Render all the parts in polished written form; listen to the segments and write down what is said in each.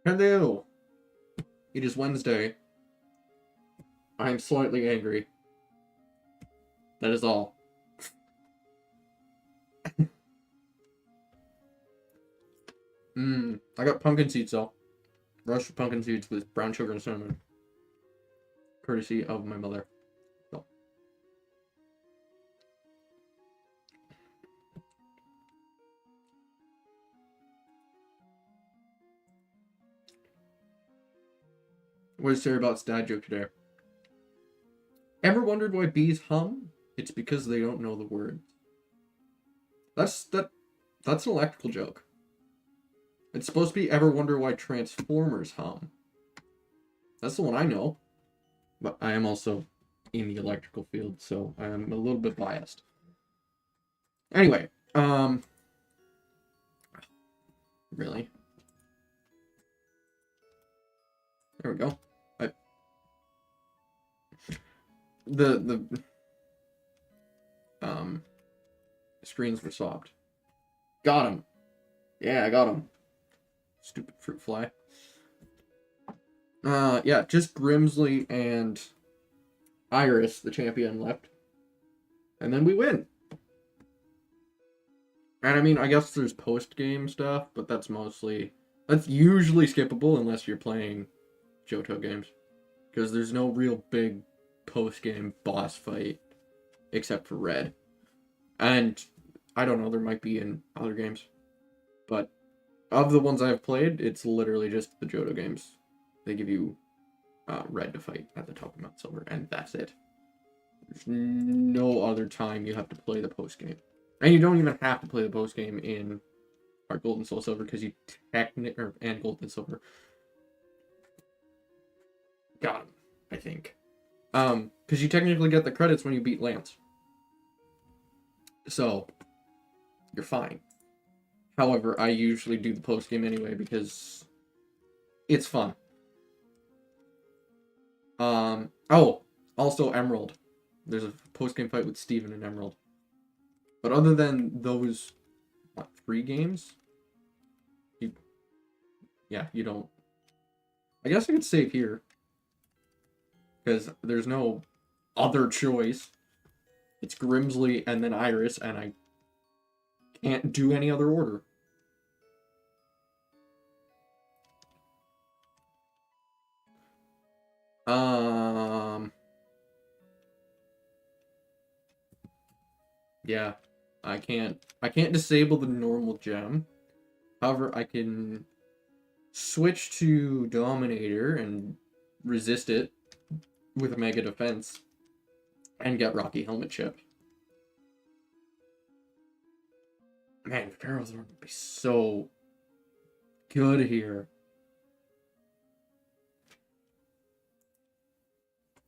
Hello. It is Wednesday. I am slightly angry. That is all. I got pumpkin seeds though. Roasted pumpkin seeds with brown sugar and cinnamon. Courtesy of my mother. So. What is Sarah Bot's dad joke today? Ever wondered why bees hum? It's because they don't know the words. That's an electrical joke. It's supposed to be ever wonder why transformers hum. That's the one I know. But I am also in the electrical field, so I am a little bit biased. Anyway, really? There we go. The screens were swapped. Got him. Yeah, I got him. Stupid fruit fly. Yeah, just Grimsley and Iris, the champion, left. And then we win. And I mean, I guess there's post-game stuff, but that's usually skippable unless you're playing Johto games. Because there's no real big post-game boss fight except for Red. And I don't know, there might be in other games. But of the ones I've played, it's literally just the Johto games. They give you Red to fight at the top of Mount Silver, and that's it. There's no other time you have to play the post-game. And you don't even have to play the post-game in our Gold and Soul Silver, because you and Gold and Silver. Got him, I think. Because you technically get the credits when you beat Lance. So, you're fine. However, I usually do the post-game anyway, because it's fun. Oh, also Emerald. There's a post-game fight with Steven and Emerald. But other than those, 3 games? You don't... I guess I could save here. Because there's no other choice. It's Grimsley and then Iris, and I can't do any other order. Yeah, I can't disable the normal gem. However, I can switch to Dominator and resist it with a Mega Defense and get Rocky Helmet Chip. Man, Pharaoh's Horn would be so good here.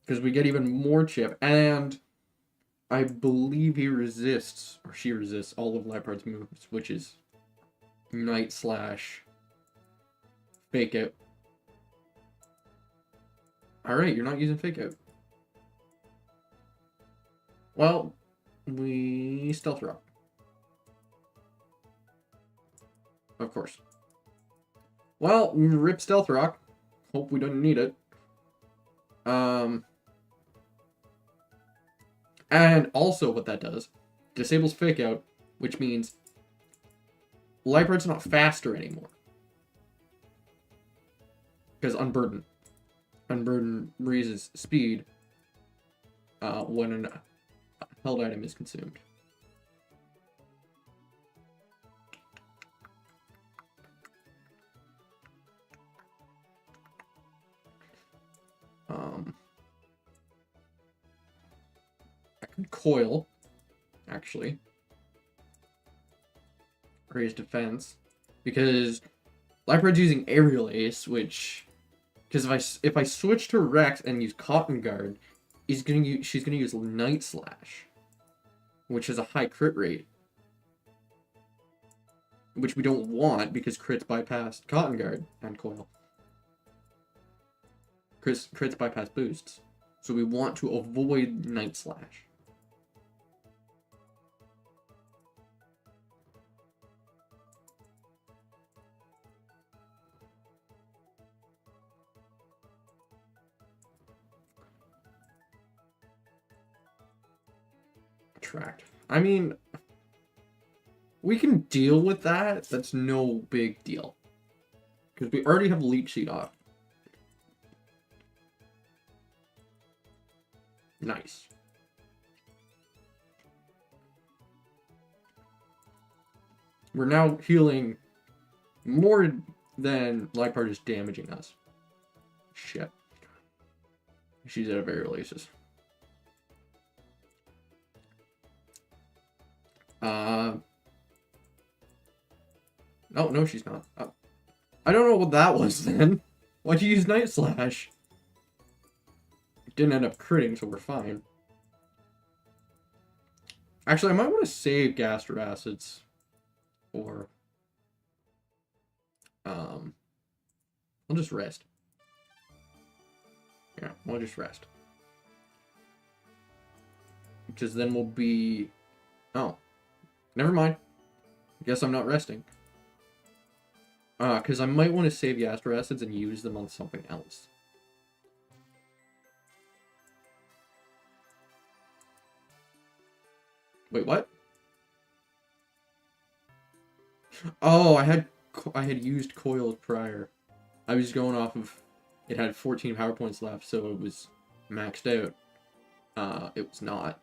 Because we get even more chip, and I believe he resists, or she resists, all of Lampard's moves, which is Night Slash, Fake Out. Alright, you're not using Fake Out. Well, we Stealth Rock. Of course. Well, rip Stealth Rock. Hope we don't need it. And also what that does, disables Fake Out, which means Liepard's not faster anymore. Because Unburden. Unburden raises speed when a held item is consumed. I can coil, actually. Raise defense. Because Liepard's using Aerial Ace, which... Because if I switch to Rex and use Cotton Guard, she's gonna use Night Slash, which is a high crit rate. Which we don't want because crits bypass Cotton Guard and Coil. Crits bypass boosts. So we want to avoid Night Slash. Retract. I mean, we can deal with that. That's no big deal. Because we already have Leech Seed off. Nice. We're now healing more than Liepard is damaging us. Shit. She's at a very early aces. No, she's not. I don't know what that was then. Why'd you use Night Slash? It didn't end up critting, so we're fine. Actually, I might want to save Gaster Acids for... I'll just rest. Yeah, we'll just rest. Because then we'll be... Oh. Never mind. Guess I'm not resting. Because I might want to save Gaster Acids and use them on something else. Wait, what? Oh, I had used coils prior. I was going off of... It had 14 power points left, so it was maxed out. It was not.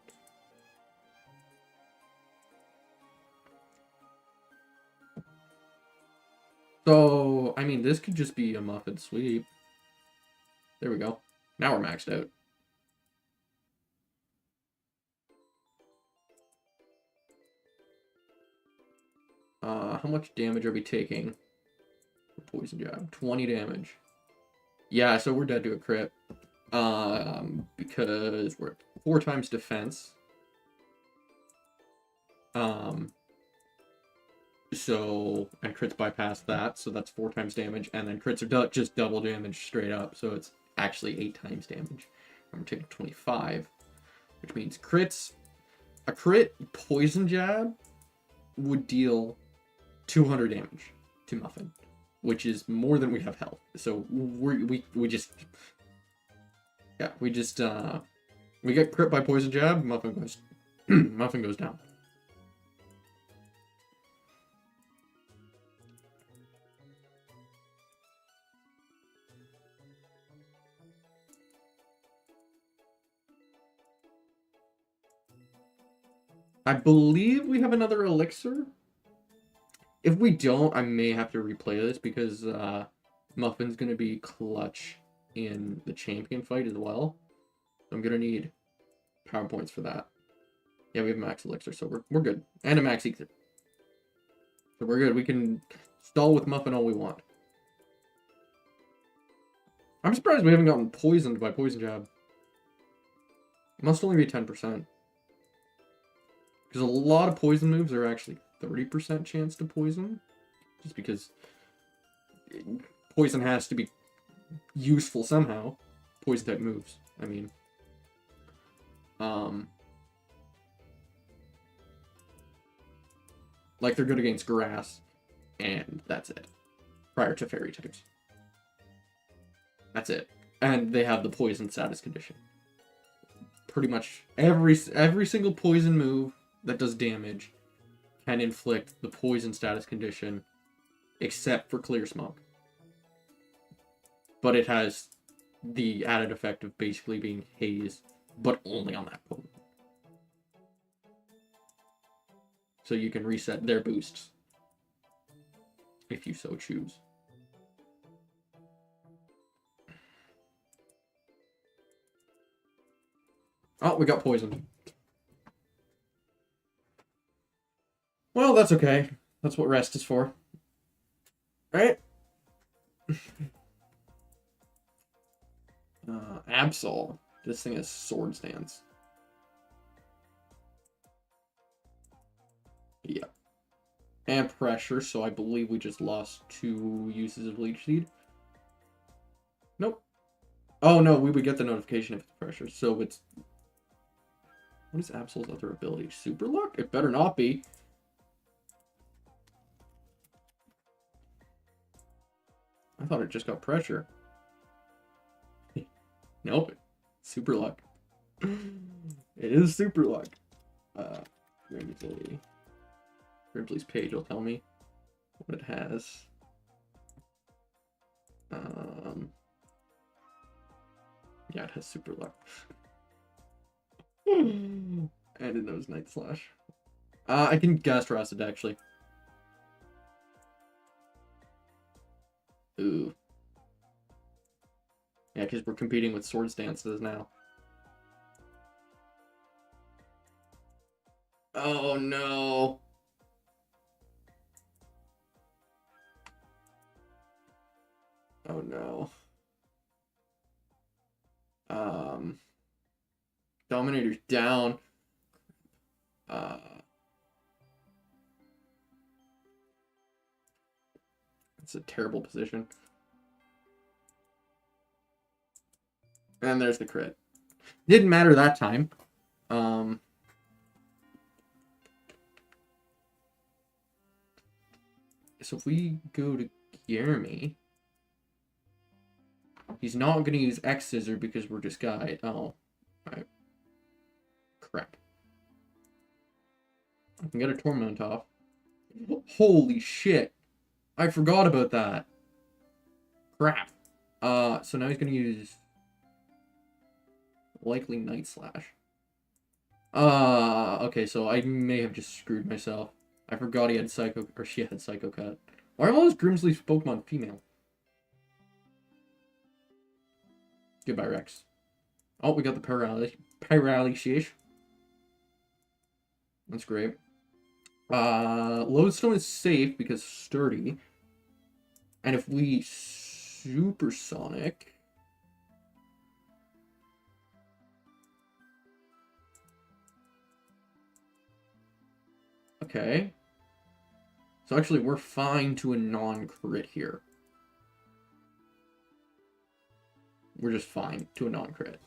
So, I mean, this could just be a Muffin sweep. There we go. Now we're maxed out. How much damage are we taking? Poison jab. 20 damage. Yeah, so we're dead to a crit. Because we're at 4 times defense. So, and crits bypass that, so that's 4 times damage, and then crits are just double damage straight up, so it's actually 8 times damage. And we're taking 25, which means crits. A crit poison jab would deal 200 damage to Muffin, which is more than we have health. So we just we get crit by poison jab, Muffin goes Muffin goes down. I believe we have another elixir. If we don't, I may have to replay this because Muffin's going to be clutch in the champion fight as well. I'm going to need power points for that. Yeah, we have max elixir, so we're good. And a max ether. So we're good. We can stall with Muffin all we want. I'm surprised we haven't gotten poisoned by poison jab. It must only be 10%. Because a lot of poison moves are actually 30% chance to poison. Just because poison has to be useful somehow. Poison type moves, I mean. Like they're good against grass, and that's it. Prior to fairy types. That's it. And they have the poison status condition. Pretty much every single poison move that does damage can inflict the poison status condition, except for Clear Smoke. But it has the added effect of basically being haze, but only on that Pokemon. So you can reset their boosts, if you so choose. Oh, we got poisoned. Well, that's okay. That's what rest is for. Right? Absol. This thing has sword stance. Yeah. And pressure, so I believe we just lost 2 uses of Leech Seed. Nope. Oh no, we would get the notification if it's pressure, so it's... What is Absol's other ability? Super Luck? It better not be. I thought it just got pressure. Nope. Super Luck. It is Super Luck. Grimsley. Grimsley's page will tell me what it has. Yeah, it has super luck. And it knows Night Slash. I can Gastro Acid, actually. Ooh. Yeah, because we're competing with Swords Dances now. Oh, no. Oh, no. Dominator's down. It's a terrible position. And there's the crit. Didn't matter that time. So if we go to Jeremy, he's not going to use X Scissor because we're just guy. Oh, right. Crap. I can get a Torment off. Holy shit. I forgot about that. Crap. So now he's going to use likely Night Slash. Okay, so I may have just screwed myself. I forgot he had Psycho, or she had Psycho Cut. Why are all those Grimsley's Pokemon female? Goodbye, Rex. Oh, we got the Paralysis. That's great. Lodestone is safe because sturdy. And if we Supersonic... Okay. So actually, we're fine to a non-crit here. We're just fine to a non-crit.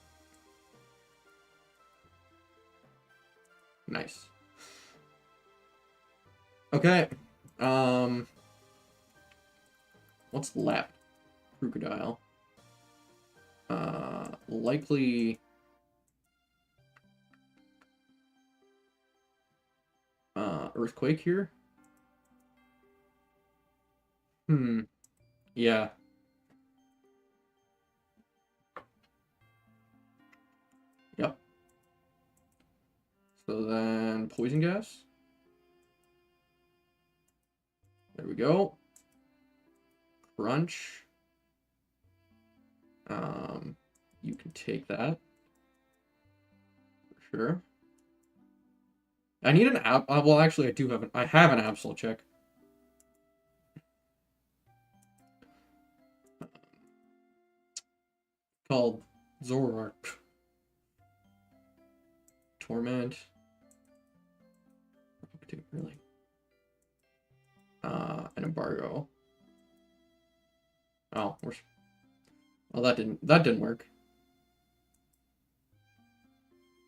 Nice. Okay. What's left? Crocodile. Likely... Earthquake here? Yeah. Yep. So then, Poison Gas. There we go. Crunch. You can take that. For sure. I need an app. Well, actually, I do have an. I have an Absol check. Called Zoroark. Torment. Really. An Embargo. Oh, well, that didn't work.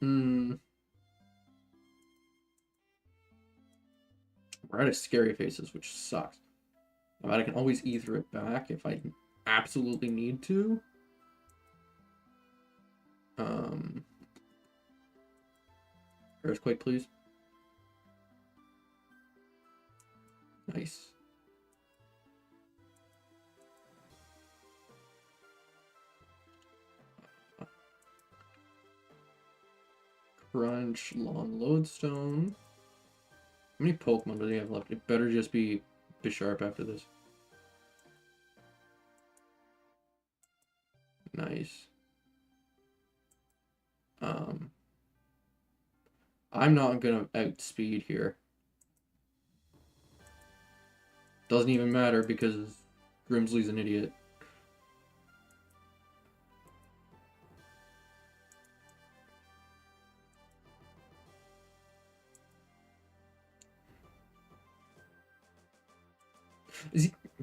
We're out of Scary Faces, which sucks. But I can always ether it back if I absolutely need to. Earthquake, please. Nice. Crunch, Long Lodestone. How many Pokemon do they have left? It better just be Bisharp after this. Nice. I'm not gonna outspeed here. Doesn't even matter because Grimsley's an idiot.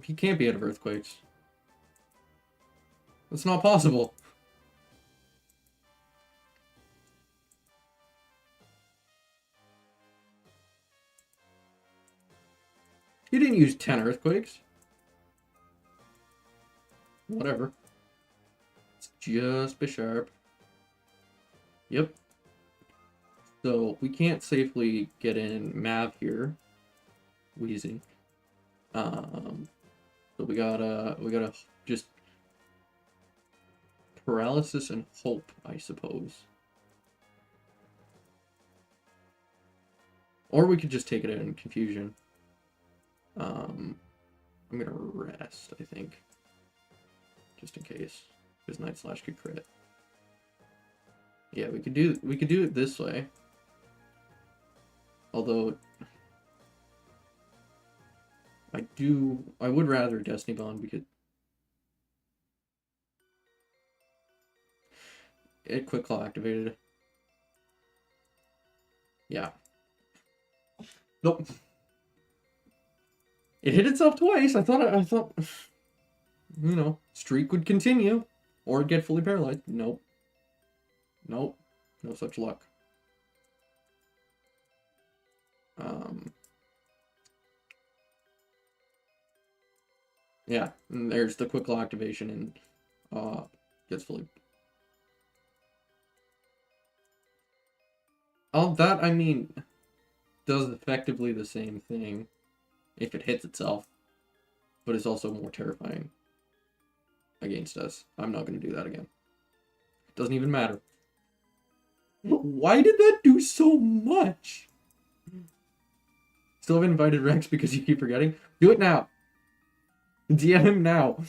He can't be out of Earthquakes. That's not possible. He didn't use 10 Earthquakes. Whatever. It's just Bisharp. Yep. So we can't safely get in Mav here. Wheezing. So we gotta just paralysis and hope, I suppose. Or we could just take it out in confusion. I'm gonna rest, I think. Just in case. Because Night Slash could crit. Yeah, we could do it this way. Although I would rather Destiny Bond because it Quick Claw activated. Yeah. Nope. It hit itself twice. I thought you know, streak would continue or get fully paralyzed. Nope. Nope. No such luck. Yeah, and there's the quick claw activation and gets fully. All that, I mean, does effectively the same thing if it hits itself, but it's also more terrifying against us. I'm not going to do that again. Doesn't even matter. Why did that do so much? Still have invited Rex because you keep forgetting? Do it now. DM him now.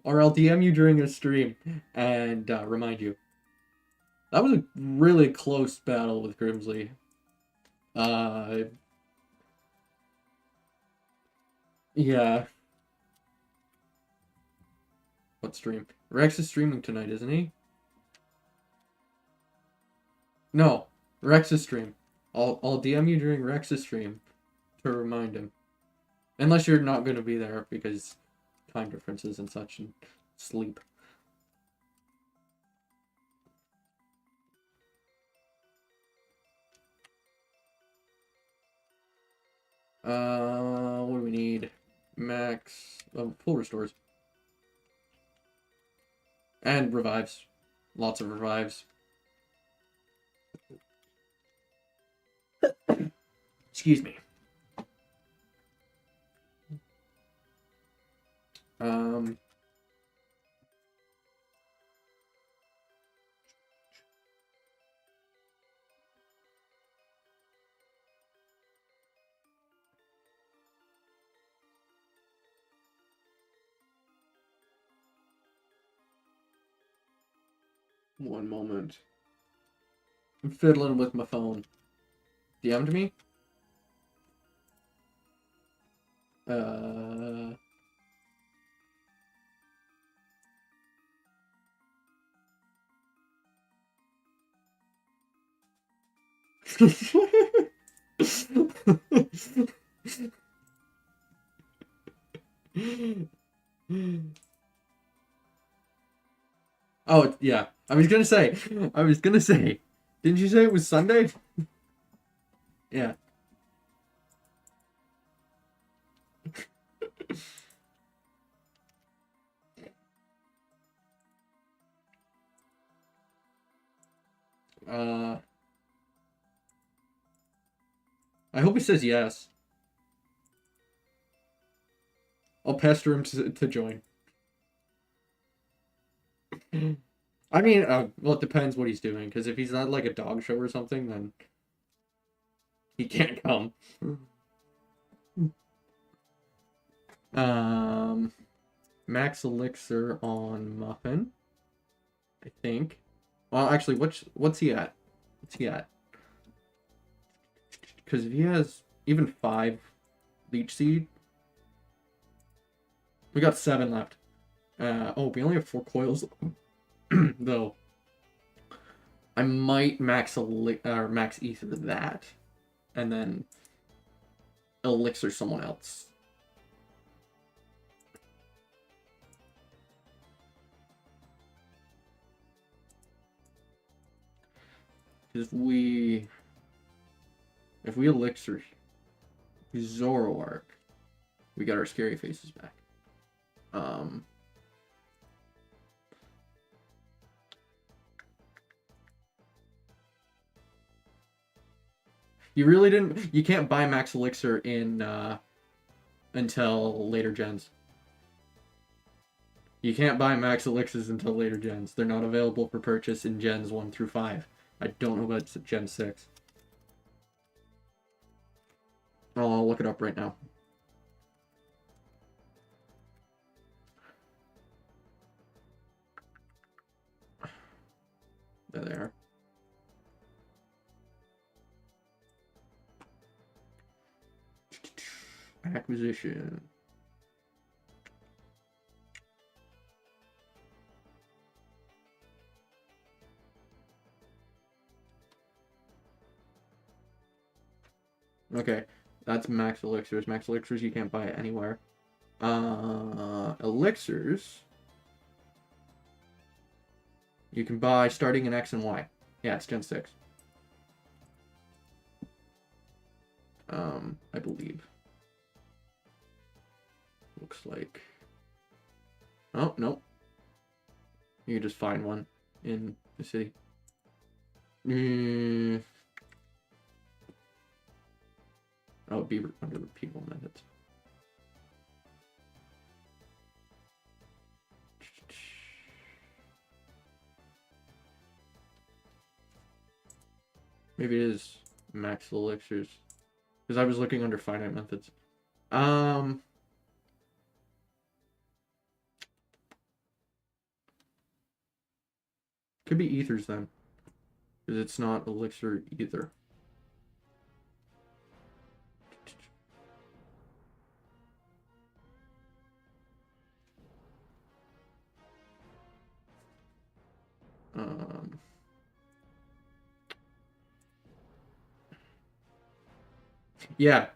Or I'll DM you during a stream and remind you. That was a really close battle with Grimsley. Yeah. What stream? Rex is streaming tonight, isn't he? No, Rex's stream. I'll DM you during Rex's stream to remind him. Unless you're not going to be there because time differences and such and sleep. What do we need? Max, full restores. And revives. Lots of revives. Excuse me. One moment. I'm fiddling with my phone. DM'd me? Oh, yeah. I was gonna say. Didn't you say it was Sunday? Yeah. I hope he says yes. I'll pester him to join. I mean, well, it depends what he's doing, because if he's not like a dog show or something, then he can't come. Max Elixir on Muffin, I think. Well, actually, what's he at? What's he at? Because if he has even 5 Leech Seed, we got 7 left. Oh, we only have 4 coils, though. I might max Ether that, and then Elixir someone else. If we Elixir Zoroark, we got our scary faces back. You really didn't. You can't buy max elixir in until later gens. You can't buy max elixirs until later gens. They're not available for purchase in gens 1 through 5. I don't know about gen 6. I'll look it up right now. There they are. Acquisition. Okay, that's max elixirs. Max elixirs you can't buy it anywhere. Elixirs you can buy starting in X and Y. Yeah, it's Gen 6. I believe. Looks like. Oh, no. You can just find one in the city. Oh, it'd be under repeatable methods. Maybe it is max elixirs. Because I was looking under finite methods. Could be ethers then. Because it's not elixir either. Yeah.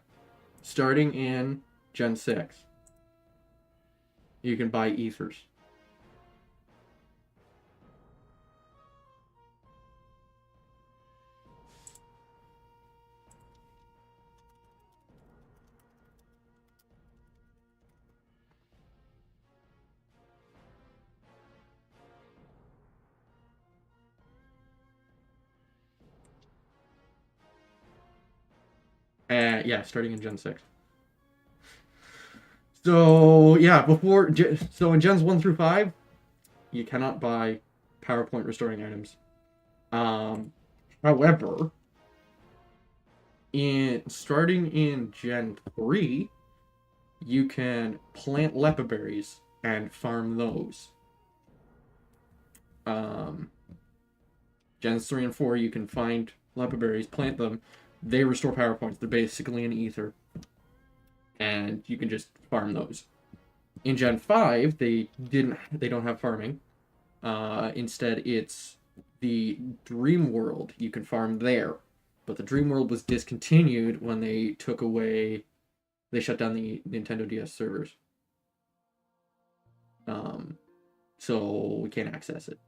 Starting in Gen 6. You can buy ethers. Yeah, starting in Gen 6. So, yeah, so in Gens 1 through 5, you cannot buy PowerPoint restoring items. However, starting in Gen 3, you can plant lepa berries and farm those. Gens 3 and 4, you can find lepa berries, plant them. They restore power points. They're basically an ether. And you can just farm those. In Gen 5, they don't have farming. Instead, it's the Dream World. You can farm there. But the Dream World was discontinued when they shut down the Nintendo DS servers. So we can't access it.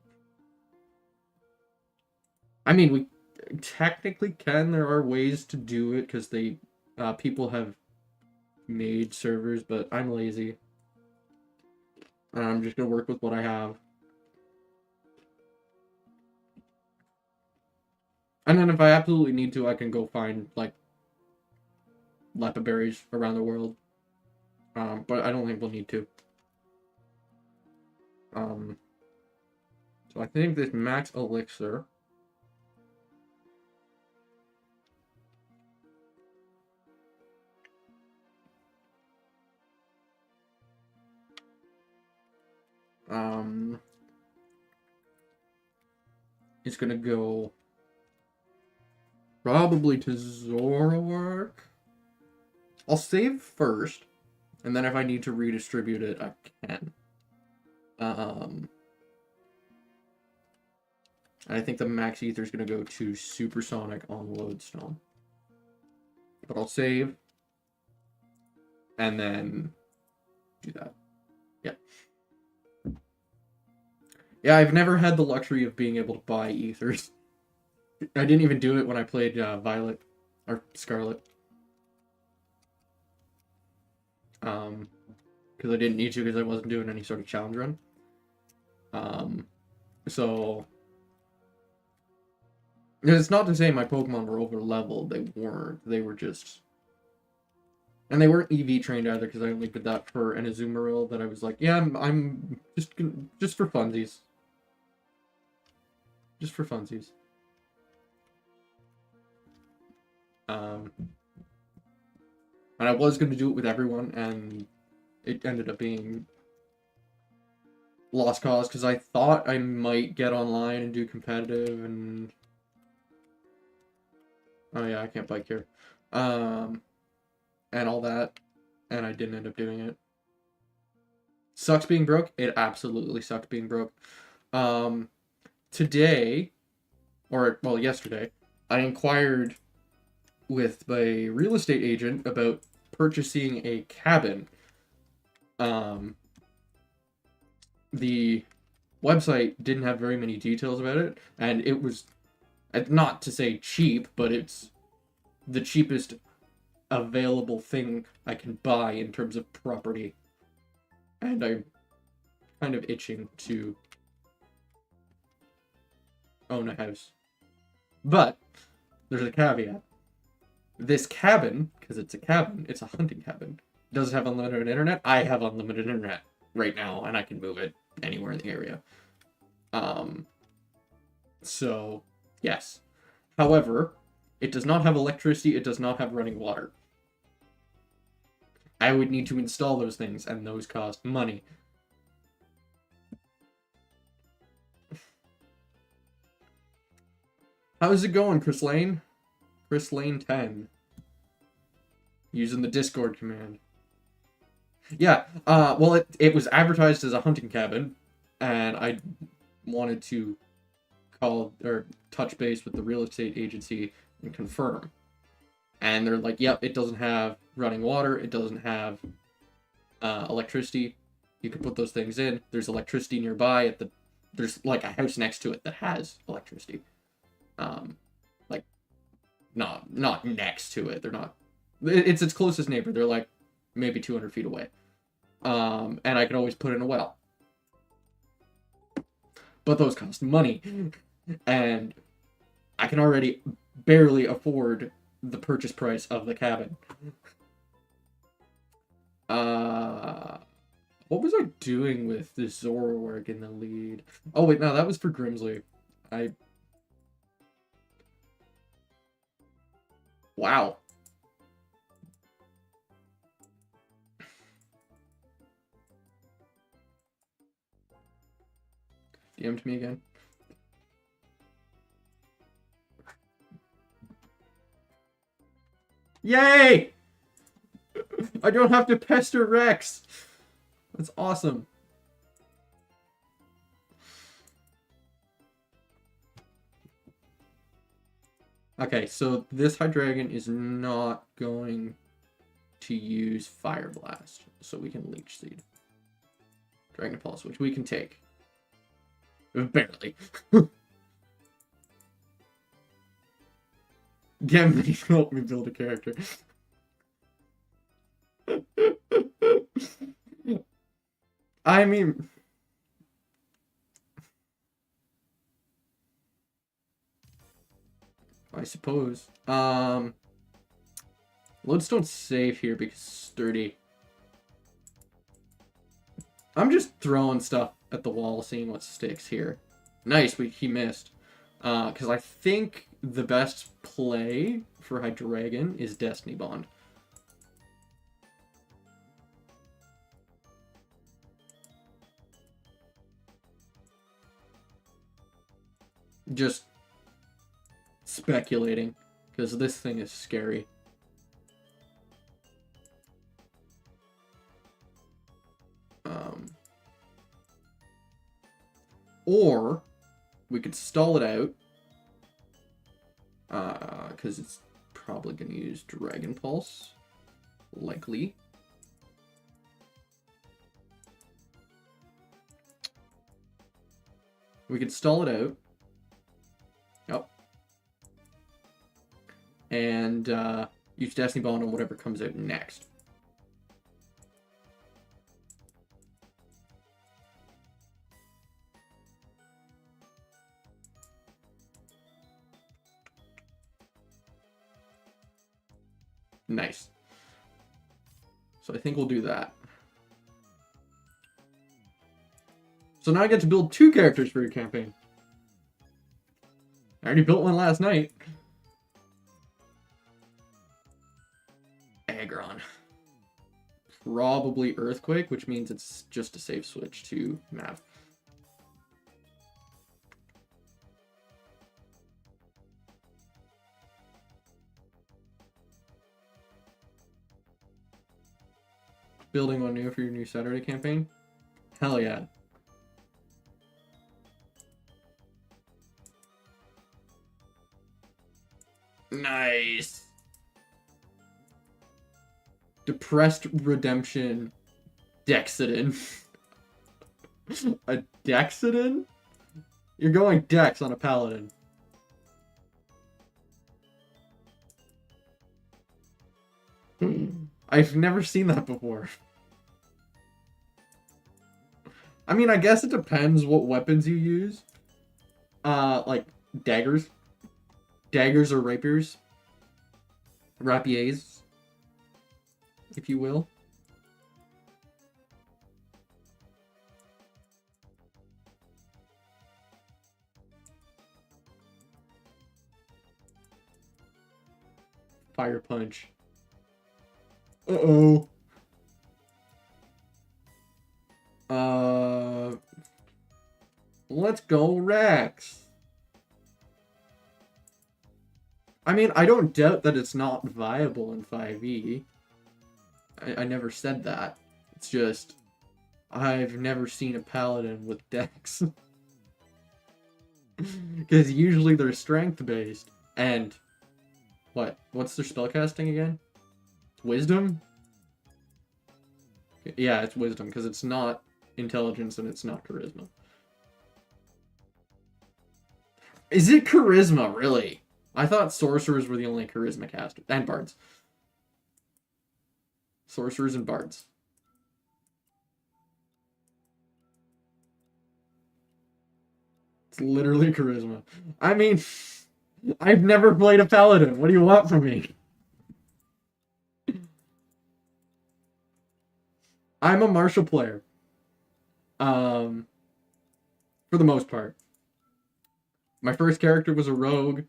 I mean, we technically can. There are ways to do it because people have made servers, but I'm lazy. And I'm just gonna work with what I have. And then if I absolutely need to, I can go find, like, lepa berries around the world. But I don't think we'll need to. So I think this max elixir. It's gonna go probably to Zoroark. I'll save first, and then if I need to redistribute it, I can. I think the max ether is gonna go to Supersonic on Lodestone. But I'll save, and then do that. Yeah. Yeah, I've never had the luxury of being able to buy ethers. I didn't even do it when I played Violet or Scarlet. Because I didn't need to because I wasn't doing any sort of challenge run. So It's not to say my Pokemon were over leveled. They weren't. They were just, and they weren't EV trained either, because I only did that for an Azumarill that I was like, yeah, I'm just for funsies. Just for funsies. And I was going to do it with everyone, and it ended up being lost cause, because I thought I might get online and do competitive, and oh yeah, I can't bike here, and all that, and I didn't end up doing it. Sucks being broke. It absolutely sucked being broke. Today, or well, yesterday, I inquired with my real estate agent about purchasing a cabin. The website didn't have very many details about it, and it was, not to say cheap, but it's the cheapest available thing I can buy in terms of property. And I'm kind of itching to own a house. But there's a caveat. This cabin, because it's a cabin, it's a hunting cabin, does it have unlimited internet? I have unlimited internet right now, and I can move it anywhere in the area. So, yes. However, it does not have electricity, it does not have running water. I would need to install those things, and those cost money. How's it going, Chris Lane? Chris Lane 10. Using the Discord command. Yeah, well, it was advertised as a hunting cabin, and I wanted to call or touch base with the real estate agency and confirm. And they're like, yep, it doesn't have running water, it doesn't have electricity. You can put those things in. There's electricity nearby there's like a house next to it that has electricity. Like, not next to it. They're not. It's its closest neighbor. They're like maybe 200 feet away. And I can always put in a well. But those cost money. And I can already barely afford the purchase price of the cabin. What was I doing with the Zoroark in the lead? Oh wait, no, that was for Grimsley. Wow. DM'd me again. Yay! I don't have to pester Rex. That's awesome. Okay, so this Hydreigon is not going to use Fire Blast, so we can Leech Seed. Dragon Pulse, which we can take. Barely. Gambit help me build a character. I mean, I suppose. Lodestone's safe here because sturdy. I'm just throwing stuff at the wall, seeing what sticks here. Nice, he missed. Because I think the best play for Hydreigon is Destiny Bond. Just speculating, because this thing is scary. Or we could stall it out, because it's probably going to use Dragon Pulse, likely. We could stall it out. Yep. And use Destiny Bond on whatever comes out next. Nice. So I think we'll do that. So now I get to build 2 characters for your campaign. I already built one last night. Aggron. Probably Earthquake, which means it's just a safe switch to Mav. Building one new for your new Saturday campaign? Hell yeah. Nice. Depressed Redemption Dexidin. A Dexidin? You're going Dex on a Paladin. I've never seen that before. I mean, I guess it depends what weapons you use. Like daggers. Daggers or rapiers. Rapiers, if you will. Fire Punch. Uh-oh. Let's go Rex. I mean, I don't doubt that it's not viable in 5e. I never said that. It's just, I've never seen a paladin with dex. Because usually they're strength-based. And, what's their spellcasting again? Wisdom? Yeah, it's wisdom, because it's not intelligence and it's not charisma. Is it charisma, really? I thought sorcerers were the only charisma casters. And bards. Sorcerers and bards. It's literally charisma. I mean, I've never played a paladin. What do you want from me? I'm a martial player. For the most part. My first character was a rogue.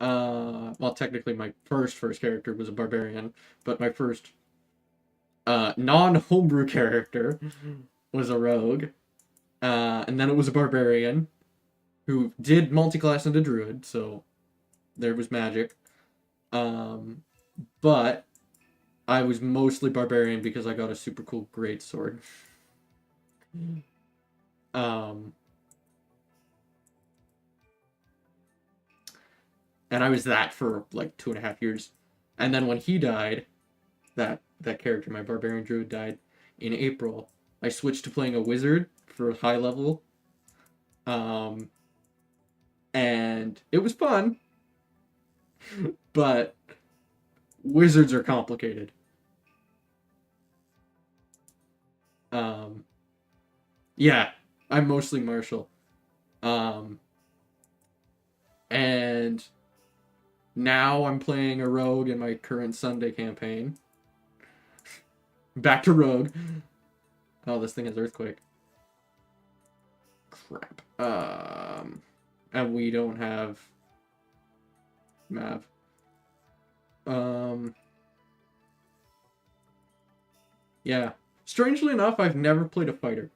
Well, technically my first character was a barbarian, but my first non-homebrew character was a rogue. And then it was a barbarian who did multi-class into druid, so there was magic. But I was mostly barbarian because I got a super cool greatsword. And I was that for like 2.5 years. And then when he died, that character, my barbarian druid, died in April, I switched to playing a wizard for high level. And it was fun. But wizards are complicated. Yeah, I'm mostly martial. And now I'm playing a rogue in my current Sunday campaign. Back to rogue. Oh, this thing has earthquake. Crap. And we don't have Mav. Yeah. Strangely enough, I've never played a fighter.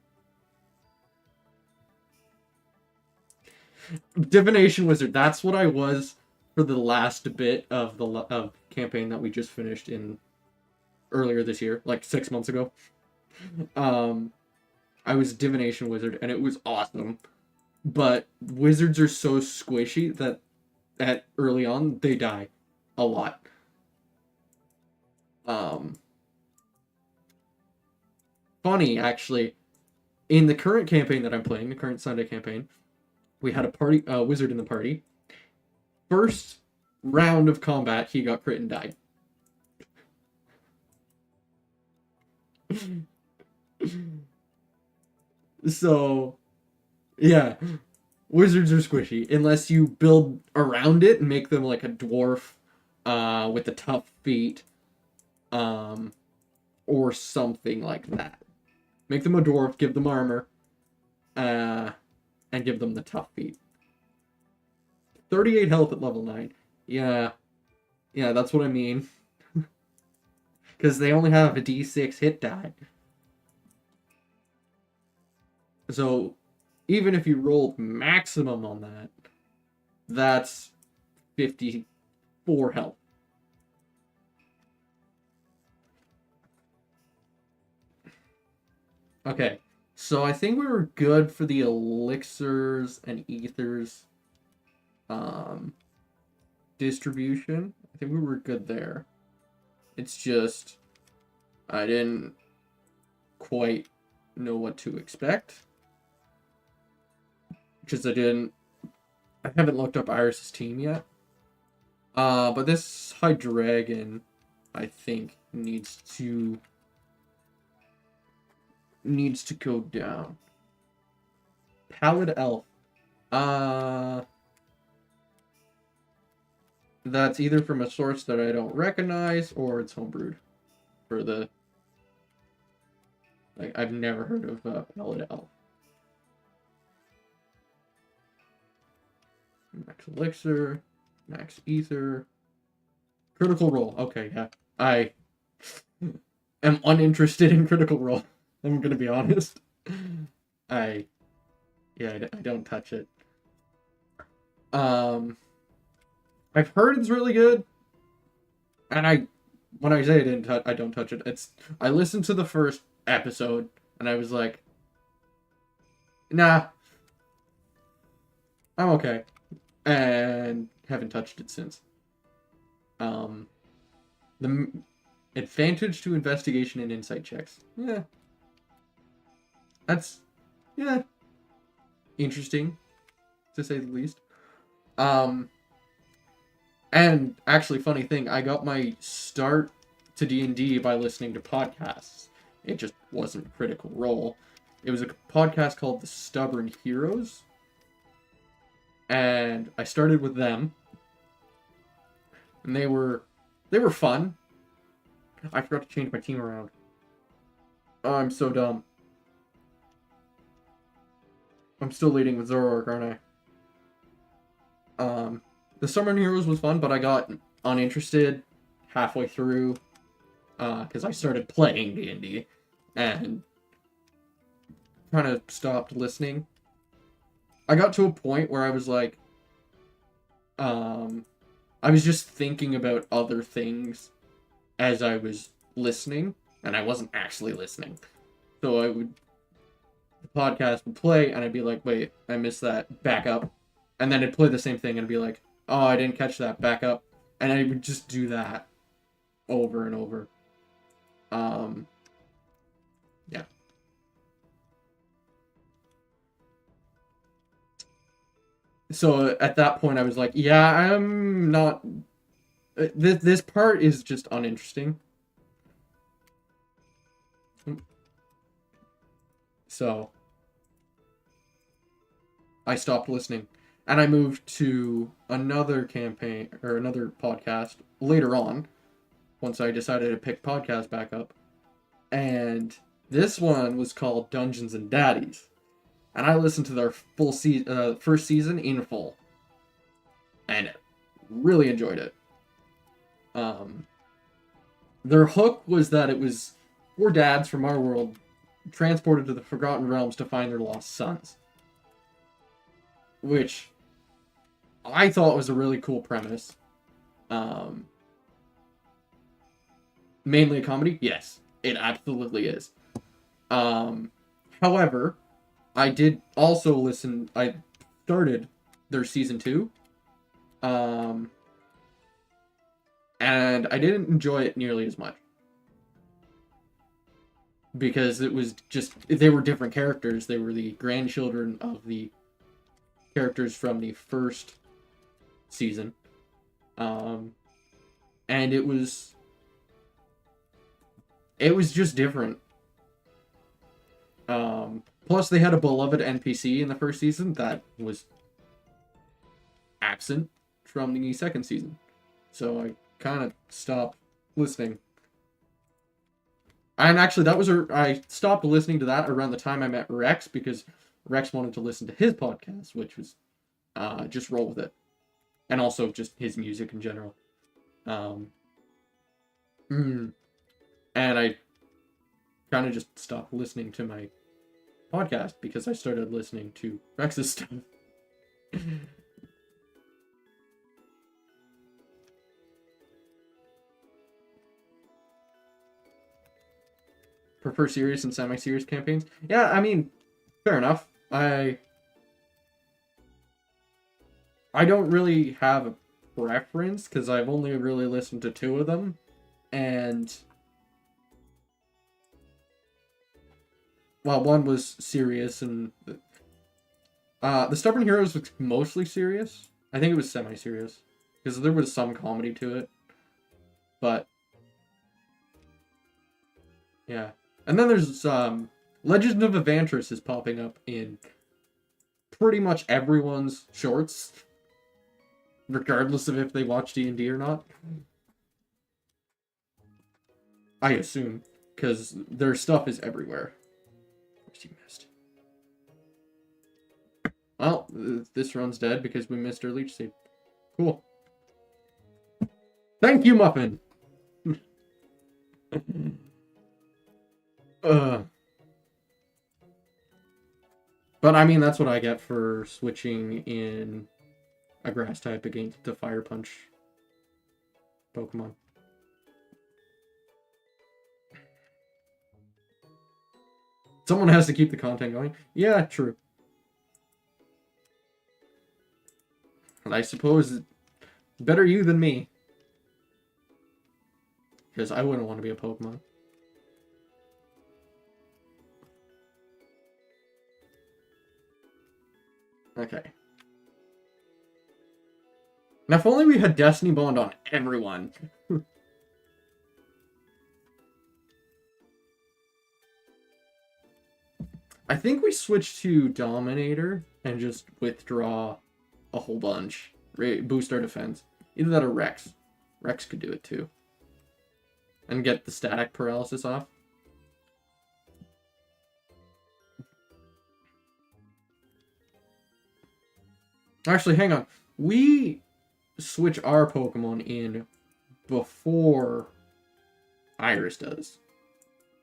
Divination Wizard. That's what I was for the last bit of the campaign that we just finished in earlier this year, like 6 months ago. I was Divination Wizard, and it was awesome. But wizards are so squishy that at early on they die a lot. Funny actually, in the current campaign that I'm playing, the current Sunday campaign, we had a wizard in the party. First round of combat, he got crit and died. So, yeah, wizards are squishy unless you build around it and make them like a dwarf with the tough feet or something like that. Make them a dwarf, give them armor, and give them the tough feat. 38 health at level 9. Yeah, that's what I mean. Because they only have a d6 hit die. So, even if you rolled maximum on that, that's 54 health. Okay, so I think we were good for the elixirs and ethers distribution. I think we were good there. It's just I didn't quite know what to expect because I haven't looked up Iris's team yet. But this High Dragon, I think, needs to go down. Pallid Elf. That's either from a source that I don't recognize or it's homebrewed. I've never heard of Pallid Elf. Max Elixir, Max Ether, Critical Role. Okay, yeah. I am uninterested in Critical Role. I'm gonna be honest. I don't touch it. I've heard it's really good, and when I say I don't touch it. I listened to the first episode and I was like, nah, I'm okay, and haven't touched it since. The advantage to investigation and insight checks. Yeah. That's, interesting, to say the least. And actually, funny thing, I got my start to D&D by listening to podcasts. It just wasn't Critical Role. It was a podcast called The Stubborn Heroes. And I started with them. And they were fun. I forgot to change my team around. Oh, I'm so dumb. I'm still leading with Zoroark, aren't I? The Stubborn Heroes was fun, but I got uninterested halfway through. Because I started playing D&D. And kind of stopped listening. I got to a point where I was like, I was just thinking about other things as I was listening, and I wasn't actually listening. So the podcast would play, and I'd be like, wait, I missed that, back up. And then it'd play the same thing, and I'd be like, oh, I didn't catch that, back up. And I would just do that over and over. Yeah. So at that point, I was like, yeah, I'm not... This part is just uninteresting. So I stopped listening. And I moved to another campaign, or another podcast later on, once I decided to pick podcast back up. And this one was called Dungeons and Daddies. And I listened to their first season in full. And really enjoyed it. Their hook was that it was 4 dads from our world transported to the Forgotten Realms to find their lost sons. Which I thought was a really cool premise. Mainly a comedy? Yes, it absolutely is. However, I did also listen. I started their season 2. And I didn't enjoy it nearly as much. Because it was just, they were different characters. They were the grandchildren of the characters from the first season. And it was just different. Plus they had a beloved NPC in the first season that was absent from the second season. So I kind of stopped listening. And actually, I stopped listening to that around the time I met Rex because Rex wanted to listen to his podcast, which was just roll with it, and also just his music in general. Um, mm, and I kind of just stopped listening to my podcast because I started listening to Rex's stuff. Prefer serious and semi-serious campaigns? Yeah, I mean, fair enough. I don't really have a preference because I've only really listened to two of them, and well, one was serious, and the Stubborn Heroes was mostly serious. I think it was semi-serious because there was some comedy to it, but yeah. And then there's Legend of Evantris is popping up in pretty much everyone's shorts, regardless of if they watch D&D or not. I assume, because their stuff is everywhere. Where's he missed? Well, this run's dead because we missed our leech seed. Cool. Thank you, Muffin! But I mean, that's what I get for switching in a grass type against the Fire Punch Pokemon. Someone has to keep the content going. Yeah, true. And I suppose better you than me. Because I wouldn't want to be a Pokemon. Okay. Now, if only we had Destiny Bond on everyone. I think we switch to Dominator and just withdraw a whole bunch. Boost our defense. Either that or Rex. Rex could do it too. And get the static paralysis off. Actually, hang on. We switch our Pokemon in before Iris does.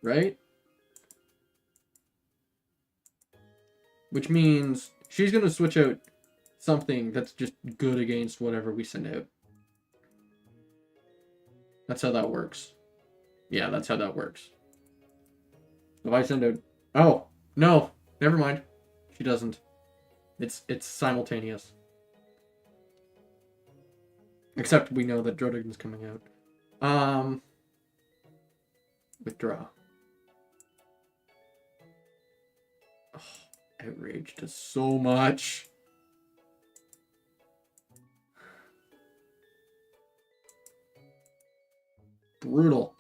Right? Which means she's going to switch out something that's just good against whatever we send out. That's how that works. Yeah, that's how that works. If I send out... Oh, no. Never mind. She doesn't. It's simultaneous. Except we know that Drotigan's coming out. Withdraw. Oh, Outrage does so much. Brutal.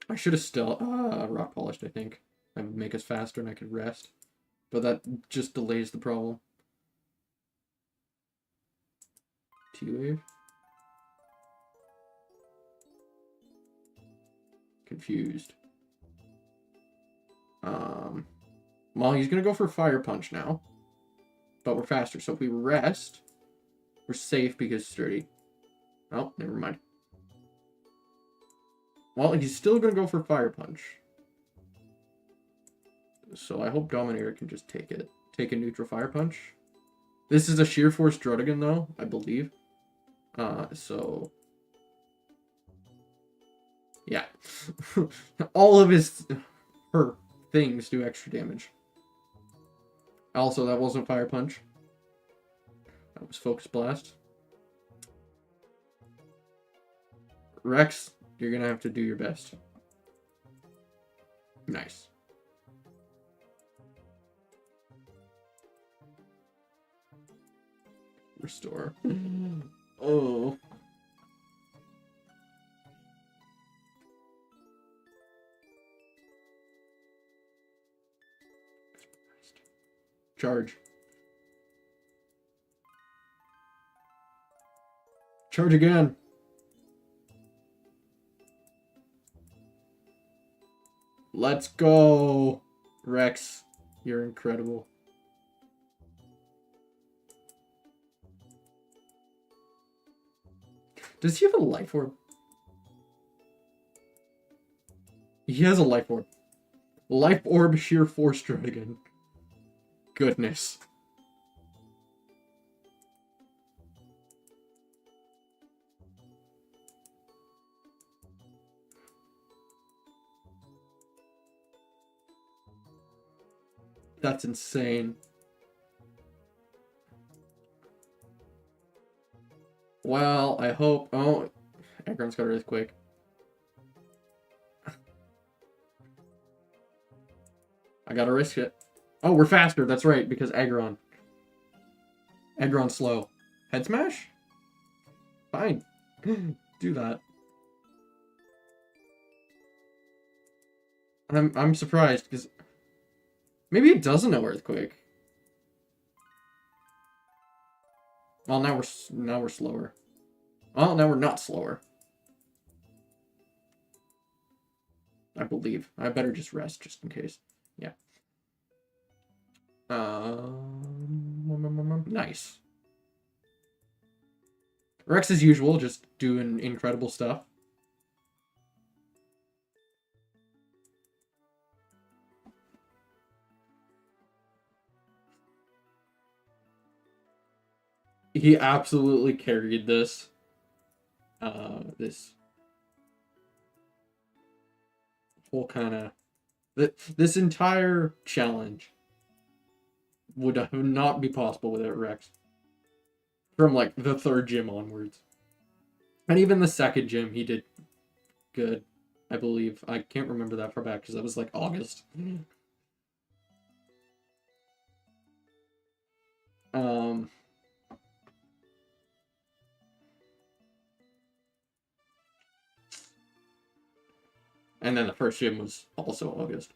I should have still rock polished, I think. That would make us faster and I could rest. But that just delays the problem. T-Wave. Confused. Well, he's gonna go for Fire Punch now. But we're faster, so if we rest, we're safe because sturdy. Oh, never mind. Well, he's still gonna go for Fire Punch. So I hope Dominator can just take it. Take a neutral Fire Punch. This is a Sheer Force Drotigan, though, I believe. So... yeah. All of her things do extra damage. Also, that wasn't Fire Punch. That was Focus Blast. Rex, you're gonna have to do your best. Nice. Restore. Oh. Charge. Charge again. Let's go. Rex, you're incredible. Does he have a life orb? He has a life orb. Life orb sheer force dragon. Goodness. That's insane. Well, I hope... Oh, Aggron's got Earthquake. I gotta risk it. Oh, we're faster. That's right, because Aggron. Aggron's slow. Head smash? Fine. Do that. I'm surprised, because... Maybe it doesn't know Earthquake. Well, now we're slower. Well, now we're not slower. I believe. I better just rest, just in case. Yeah. Nice. Rex, as usual, just doing incredible stuff. He absolutely carried this. This whole kind of... This entire challenge would not be possible without Rex. From, like, the third gym onwards. And even the second gym, he did good, I believe. I can't remember that far back, because that was, like, August. And then the first gym was also August.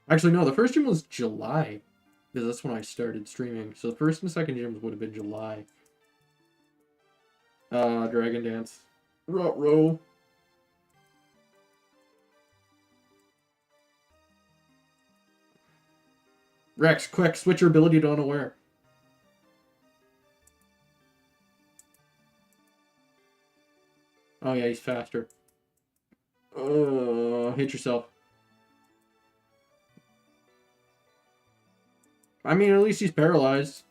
Actually, no, the first gym was July. Because that's when I started streaming. So the first and second gyms would have been July. Dragon Dance. Ruh-roh. Rex, quick, switch your ability to unaware. Oh yeah, he's faster. Hit yourself. I mean, at least he's paralyzed.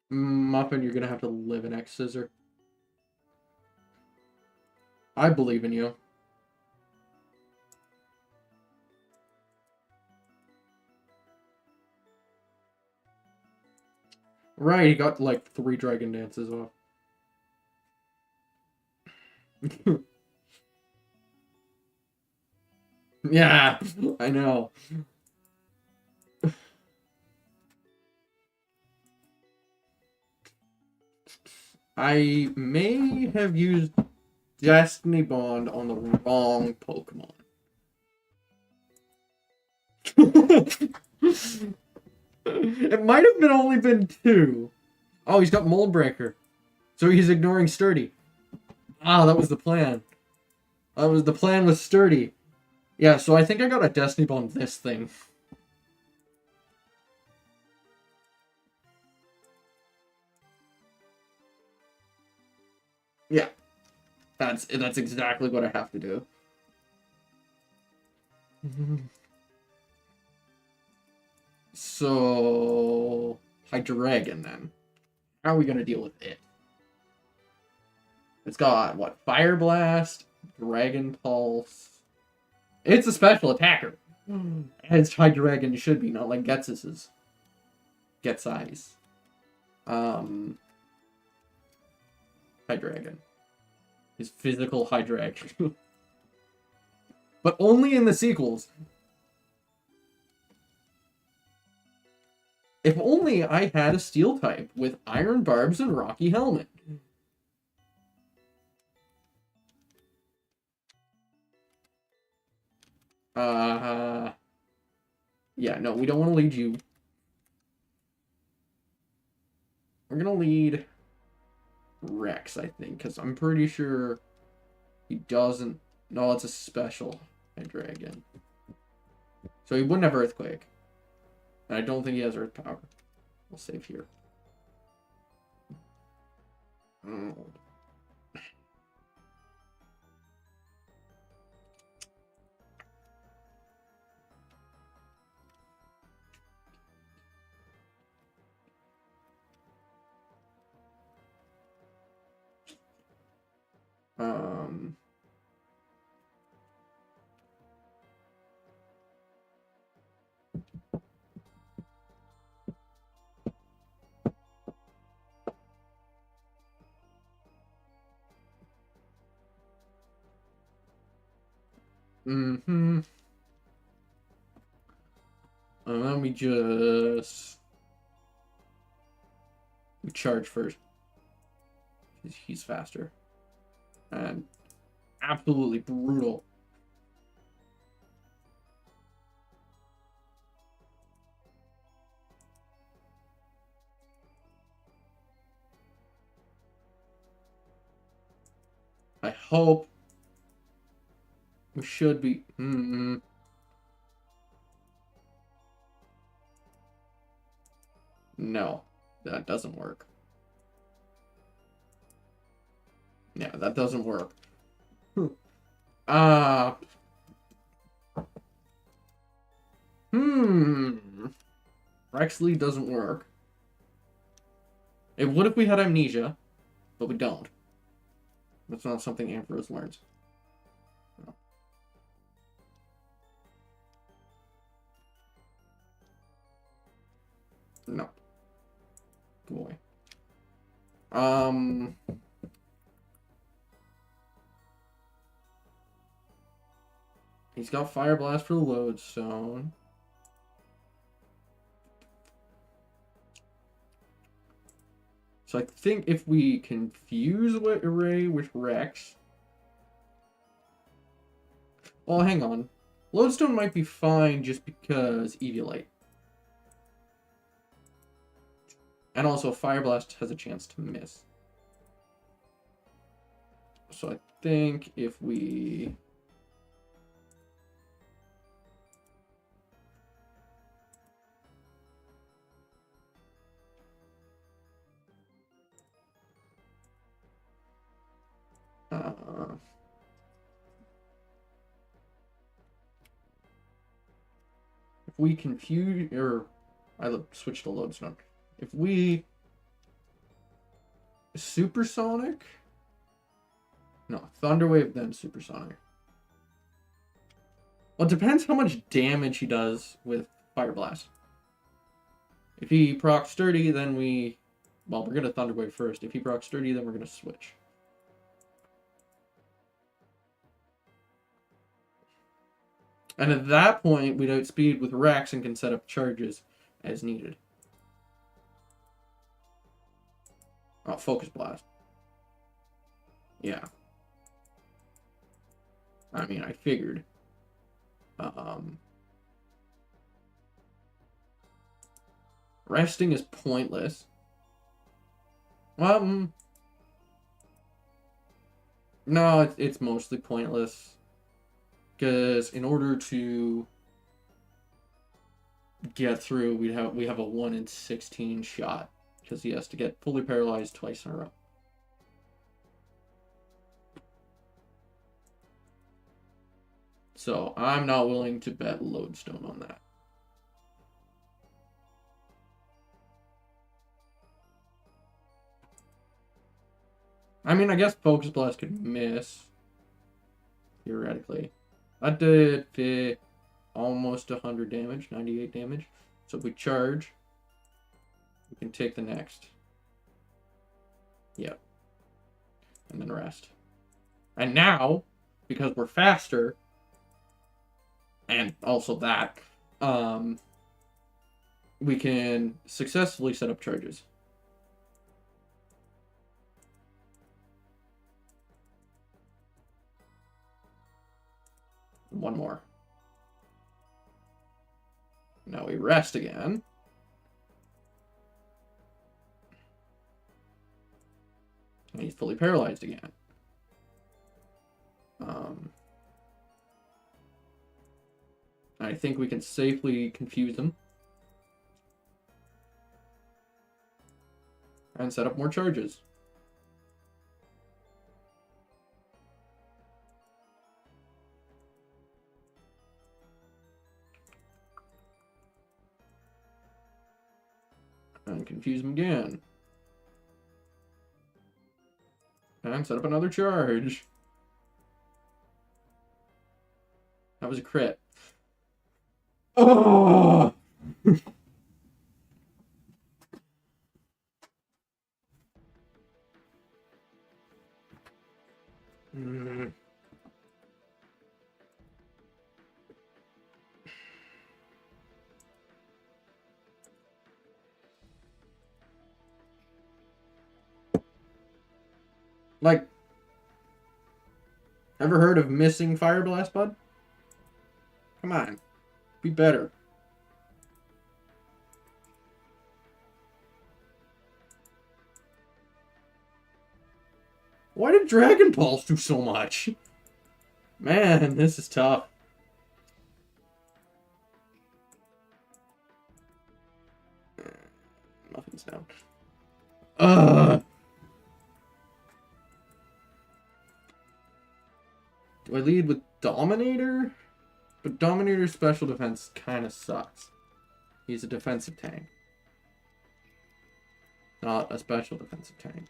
Muffin, you're gonna have to live an X Scissor. I believe in you. Right, he got like 3 Dragon Dances off. Yeah, I know. I may have used Destiny Bond on the wrong Pokemon. It might have only been 2. Oh, he's got Mold Breaker. So he's ignoring Sturdy. Ah, that was the plan. The plan was Sturdy. Yeah, so I think I got a Destiny Bond this thing. Yeah. That's exactly what I have to do. So... Hydreigon, then. How are we going to deal with it? It's got, what, Fire Blast, Dragon Pulse. It's a special attacker. As Hydreigon should be, not like Getsis's. Getsize. Hydreigon. His physical Hydreigon. But only in the sequels. If only I had a steel type with iron barbs and rocky helmet. Yeah, no, we don't want to lead you. We're gonna lead Rex, I think, because I'm pretty sure he doesn't... No, it's a special dragon. So he wouldn't have Earthquake. And I don't think he has Earth Power. We'll save here. Oh. Mm-hmm. Let me just... charge first. He's faster. And absolutely brutal. I hope we should be... No, that doesn't work. Yeah, that doesn't work. Rexley doesn't work. It would if we had amnesia, but we don't. That's not something Ambrose learns. No. No. Boy. He's got Fire Blast for the Lodestone. So I think if we confuse Array with Rex... Well, hang on. Lodestone might be fine just because Eviolite. And also Fire Blast has a chance to miss. So I think if we... if we confuse, or I switch to Lodestone. If we Supersonic, no, Thunderwave then Supersonic. Well, it depends how much damage he does with Fire Blast. If he procs Sturdy, then we, well, we're gonna Thunderwave first. If he procs Sturdy, then we're gonna switch. And at that point, we'd outspeed with Rex and can set up charges as needed. Oh, Focus Blast. Yeah. I mean, I figured. Resting is pointless. No, it's mostly pointless. Because in order to get through, we have a 1 in 16 shot. Because he has to get fully paralyzed twice in a row. So I'm not willing to bet Lodestone on that. I mean, I guess Focus Blast could miss. Theoretically. That did almost 100 damage, 98 damage. So if we charge, we can take the next. Yep. And then rest. And now, because we're faster, and also that, we can successfully set up charges. One more. Now we rest again. And he's fully paralyzed again. I think we can safely confuse him. And set up more charges. And confuse him again. And set up another charge. That was a crit. Oh! Like, ever heard of missing Fire Blast, bud? Come on. Be better. Why did Dragon Balls do so much? Man, this is tough. Muffins down. Do I lead with Dominator? But Dominator's special defense kind of sucks. He's a defensive tank. Not a special defensive tank.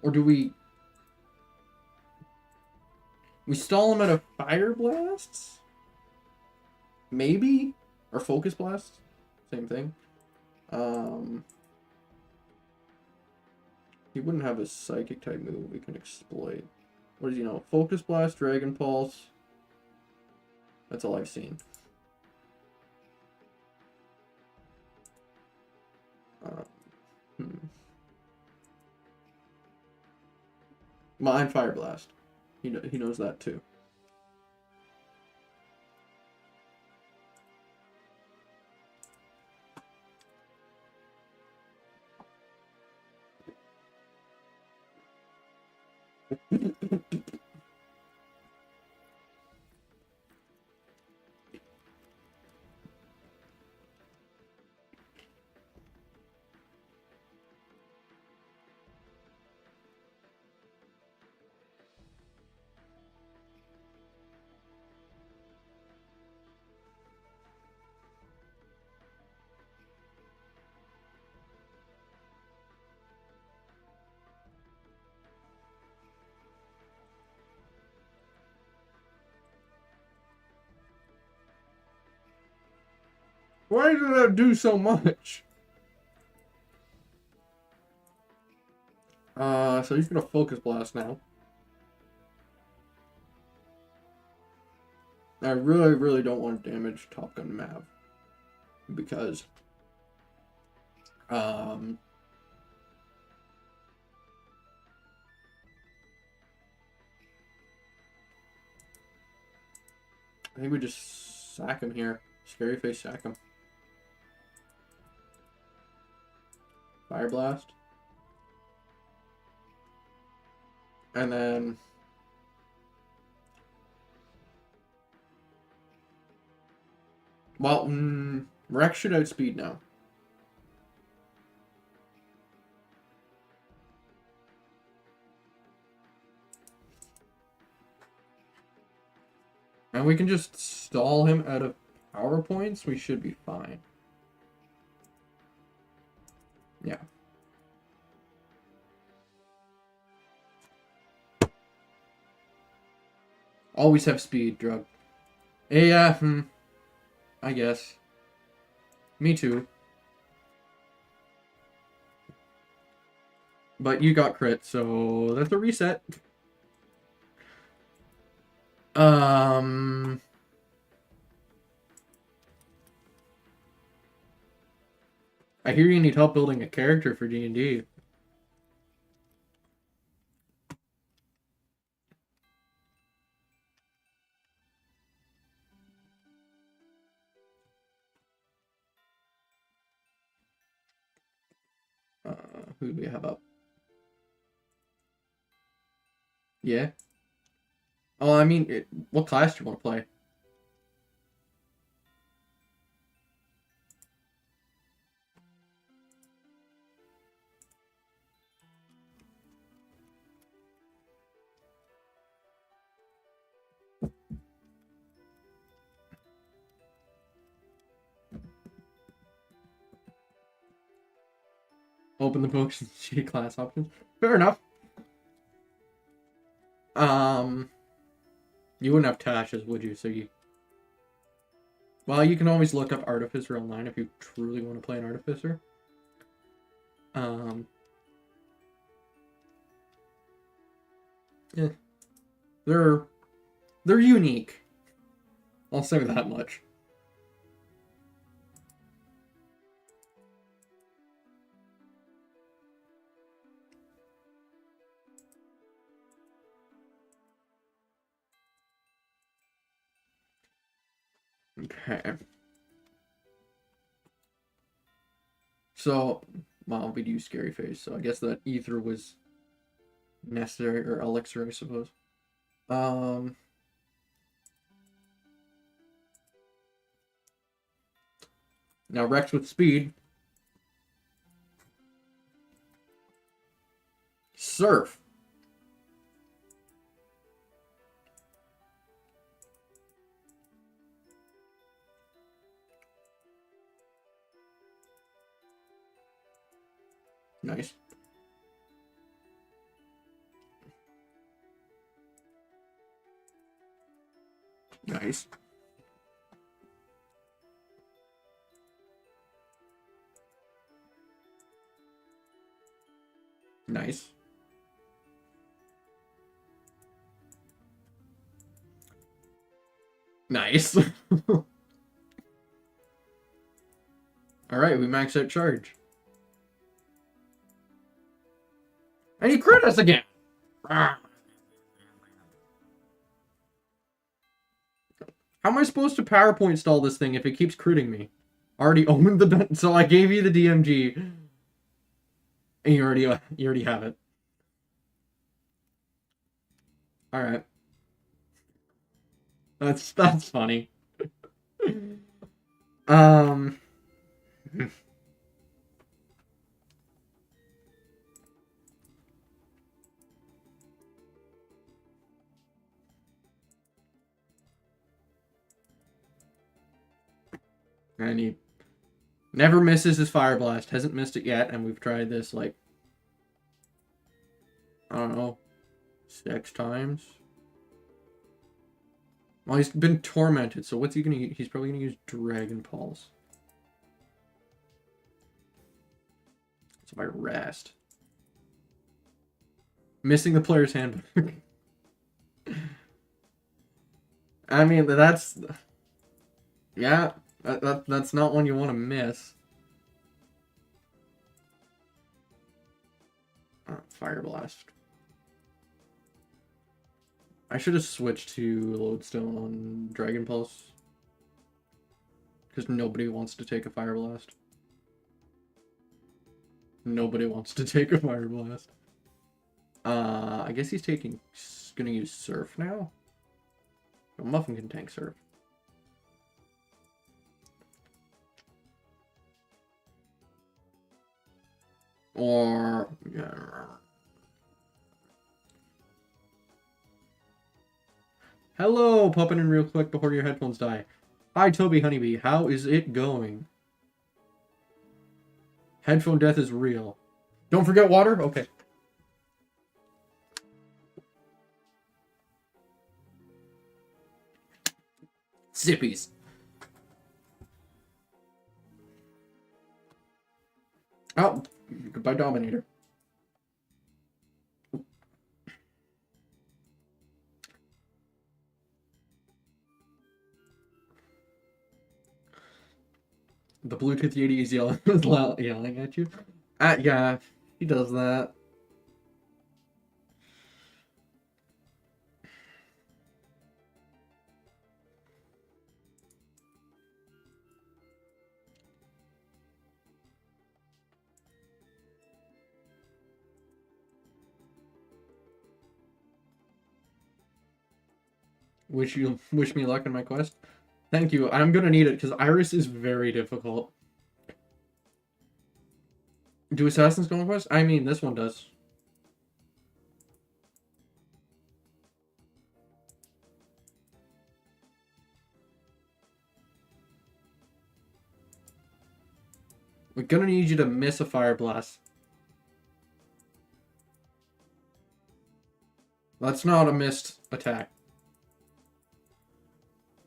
Or do we stall him at a Fire Blast? Maybe? Or Focus Blast? Same thing. He wouldn't have a Psychic type move we can exploit. What does he know? Focus Blast, Dragon Pulse. That's all I've seen. Mine Fire Blast. He knows that too. Why did that do so much? So he's gonna Focus Blast now. I really, really don't want to damage Top Gun Mav. Because... I think we just sack him here. Scary Face sack him. Fire Blast. And then... Well, Rex should outspeed now. And we can just stall him out of power points. We should be fine. Yeah. Always have speed, Drug. Yeah, I guess. Me too. But you got crit, so that's a reset. Um, I hear you need help building a character for D&D. Who do we have up? Yeah. Oh, I mean, what class do you want to play? Open the books and see class options. Fair enough. You wouldn't have Tashes, would you? So you... Well, you can always look up Artificer online if you truly want to play an Artificer. Yeah. They're unique. I'll say that much. Okay. So, well, we'd use Scary Face, so I guess that Ether was necessary, or Elixir, I suppose. Now Rex with speed. Surf. Nice. Nice. Nice. Nice. Alright, we max out charge. And he crit us again! How am I supposed to PowerPoint stall this thing if it keeps critting me? I already owned the... So I gave you the DMG. And you already have it. Alright. That's funny. And he never misses his Fire Blast. Hasn't missed it yet, and we've tried this, like, I don't know, 6 times? Well, he's been tormented, so what's he gonna use? He's probably gonna use Dragon Pulse. So if I rest. Missing the player's handbook. I mean, that's... Yeah, that's not one you want to miss. Fire Blast. I should have switched to Lodestone on Dragon Pulse. Because nobody wants to take a Fire Blast. Nobody wants to take a Fire Blast. I guess he's gonna use Surf now? Well, Muffin can tank Surf. Or... Yeah. Hello, popping in real quick before your headphones die. Hi, Toby Honeybee. How is it going? Headphone death is real. Don't forget water? Okay. Zippies. Oh, goodbye, Dominator. The Bluetooth Yeti is yelling at you. Yeah, he does that. Wish me luck in my quest. Thank you. I'm gonna need it because Iris is very difficult. Do assassins go on quest? I mean, this one does. We're gonna need you to miss a fire blast. That's not a missed attack.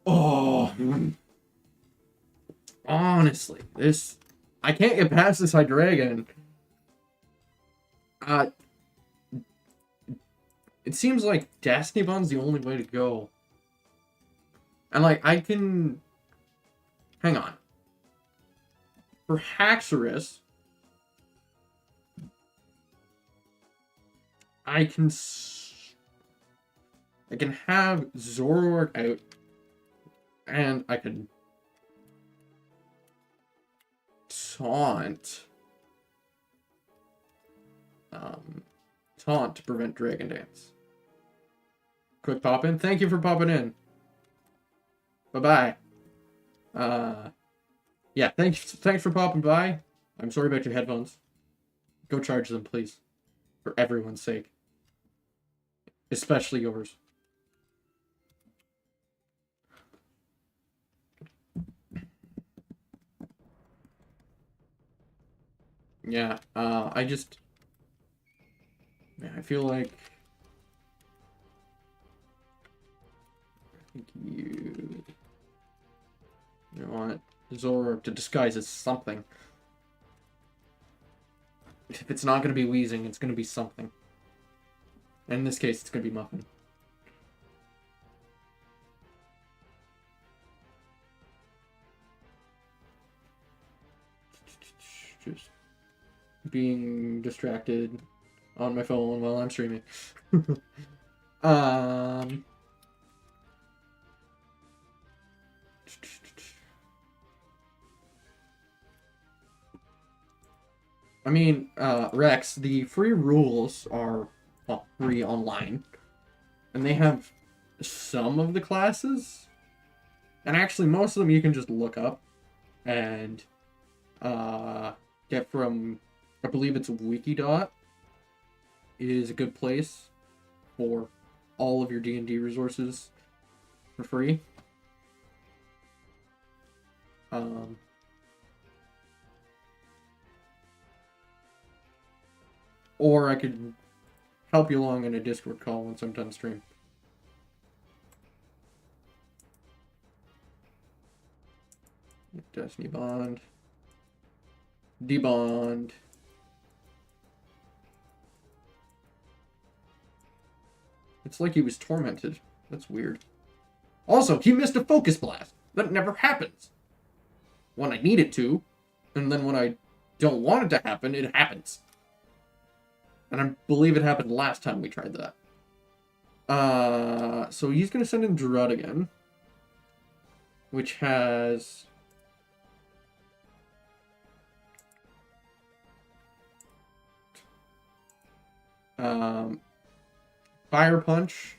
Oh, honestly, this I can't get past this Hydreigon. It seems like Destiny Bond's the only way to go. And like I can hang on. For Haxorus, I can have Zoroark out, and I can taunt to prevent Dragon Dance. Quick pop in. Thank you for popping in. Bye bye. Yeah, thanks for popping by. I'm sorry about your headphones. Go charge them, please, for everyone's sake, especially yours. Yeah, I feel like you want Zoroark to disguise as something. If it's not going to be Weezing, it's going to be something. And in this case, it's going to be Muffin. Just being distracted on my phone while I'm streaming. I mean, Rex, the free rules are, well, free online. And they have some of the classes. And actually, most of them you can just look up and get from, I believe it's Wikidot, is a good place for all of your D&D resources for free. Or I could help you along in a Discord call once I'm done stream. Destiny Bond. Debond. It's like he was tormented. That's weird. Also, he missed a focus blast. That never happens. When I need it to, and then when I don't want it to happen, it happens. And I believe it happened last time we tried that. So he's going to send in Drud again. Which has... Fire Punch.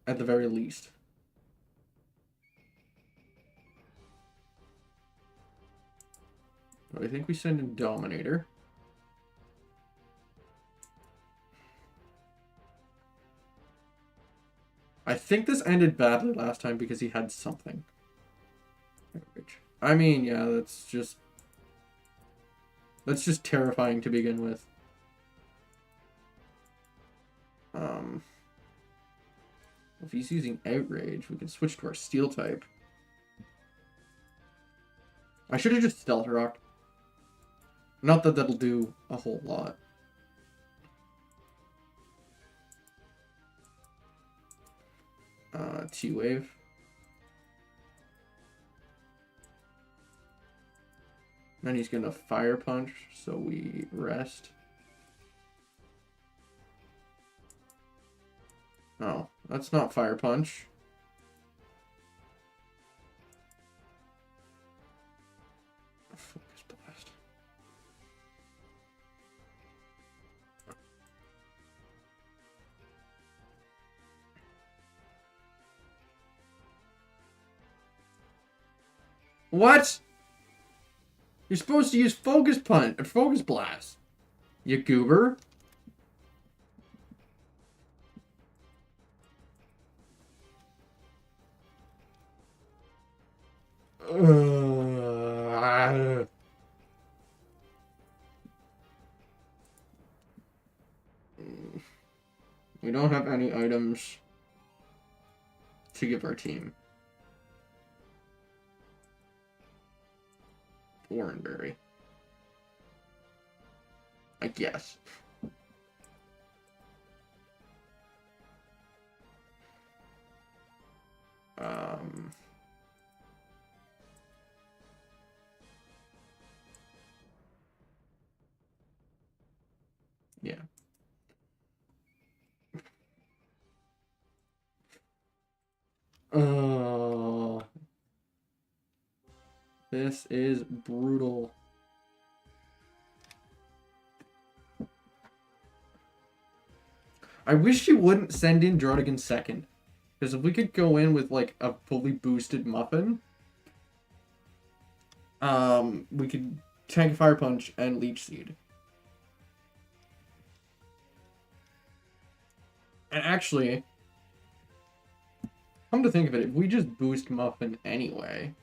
At the very least. I think we send in Dominator. I think this ended badly last time because he had something. I mean, yeah, that's just terrifying to begin with. If he's using Outrage, we can switch to our Steel type. I should have just Stealth Rocked. Not that that'll do a whole lot. T-Wave. Then he's gonna fire punch, so we rest. Oh, that's not fire punch. Focus blast. What? You're supposed to use focus punch or focus blast. You goober. We don't have any items to give our team. Oranberry. I guess. Yeah. This is brutal. I wish you wouldn't send in Drodigan second. Because if we could go in with, like, a fully boosted Muffin, we could tank Fire Punch and Leech Seed. And actually, come to think of it, if we just boost Muffin anyway...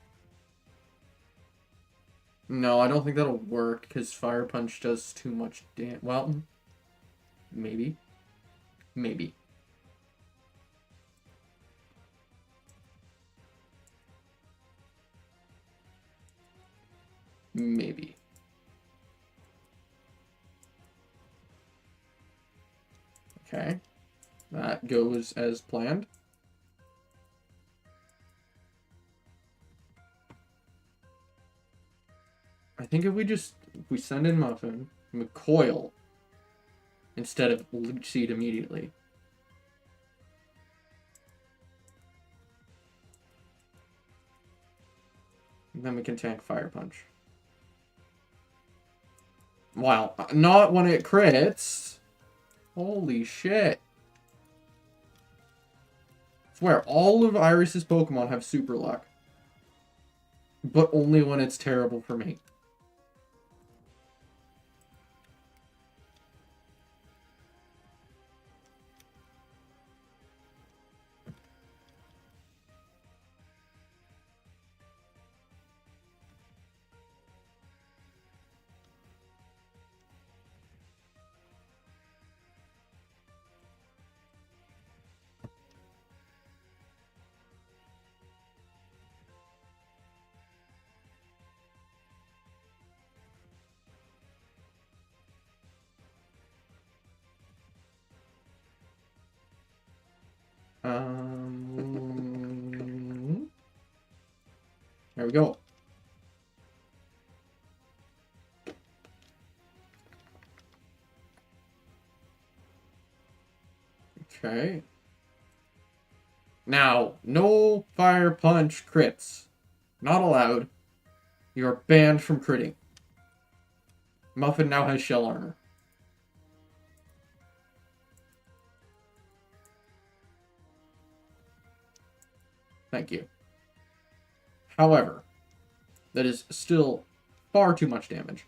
No, I don't think that'll work, because Fire Punch does too much damage. Well, maybe. Maybe. Maybe. Okay. That goes as planned. I think if we send in Muffin, McCoil, instead of Leech Seed immediately. And then we can tank Fire Punch. Wow, not when it crits. Holy shit. I swear, all of Iris's Pokemon have super luck. But only when it's terrible for me. There we go. Okay. Now, no Fire Punch crits. Not allowed. You are banned from critting. Muffin now has Shell Armor. Thank you. However, that is still far too much damage.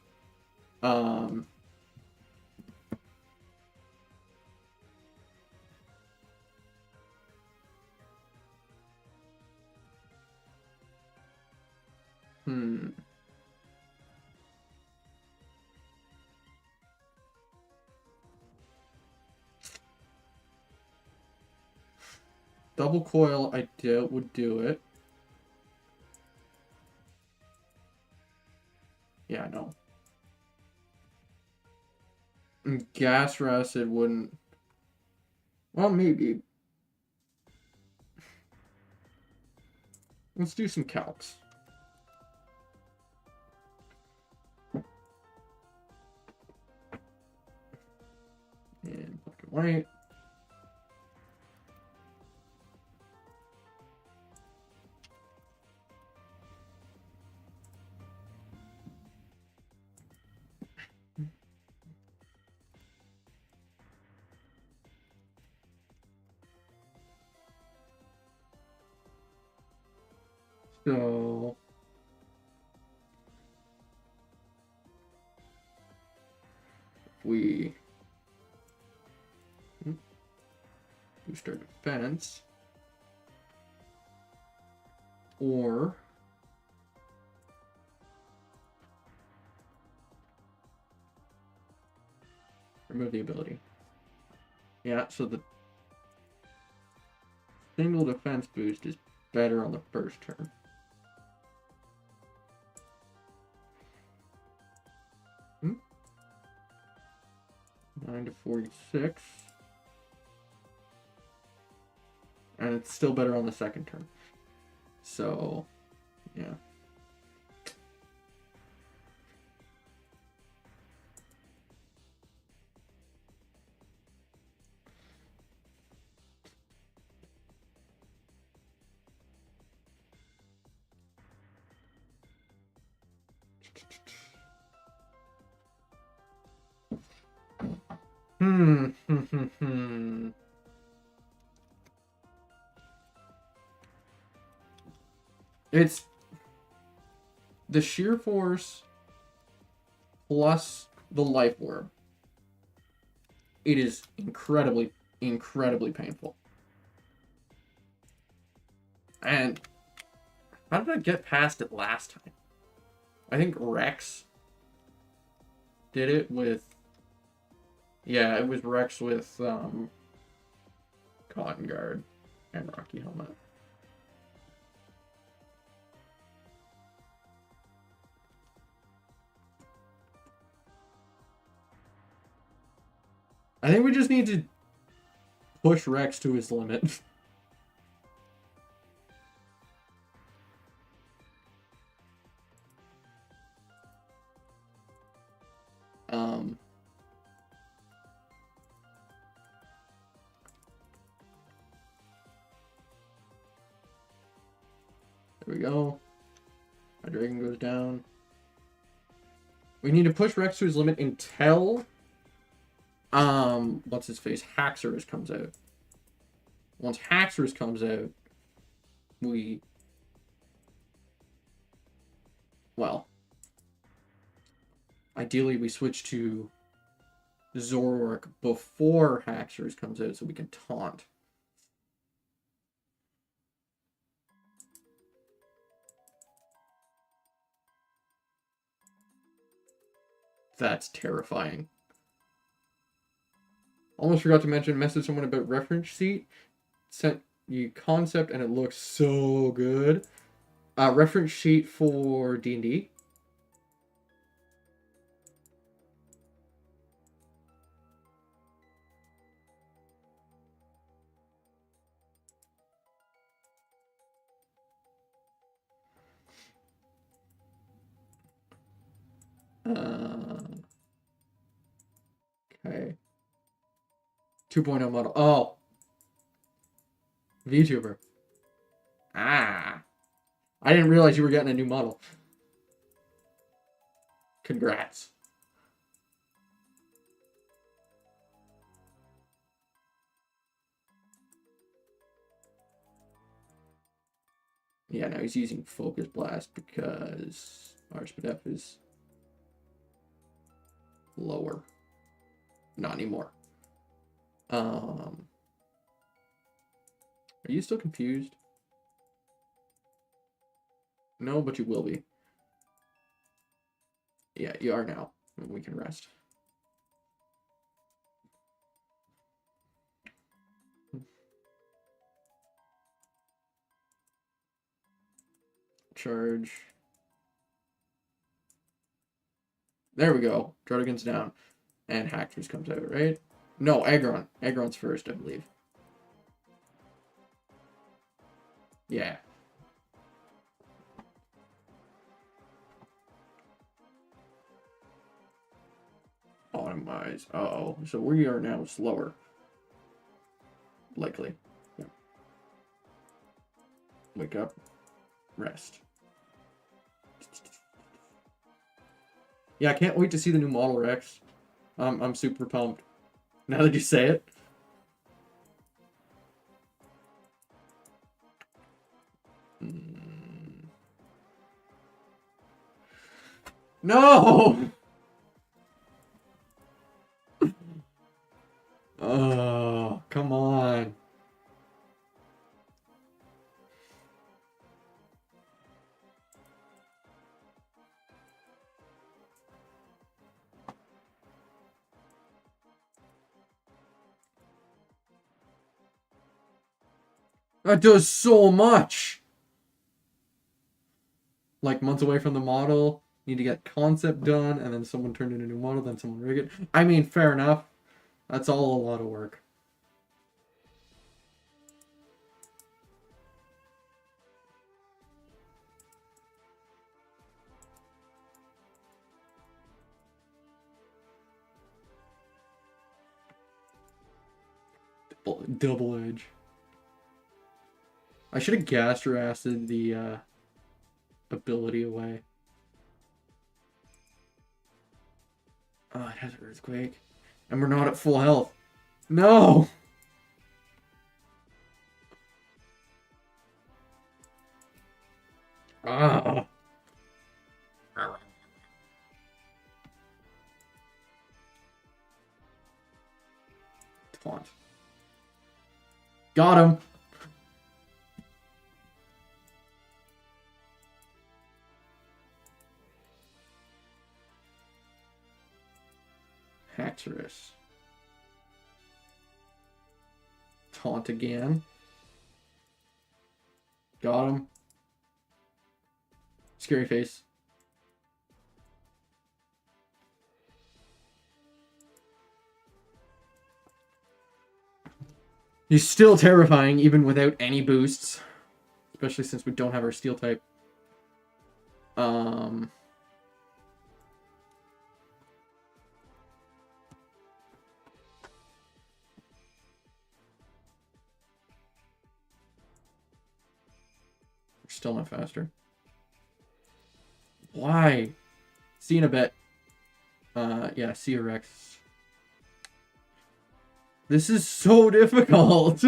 Double Coil, I would do it. Yeah, I know. And Gas Acid wouldn't... Well, maybe. Let's do some calcs. Wait. So we boost our defense, or remove the ability. Yeah, so the single defense boost is better on the first turn. Hmm? 9 to 46. And it's still better on the second turn. So, yeah. It's the sheer force plus the life orb. It is incredibly, incredibly painful. And how did I get past it last time? I think Rex did it with... Yeah, it was Rex with Cotton Guard and Rocky Helmet. I think we just need to push Rex to his limit. There we go. My dragon goes down. We need to push Rex to his limit until what's his face? Haxorus comes out. Once Haxorus comes out, well, ideally we switch to Zoroark before Haxorus comes out so we can taunt. That's terrifying. Almost forgot to mention, message someone about reference sheet. Sent you concept and it looks so good. Reference sheet for D&D. Okay. 2.0 model. Oh. VTuber. Ah. I didn't realize you were getting a new model. Congrats. Yeah, now he's using Focus Blast because Arspedef is lower. Not anymore. Are you still confused? No, but you will be. Yeah, you are now. We can rest. Charge. There we go. Jardigan's down. And Haxorus comes out, right? No, Aggron. Aggron's first, I believe. Yeah. Automize. Uh-oh. So we are now slower. Likely. Yeah. Wake up. Rest. Yeah, I can't wait to see the new Model Rex. I'm super pumped. Now that you say it. No! Oh, come on. That does so much! Like, months away from the model, need to get concept done, and then someone turned in a new model, then someone rig it. I mean, fair enough. That's all a lot of work. Double edge. I should have gassed acid the ability away. Oh, it has earthquake. And we're not at full health. No! Ah. Taunt. Got him. Haxorus. Taunt again. Got him. Scary face. He's still terrifying even without any boosts. Especially since we don't have our steel type. We're still not faster. Why? See you in a bit. Yeah, see you, Rex. This is so difficult.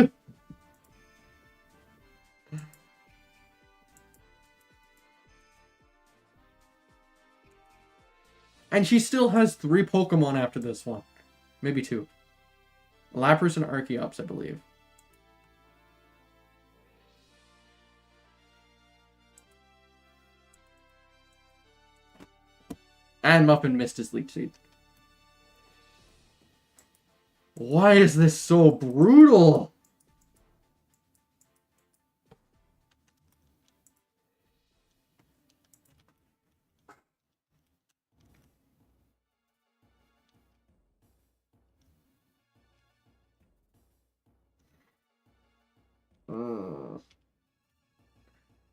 And she still has 3 Pokemon after this one. Maybe 2. Lapras and Archeops, I believe. And Muffin missed his Leech Seed. Why is this so brutal?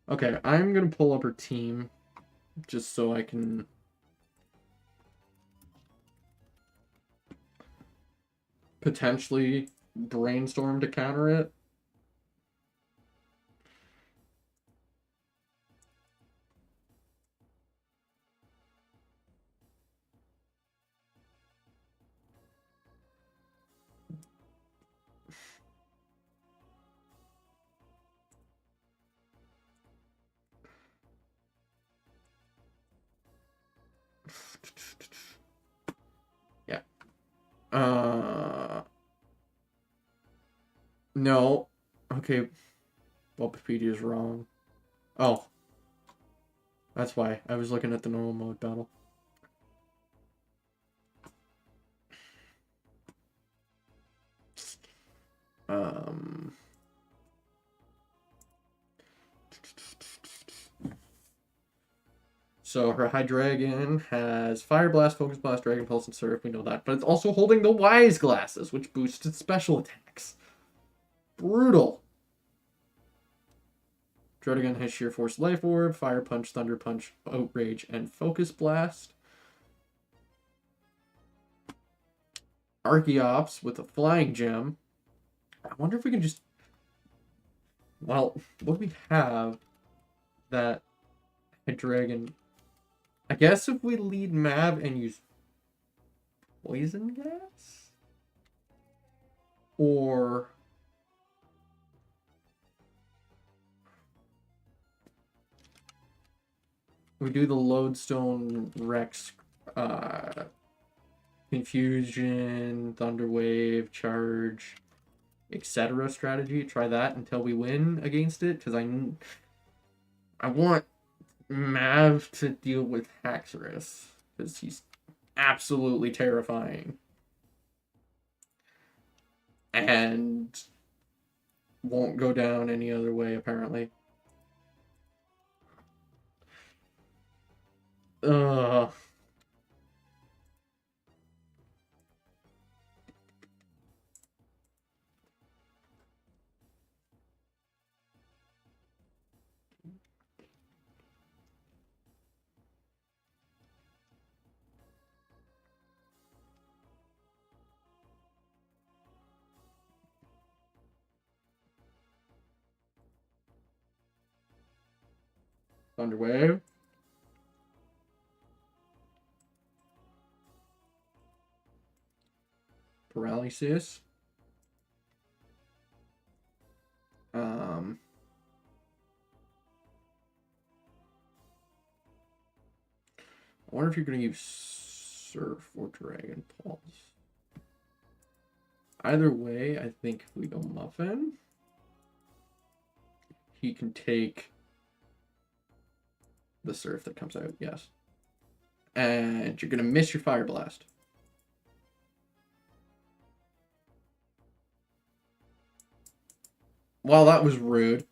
Okay, I'm gonna pull up her team just so I can potentially brainstorm to counter it. Yeah. No. Okay. Bulbapedia is wrong. Oh. That's why. I was looking at the normal mode battle. So her Hydreigon has Fire Blast, Focus Blast, Dragon Pulse, and Surf. We know that. But it's also holding the Wise Glasses, which boosts its special attacks. Brutal. Druddigon has Sheer Force, Life Orb, Fire Punch, Thunder Punch, Outrage, and Focus Blast. Archeops with a Flying Gem I wonder if we can just... Well, what do we have that a dragon... I guess if we lead Mav and use poison gas? Or... we do the Lodestone Rex Confusion, Thunderwave, Charge, etc. strategy. Try that until we win against it, because I want Mav to deal with Haxorus, because he's absolutely terrifying. And won't go down any other way, apparently. Thunderwave. Paralysis. I wonder if you're going to use Surf or Dragon Pulse. Either way, I think if we go Muffin, he can take the Surf that comes out, yes. And you're going to miss your Fire Blast. Well, that was rude.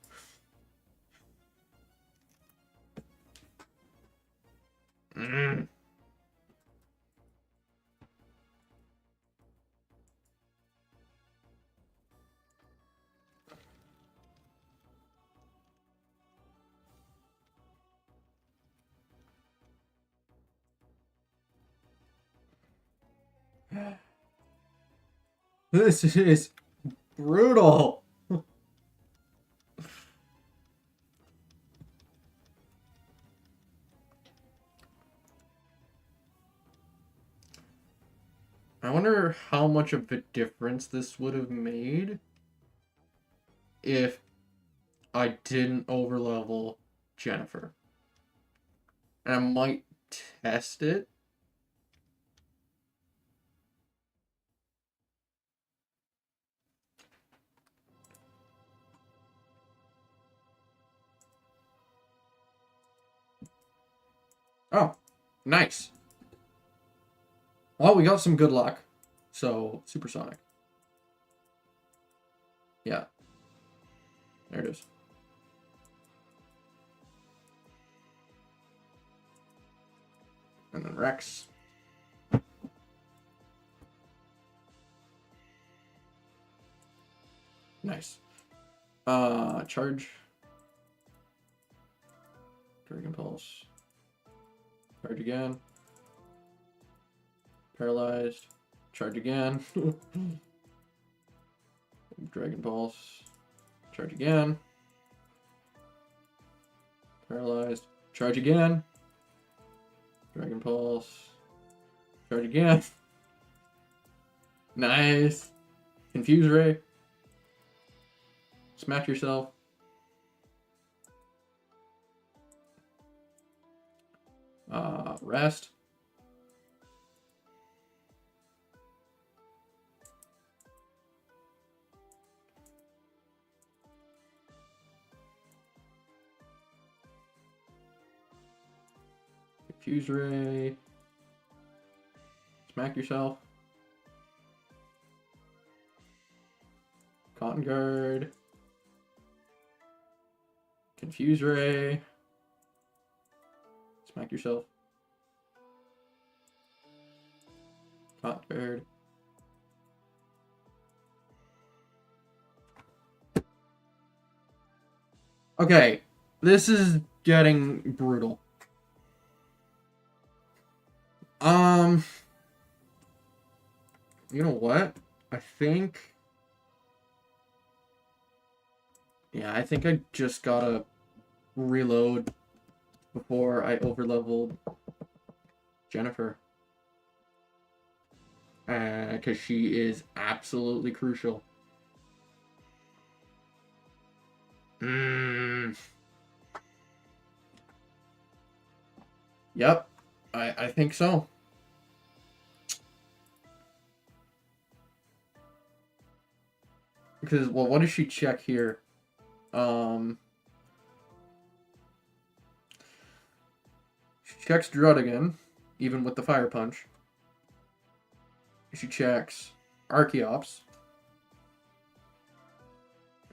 This is brutal. I wonder how much of a difference this would have made if I didn't overlevel Jennifer. And I might test it. Oh, nice. Well, we got some good luck. So, Supersonic. Yeah. There it is. And then Rex. Nice. Charge. Dragon Pulse. Charge again. Paralyzed. Charge again. Dragon Pulse. Charge again. Paralyzed. Charge again. Dragon Pulse. Charge again. Nice. Confuse Ray. Smack yourself. Rest. Confuse Ray. Smack yourself. Cotton Guard. Confuse Ray. Smack yourself. Cotton Guard. Okay, this is getting brutal. You know what? I think Yeah, I think I just gotta reload before I overleveled Jennifer. Because she is absolutely crucial. Yep, I think so. Because, well, what does she check here? She checks Druddigan, even with the fire punch. She checks Archeops.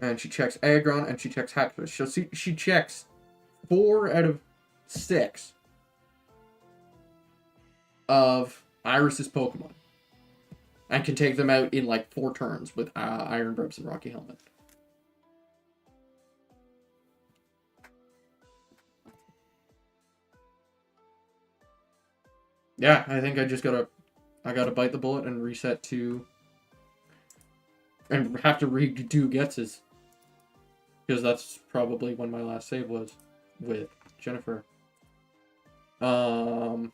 And she checks Aggron, and she checks Hackfish. So she checks 4 out of 6 of Iris's Pokemon. And can take them out in like 4 turns with Iron Burps and Rocky Helmet. Yeah, I think I gotta bite the bullet and reset to, and have to redo Getz's. Because that's probably when my last save was with Jennifer. Was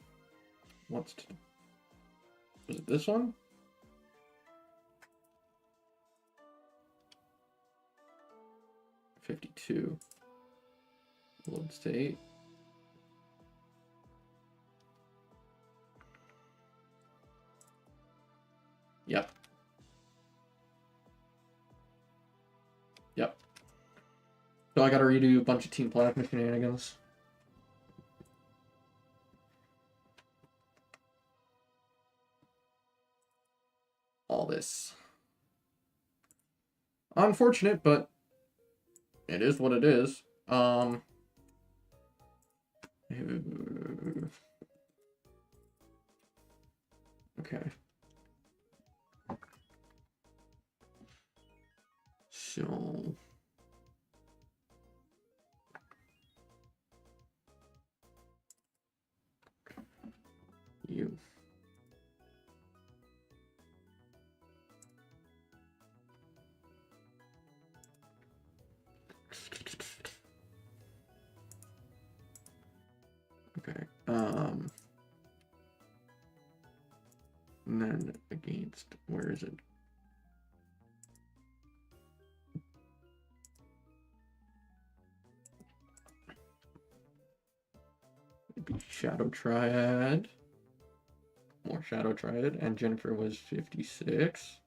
it this one? $52. Load state. Yep. Yep. So I gotta redo a bunch of Team Plasma shenanigans. All this. Unfortunate, but it is what it is. Okay. So you. Okay. And then against, where is it? Maybe Shadow Triad. More Shadow Triad, and Jennifer was 56.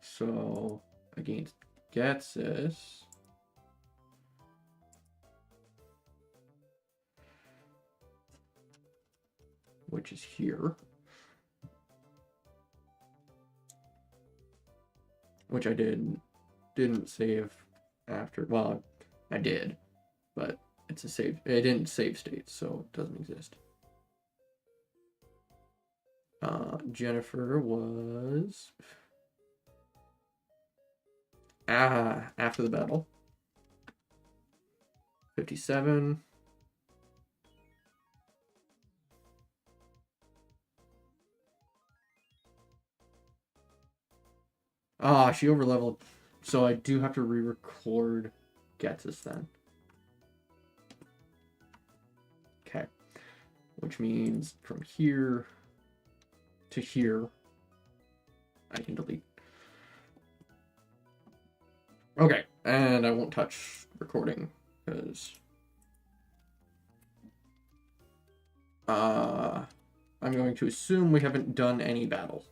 So against Getsis. Which is here. Which I didn't save after. Well, I did, but it's a save. It didn't save state, so it doesn't exist. Jennifer was after the battle. 57. She overleveled. So I do have to re-record Getsis then. Okay. Which means from here to here, I can delete. Okay, and I won't touch recording because I'm going to assume we haven't done any battles.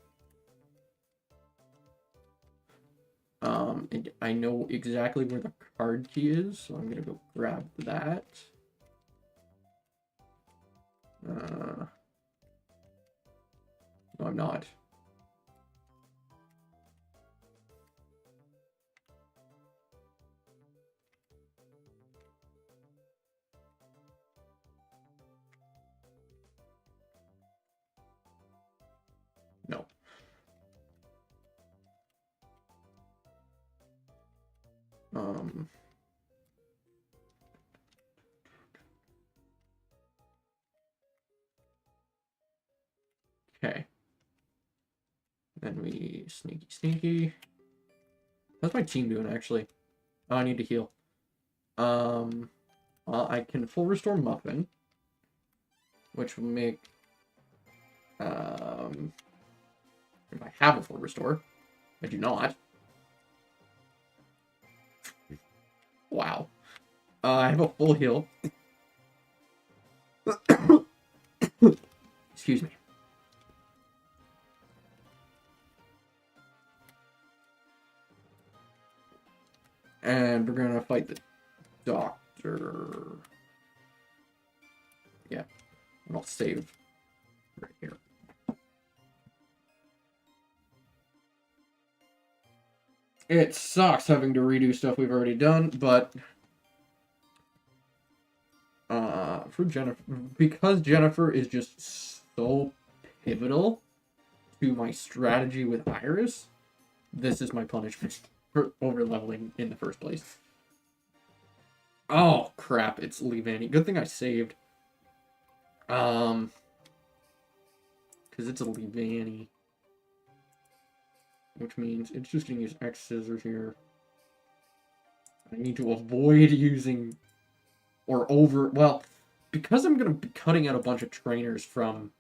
I know exactly where the card key is, so I'm gonna go grab that. No, I'm not. No. Okay. Then we sneaky. How's my team doing, actually? Oh, I need to heal. I can full restore Muffin, which will make, if I have a full restore, I do not. Wow. I have a full heal. Excuse me. And we're gonna fight the doctor. Yeah. And I'll save right here. It sucks having to redo stuff we've already done, but for Jennifer, because Jennifer is just so pivotal to my strategy with Iris, this is my punishment for over-leveling in the first place. Oh, crap, it's Levani. Good thing I saved. Because it's a Levani. Which means it's just going to use X scissors here. I need to avoid using... well, because I'm going to be cutting out a bunch of trainers from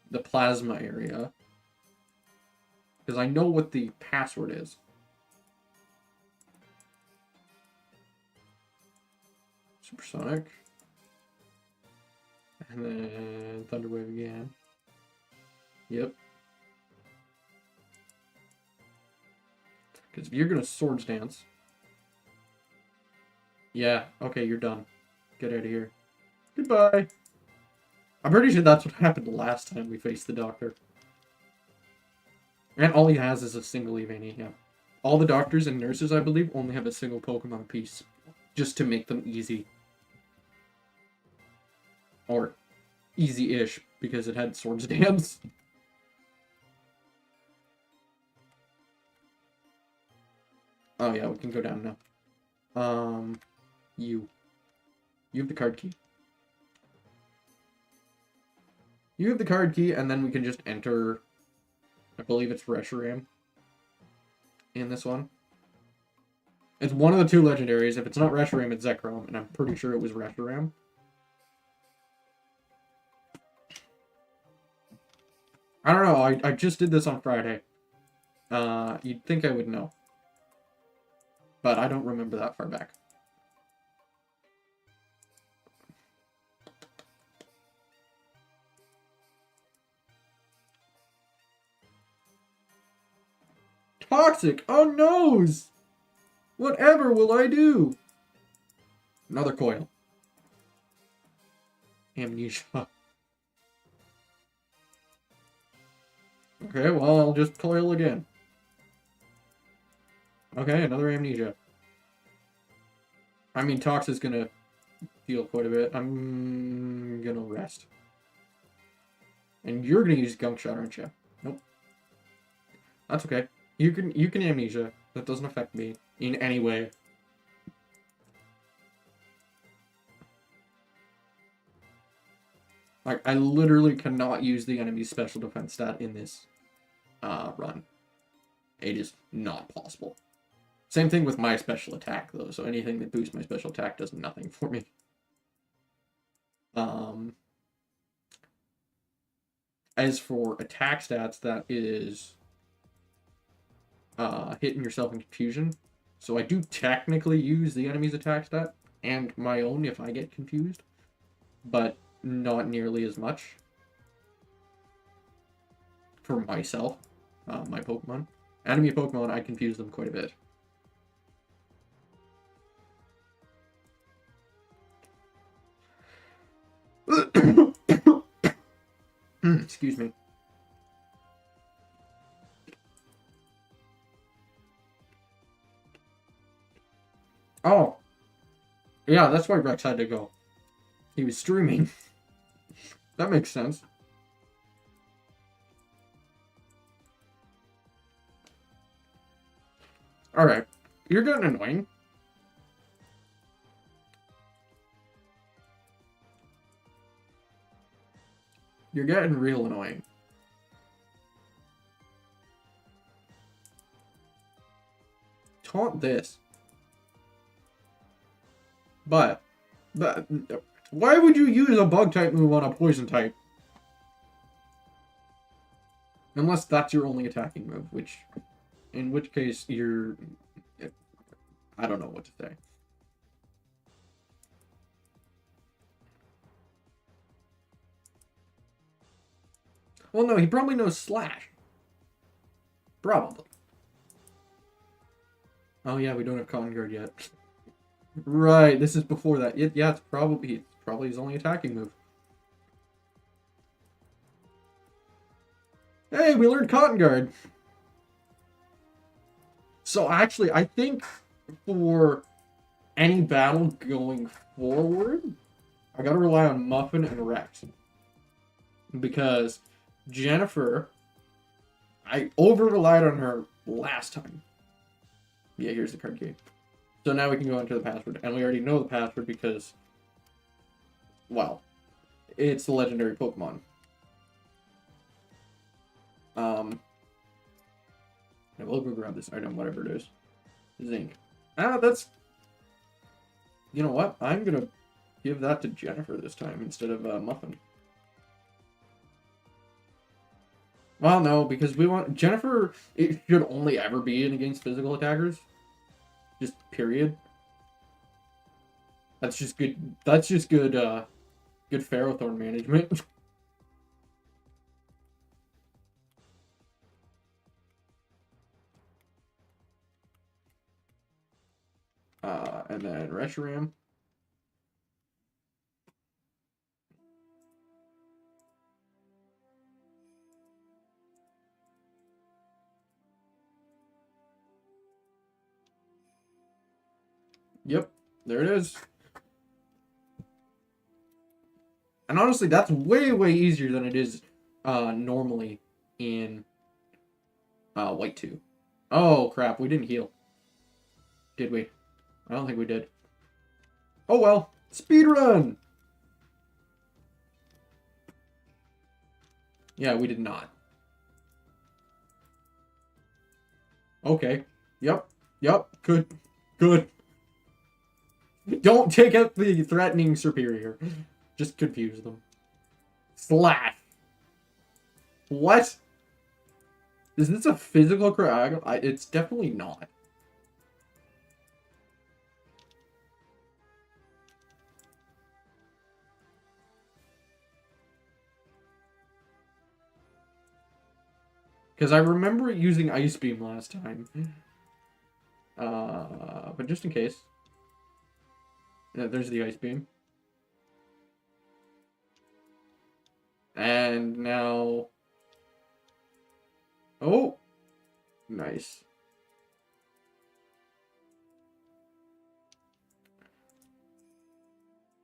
the plasma area, because I know what the password is. Supersonic. And then Thunderwave again. Yep. Because if you're going to Swords Dance... Yeah, okay, you're done. Get out of here. Goodbye. I'm pretty sure that's what happened last time we faced the doctor. And all he has is a single Evani, yeah. All the doctors and nurses, I believe, only have a single Pokemon piece. Just to make them easy. Or easy-ish, because it had Swords Dance. Oh yeah, we can go down now. You have the card key. You have the card key, and then we can just enter, I believe it's Reshiram in this one. It's one of the two legendaries. If it's not Reshiram, it's Zekrom, and I'm pretty sure it was Reshiram. I don't know, I just did this on Friday. You'd think I would know. But I don't remember that far back. Toxic! Oh noes! Whatever will I do? Another coil. Amnesia. Okay, well, I'll just coil again. Okay, another Amnesia. I mean, Tox is gonna deal quite a bit. I'm gonna rest. And you're gonna use Gunk Shot, aren't you? Nope. That's okay. You can Amnesia. That doesn't affect me in any way. Like, I literally cannot use the enemy's special defense stat in this run. It is not possible. Same thing with my special attack, though, so anything that boosts my special attack does nothing for me. As for attack stats, that is hitting yourself in confusion. So I do technically use the enemy's attack stat and my own if I get confused, but not nearly as much for myself, my Pokemon. Enemy Pokemon, I confuse them quite a bit. Excuse me. Oh. Yeah, that's why Rex had to go. He was streaming. That makes sense. Alright. You're getting annoying. You're getting real annoying. taunt this. But why would you use a bug type move on a poison type? Unless that's your only attacking move, in which case you're... I don't know what to say. Well, no, he probably knows Slash. Probably. Oh yeah, we don't have Cotton Guard yet. Right, this is before that. Yeah, it's probably his only attacking move. Hey, we learned Cotton Guard. So actually, I think for any battle going forward, I gotta rely on Muffin and Rex. Because Jennifer, I over-relied on her last time. Yeah, here's the card key. So now we can go into the password. And we already know the password because, well, it's the legendary Pokemon. I will go grab this item, whatever it is. Zinc. That's... You know what? I'm gonna give that to Jennifer this time instead of Muffin. Well, no, because we want... Jennifer, it should only ever be in against physical attackers. Just period. That's just good... That's just good, good Ferrothorn management. And then Reshiram. Yep, there it is. And honestly, that's way, way easier than it is normally in White 2. Oh, crap, we didn't heal. Did we? I don't think we did. Oh, well. Speedrun! Yeah, we did not. Okay. Yep. Good. Don't take out the threatening superior. Just confuse them. Slash. What? Is this a physical crack? It's definitely not. Because I remember using Ice Beam last time. But just in case. There's the Ice Beam. And now... Oh! Nice.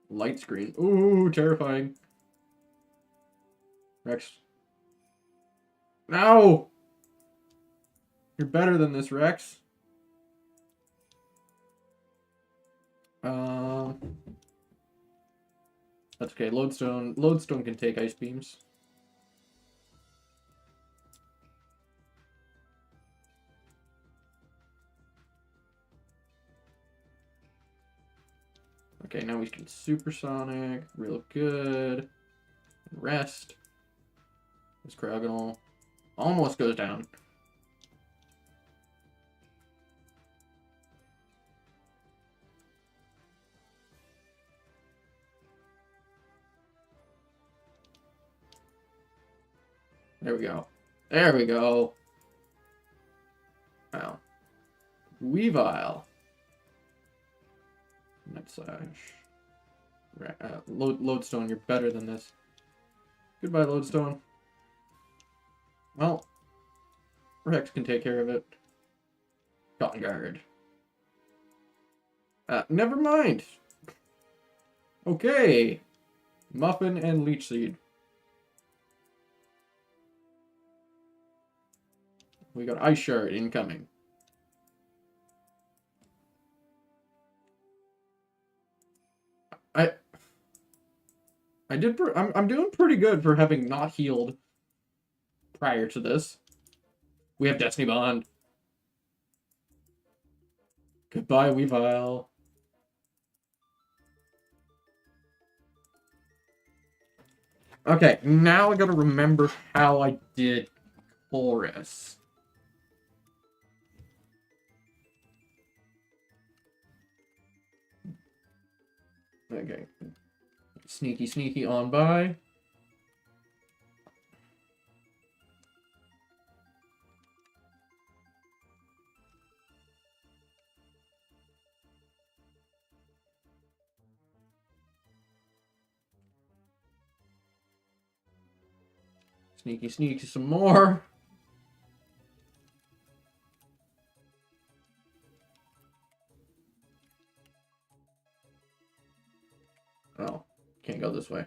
Light screen. Ooh, terrifying. Rex. No! You're better than this, Rex. That's okay. Lodestone. Lodestone can take Ice Beams. Okay, now we can Supersonic. Real good. Rest. This Cryogonal almost goes down. There we go. There we go. Wow. Weavile. Net slash. Lodestone, you're better than this. Goodbye, Lodestone. Well, Rex can take care of it. Cotton Guard. Never mind. Okay. Muffin and Leech Seed. We got Ice Shard incoming. I'm doing pretty good for having not healed prior to this. We have Destiny Bond. Goodbye, Weavile. Okay, now I gotta remember how I did Chorus. Okay. Sneaky, sneaky on by. Sneaky, sneaky some more. Oh, can't go this way.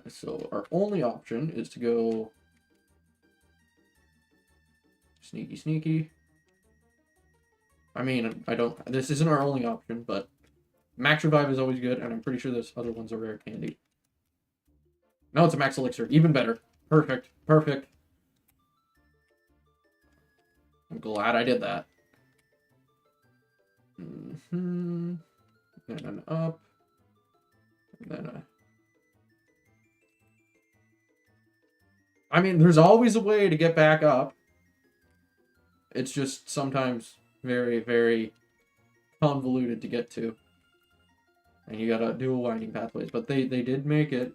So our only option is to go sneaky, sneaky. I mean, I don't. This isn't our only option, but Max Revive is always good, and I'm pretty sure this other one's a rare candy. No, it's a Max Elixir. Even better. Perfect. Perfect. I'm glad I did that. And then up. And then I mean, there's always a way to get back up. It's just sometimes very, very convoluted to get to. And you gotta do winding pathways. But they did make it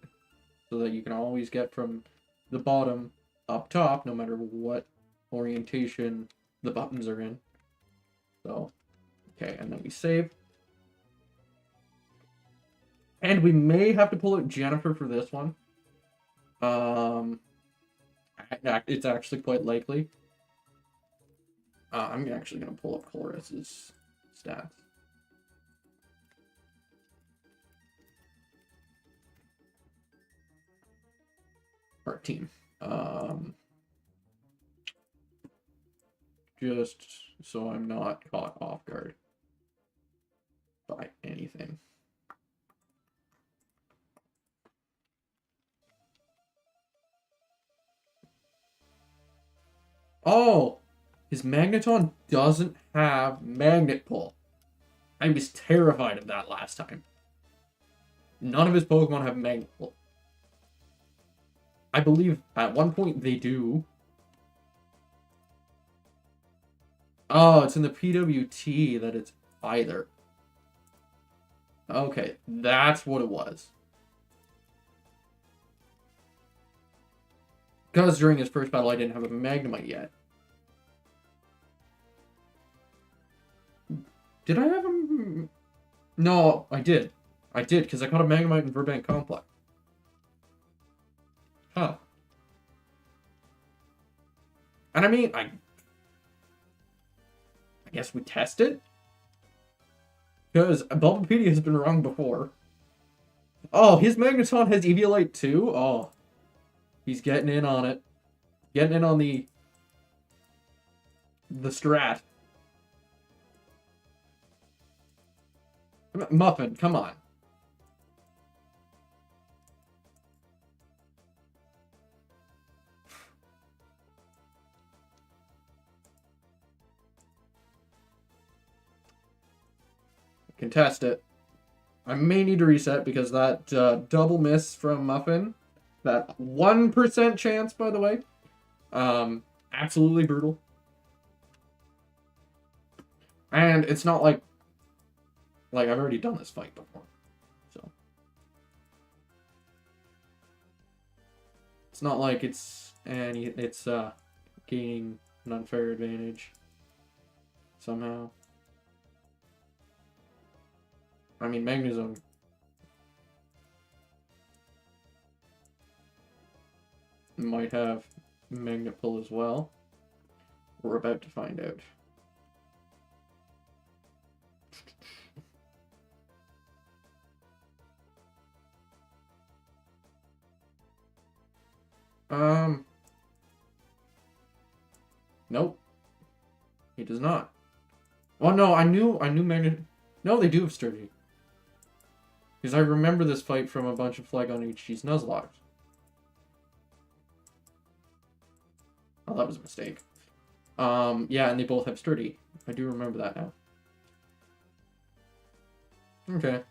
so that you can always get from the bottom up top, no matter what orientation the buttons are in. So, okay, and then we save. And we may have to pull out Jennifer for this one. It's actually quite likely. I'm actually going to pull up Chorus's stats. Our team. Just so I'm not caught off guard by anything. Oh! His Magneton doesn't have Magnet Pull. I was terrified of that last time. None of his Pokemon have Magnet Pull. I believe at one point they do. Oh, it's in the PWT that it's either. Okay, that's what it was. Because during his first battle I didn't have a Magnemite yet. Did I have a... No, I did. I did, because I caught a Magnemite in Verbank Complex. Huh. And I mean, I guess we test it? Because Bulbapedia has been wrong before. Oh, his Magneton has Eviolite too? Oh. He's getting in on it. Getting in on the strat. Muffin, come on. Contest it. I may need to reset because that double miss from Muffin, that 1% chance, by the way, absolutely brutal. And it's not like I've already done this fight before, so it's not like it's gaining an unfair advantage somehow. I mean, Magnezone might have Magnet Pull as well. We're about to find out. Nope. He does not. Well, no, I knew Magnet... No, they do have Sturdy. Because I remember this fight from a bunch of Flygon HG's Nuzlocke. Oh, that was a mistake. Yeah, and they both have Sturdy. I do remember that now. Okay.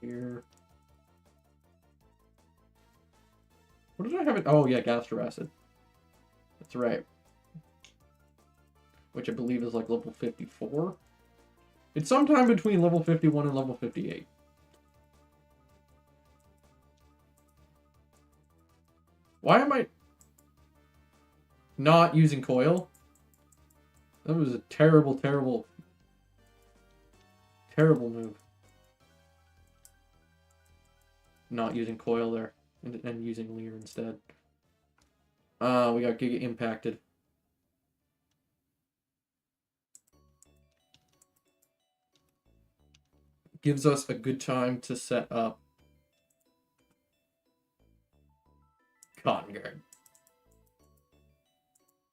Here. What did I have it? Oh, yeah, Gaster Acid. That's right. Which I believe is like level 54. It's sometime between level 51 and level 58. Why am I not using coil? That was a terrible, terrible, terrible move. Not using coil there and using Leer instead. We got Giga impacted. Gives us a good time to set up Cotton Guard.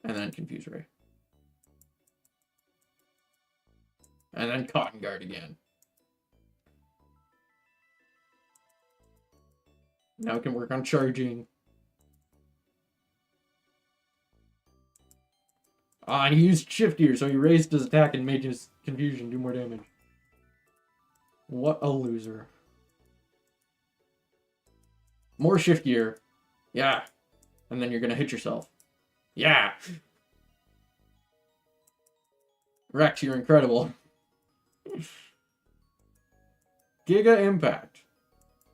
And then Confuse Ray. And then Cotton Guard again. Now we can work on charging. Ah, and he used Shift Gear, so he raised his attack and made his Confusion do more damage. What a loser. More Shift Gear. Yeah. And then you're gonna hit yourself. Yeah. Rex, you're incredible. Giga Impact.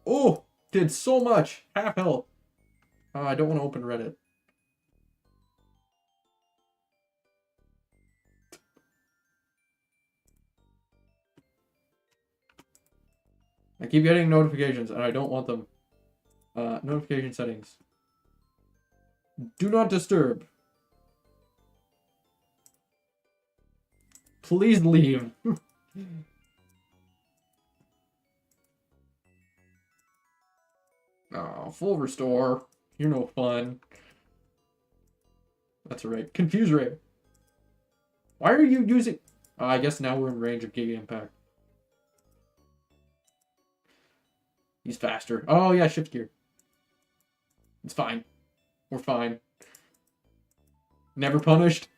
Oh, did so much. Half health. I don't want to open Reddit. I keep getting notifications and I don't want them. Notification settings. Do not disturb. Please leave. Oh, full restore. You're no fun. That's right. Confuse Ray. Why are you using... I guess now we're in range of Giga Impact. He's faster. Oh, yeah, Shift Gear. It's fine. We're fine. Never punished.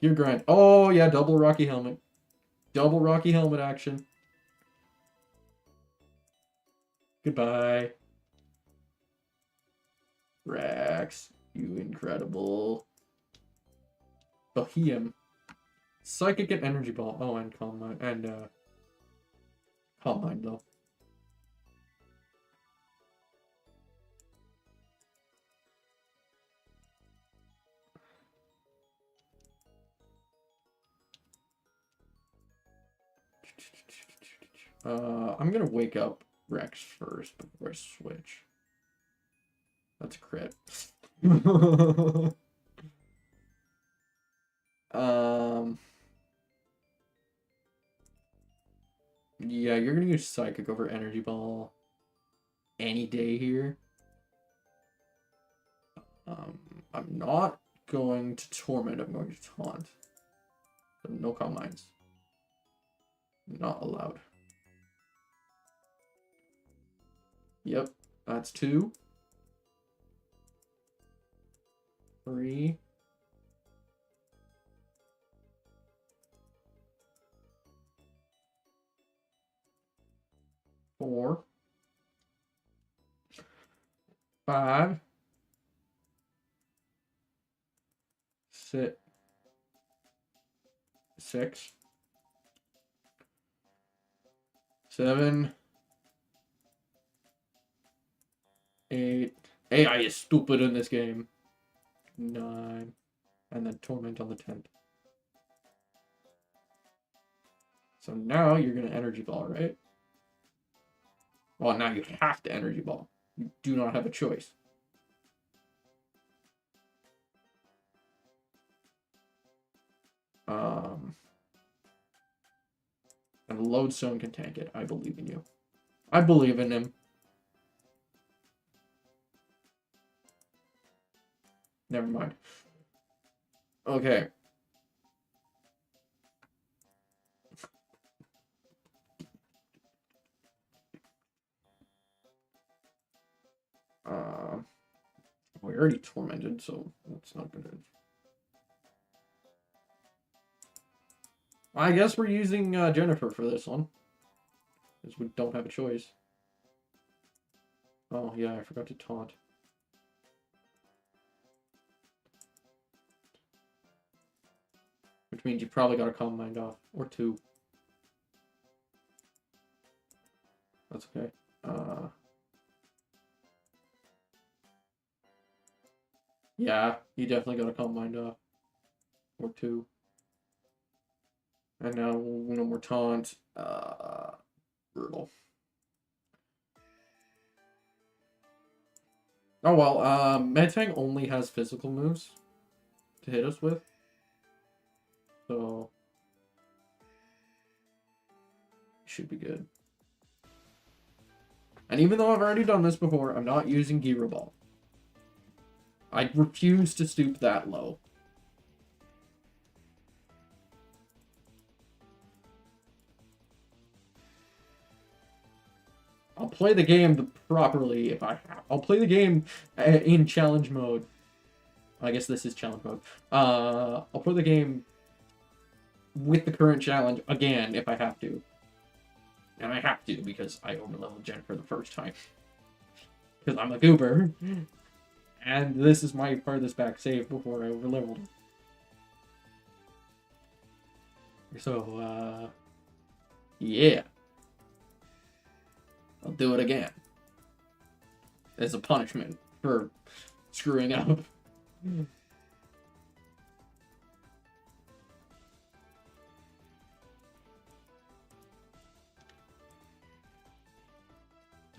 Gear Grind. Oh, yeah, double Rocky Helmet. Double Rocky Helmet action. Goodbye. Rex, you incredible. Bohem. Psychic and Energy Ball. Oh, and Calm Mind. And, Calm Mind, though. I'm gonna wake up Rex first before I switch. That's a crit. Yeah, you're gonna use Psychic over Energy Ball any day here. I'm not going to Torment, I'm going to Taunt. But no Calm Minds. Not allowed. Yep, that's 2. 3. 4. 5. 6. 7. 8. AI is stupid in this game. 9. And then Torment on the 10th. So now you're going to Energy Ball, right? Well, now you have to Energy Ball. You do not have a choice. And Lodestone can tank it. I believe in you. I believe in him. Never mind. Okay. We already tormented, so that's not gonna... I guess we're using Jennifer for this one. Because we don't have a choice. Oh, yeah, I forgot to taunt. Which means you probably got a Calm Mind off. Or two. That's okay. Yeah, you definitely got a Calm Mind off. Or two. And now no more taunt. Brutal. Oh well, Medfang only has physical moves to hit us with. So should be good. And even though I've already done this before, I'm not using Gyro Ball. I refuse to stoop that low. I'll play the game properly if I have. I'll play the game in challenge mode. I guess this is challenge mode. I'll play the game with the current challenge again if I have to. And I have to because I overleveled Jen for the first time. Because I'm a goober. And this is my farthest back save before I overleveled. So, yeah. I'll do it again. As a punishment for screwing up.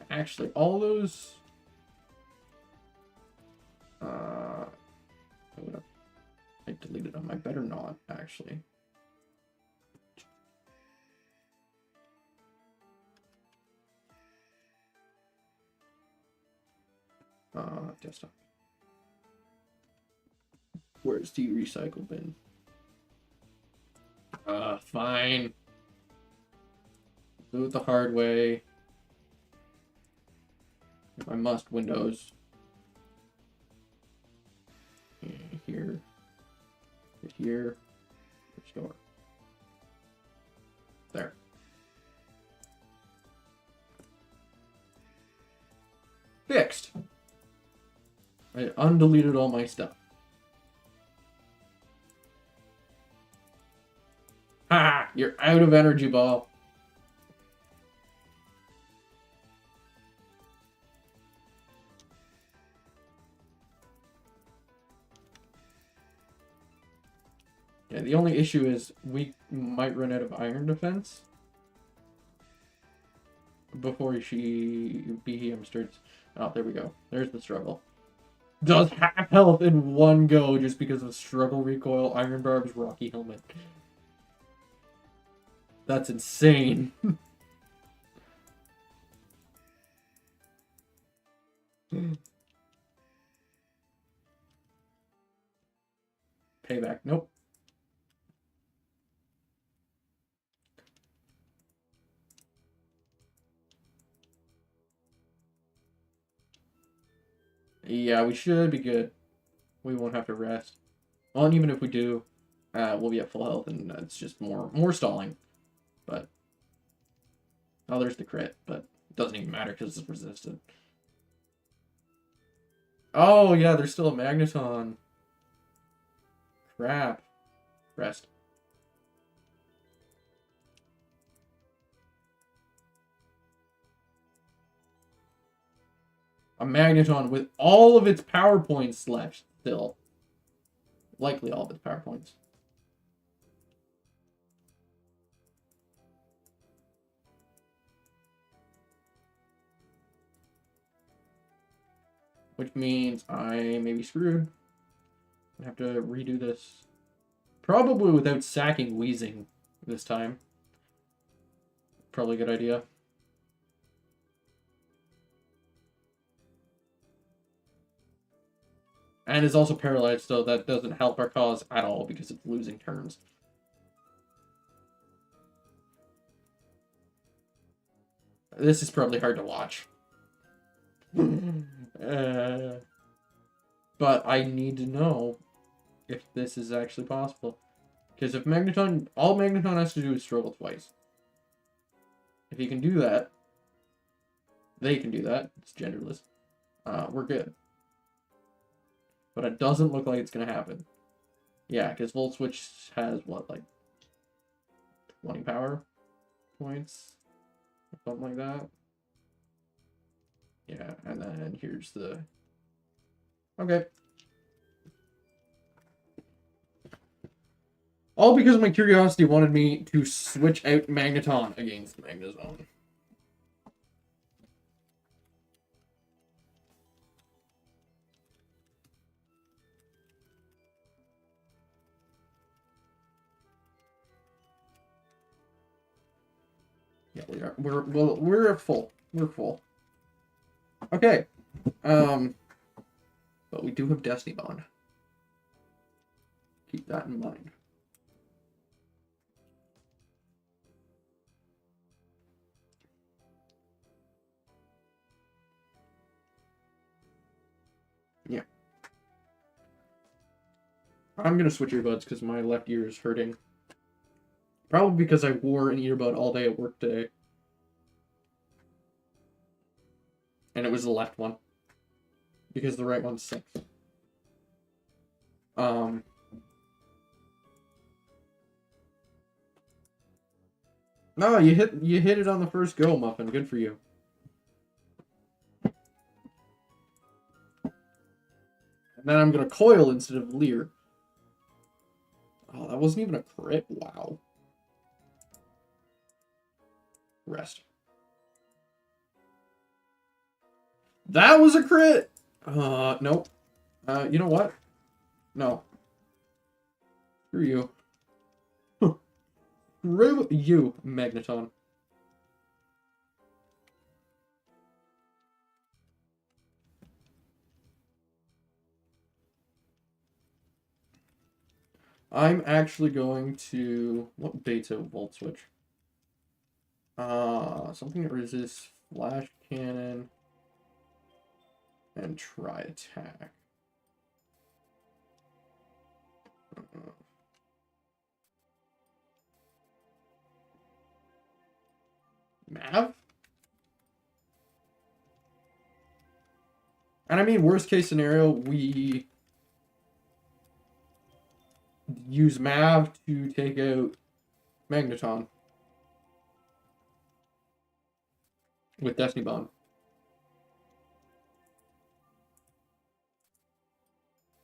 Actually, all those... I deleted them. I better not, actually. Desktop. Where's the recycle bin? Fine. Do it the hard way. If I must, Windows. Here. Here. Restore. There. Fixed. I undeleted all my stuff. Ha! You're out of energy ball. Yeah, the only issue is we might run out of iron defense before she BHM starts. Oh, there we go. There's the struggle. Does half health in one go just because of struggle recoil, Iron Barb's Rocky helmet. That's insane. Payback. Nope. Yeah, we should be good. We won't have to rest. Well, and even if we do, we'll be at full health, and it's just more stalling. But oh, there's the crit, but it doesn't even matter because it's resisted. Oh yeah, there's still a magneton. Crap. Rest. A magneton with all of its power points left still. Likely all of its power points. Which means I may be screwed. I have to redo this. Probably without sacking Wheezing this time. Probably a good idea. And is also paralyzed, so that doesn't help our cause at all because it's losing turns. This is probably hard to watch. But I need to know if this is actually possible. Because if Magneton... All Magneton has to do is struggle twice. If he can do that... They can do that. It's genderless. We're good. But it doesn't look like it's going to happen. Yeah, because Volt Switch has, what, like... 20 power points? Something like that. Yeah, and then here's the... Okay. All because my curiosity wanted me to switch out Magneton against Magnezone. Yeah, we are. We're full. We're full. Okay. But we do have Destiny Bond. Keep that in mind. Yeah. I'm gonna switch earbuds because my left ear is hurting. Probably because I wore an earbud all day at work today. And it was the left one. Because the right one's sick. No, you hit it on the first go, Muffin. Good for you. And then I'm gonna coil instead of Leer. Oh, that wasn't even a crit? Wow. Rest. That was a crit! Nope. You know what? No. Screw you. Screw you, Magneton. I'm actually going to... What beta Volt Switch? Something that resists Flash Cannon and Tri-Attack. Mav? And I mean, worst case scenario, we use Mav to take out Magneton with Destiny Bond.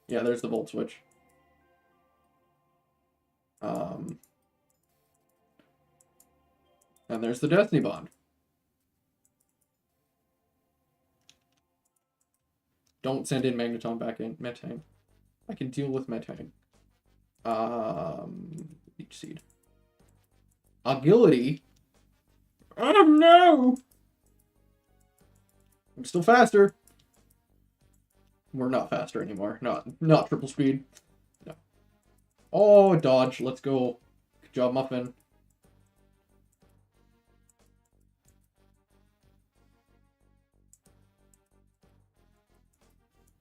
Yeah, there's the Volt Switch. And there's the Destiny Bond. Don't send in Magneton back in Metang. I can deal with Metang. Each seed. Agility? Oh no! I'm still faster. We're not faster anymore. Not triple speed. No. Oh, dodge. Let's go. Good job, Muffin.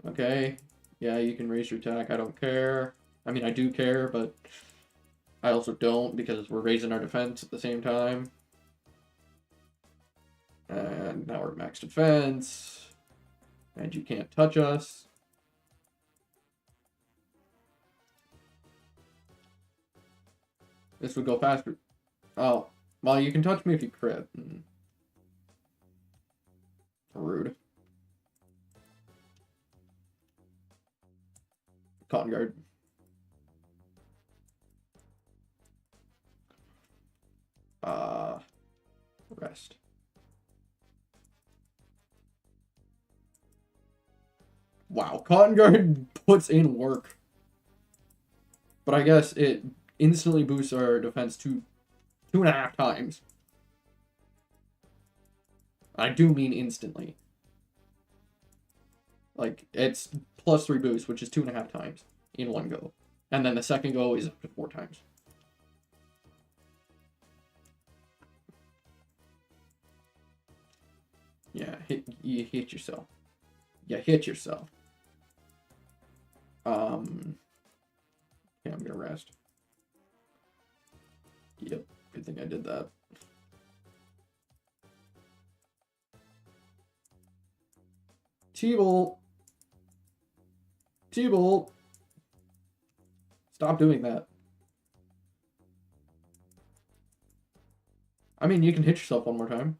Okay. Yeah, you can raise your attack. I don't care. I mean, I do care, but I also don't because we're raising our defense at the same time. And now we're at max defense. And you can't touch us. This would go faster. Oh. Well, you can touch me if you crit. Rude. Cotton Guard. Rest. Wow, Cotton Guard puts in work. But I guess it instantly boosts our defense to 2.5 times. I do mean instantly. Like, it's +3 boost, which is 2.5 times in one go. And then the second go is up to 4 times. Yeah, you hit yourself. You hit yourself. Yeah, I'm gonna rest. Yep, good thing I did that. T-Bolt! T-Bolt! Stop doing that. I mean, you can hit yourself one more time.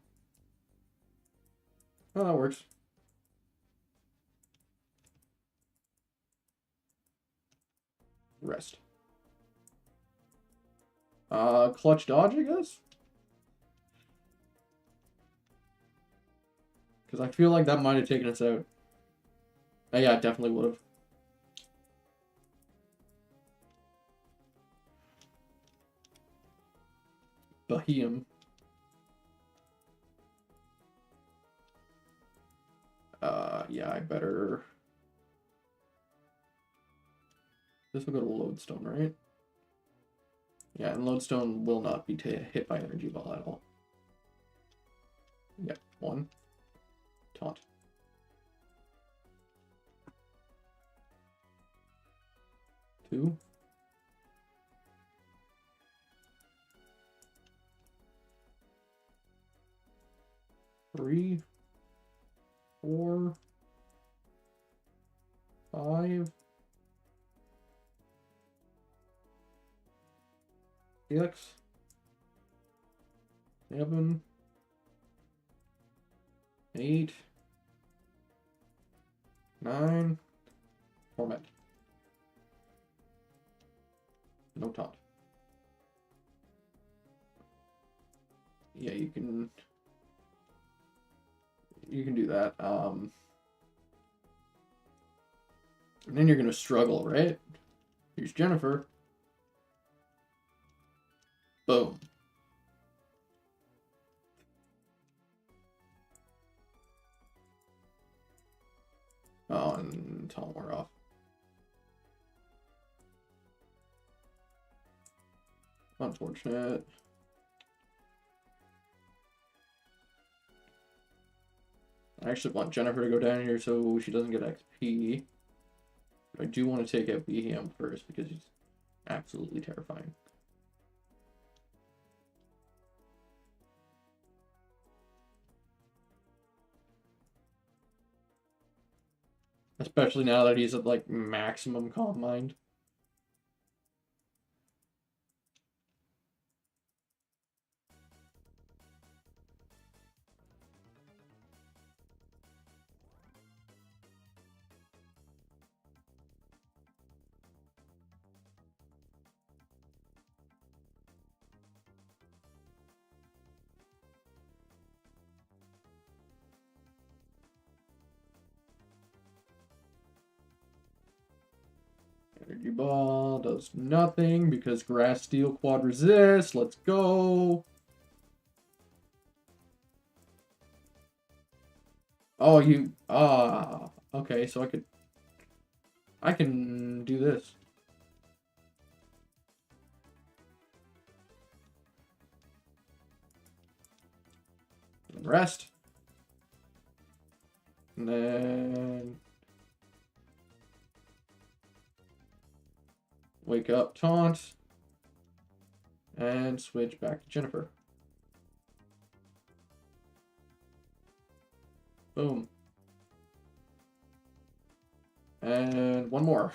Oh, that works. Rest. Clutch dodge, I guess? Because I feel like that might have taken us out. Oh, yeah, it definitely would have. Bahium. Yeah, I better... This will go to Lodestone, right? Yeah, and Lodestone will not be hit by Energy Ball at all. Yep, 1. Taunt. 2. 3. 4. 5. 6. 7. 8. 9. Torment. No taunt. Yeah, you can do that. And then you're gonna struggle, right? Here's Jennifer. Boom. Oh, and taunt wore off. Unfortunate. I actually want Jennifer to go down here so she doesn't get XP. But I do want to take out BM first because he's absolutely terrifying. Especially now that he's at like maximum Calm Mind. Energy Ball does nothing because Grass Steel Quad Resist. Let's go. Oh, you... okay, so I can do this. And rest. And then... Wake up, taunt. And switch back to Jennifer. Boom. And one more.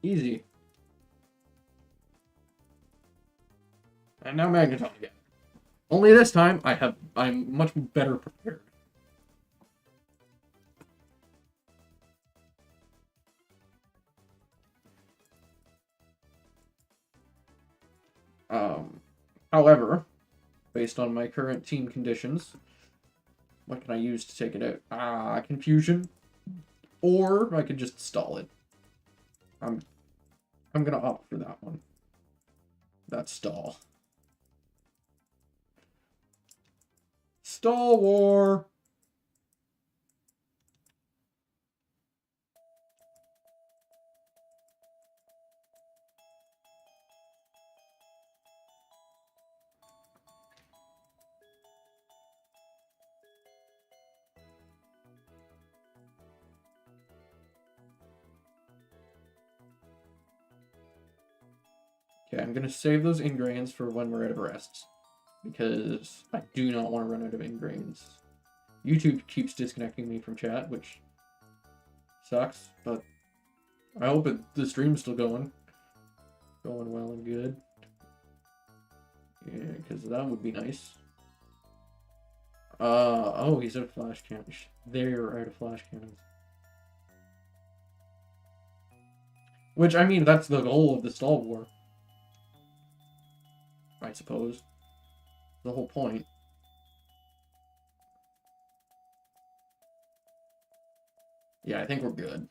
Easy. And now Magneton again. Only this time I'm much better prepared. However, based on my current team conditions, what can I use to take it out? Confusion. Or I could just stall it. I'm gonna opt for that one. That stall. Stall war. Okay, I'm gonna save those ingrains for when we're out of rests, because I do not want to run out of ingrains. YouTube keeps disconnecting me from chat, which sucks, but I hope the stream's still going well and good. Yeah, because that would be nice. Oh, he's out of flash cannons. They're out of flash cannons. Which, I mean, that's the goal of the stall war, I suppose. The whole point. Yeah, I think we're good.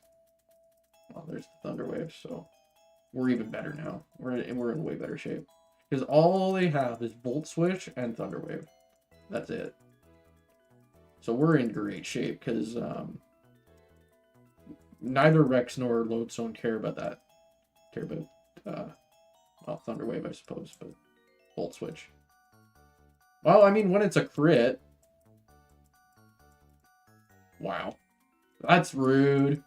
Well, there's the Thunder Wave, so we're even better now. We're in way better shape. Because all they have is Volt Switch and Thunder Wave. That's it. So we're in great shape, because neither Rex nor Lodestone care about that. Care about, well, Thunder Wave, I suppose, but Volt Switch. Well, I mean, when it's a crit... Wow. That's rude.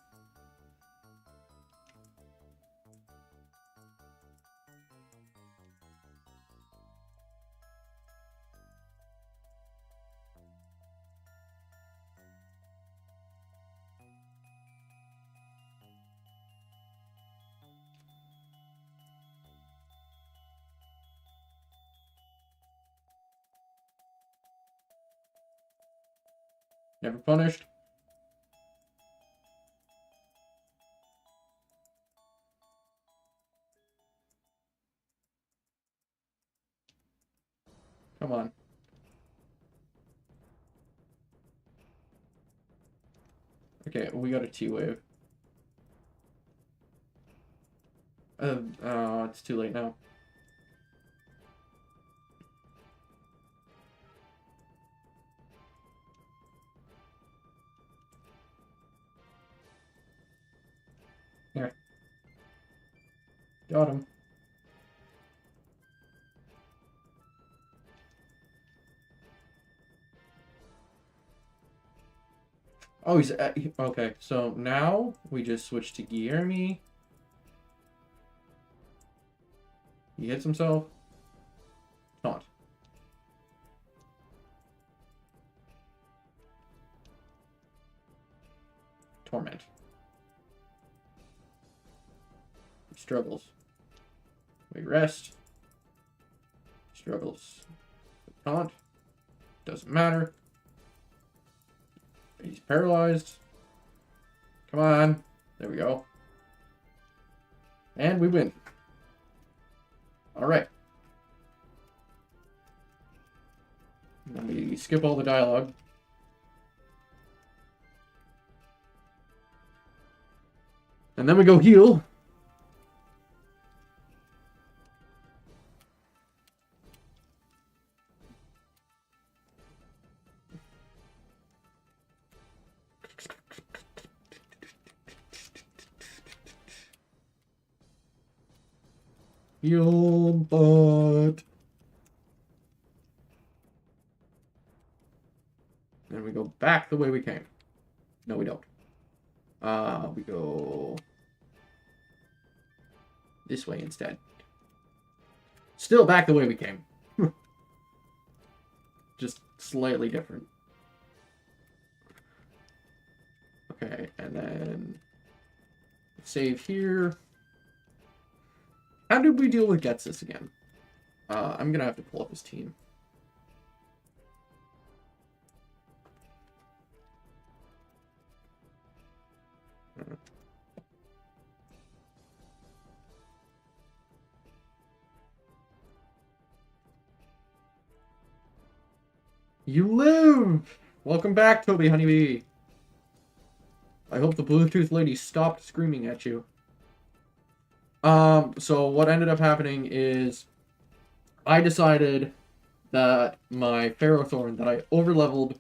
Never punished. Come on. Okay, we got a T-Wave. Oh, it's too late now. Here. Got him. Oh, he's okay. So now we just switch to Guillermo. He hits himself. Taunt. Torment. He struggles. We rest. Struggles. Taunt. Doesn't matter. He's paralyzed. Come on. There we go. And we win. Alright. Then we skip all the dialogue. And then we go heal. Heal, but... Then we go back the way we came. No, we don't. We go... this way instead. Still back the way we came. Just slightly different. Okay, and then... save here. How did we deal with Getsus again? I'm gonna have to pull up his team. You live! Welcome back, Toby Honeybee. I hope the Bluetooth lady stopped screaming at you. So what ended up happening is I decided that my Ferrothorn that I overleveled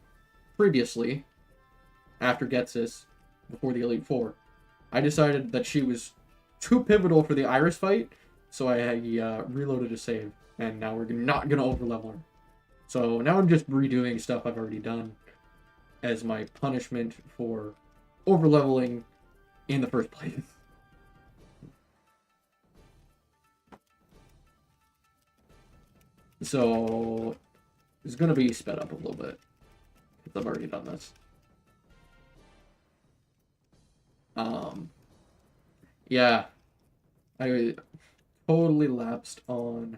previously after Getsis before the Elite Four, I decided that she was too pivotal for the Iris fight, so I reloaded a save, and now we're not gonna overlevel her. So now I'm just redoing stuff I've already done as my punishment for overleveling in the first place. So it's gonna be sped up a little bit because I've already done this. Yeah, I totally lapsed on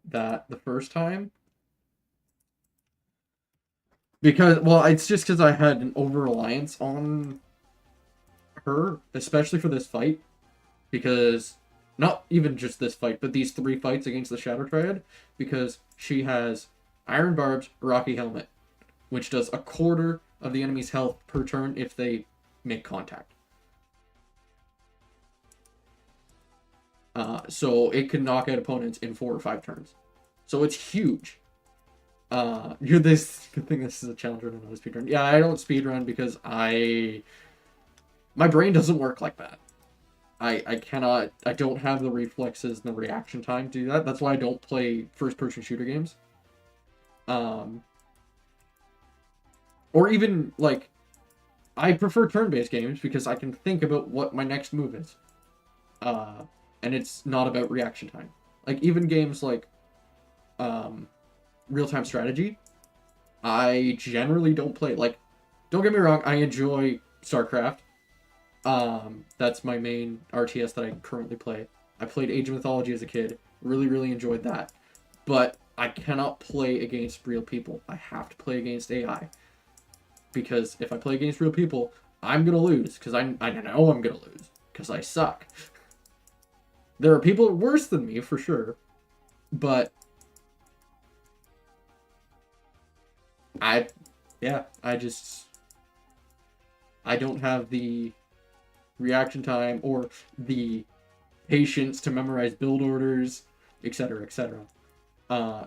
that the first time because, well, it's just because I had an over-reliance on her, especially for this fight, because not even just this fight, but these 3 fights against the Shadow Triad, because she has Iron Barbs, Rocky Helmet, which does a quarter of the enemy's health per turn if they make contact. So it can knock out opponents in 4 or 5 turns. So it's huge. You're this good thing this is a challenge run and not a speedrun. Yeah, I don't speedrun because my brain doesn't work like that. I cannot, I don't have the reflexes and the reaction time to do that. That's why I don't play first-person shooter games. Or even, like, I prefer turn-based games because I can think about what my next move is. And it's not about reaction time. Like, even games like, real-time strategy, I generally don't play. Like, don't get me wrong, I enjoy StarCraft. That's my main RTS that I currently play. I played Age of Mythology as a kid. Really, really enjoyed that. But I cannot play against real people. I have to play against AI. Because if I play against real people, I'm gonna lose. Because I know I'm gonna lose. Because I suck. There are people worse than me, for sure. But I don't have the reaction time or the patience to memorize build orders, etc., etc.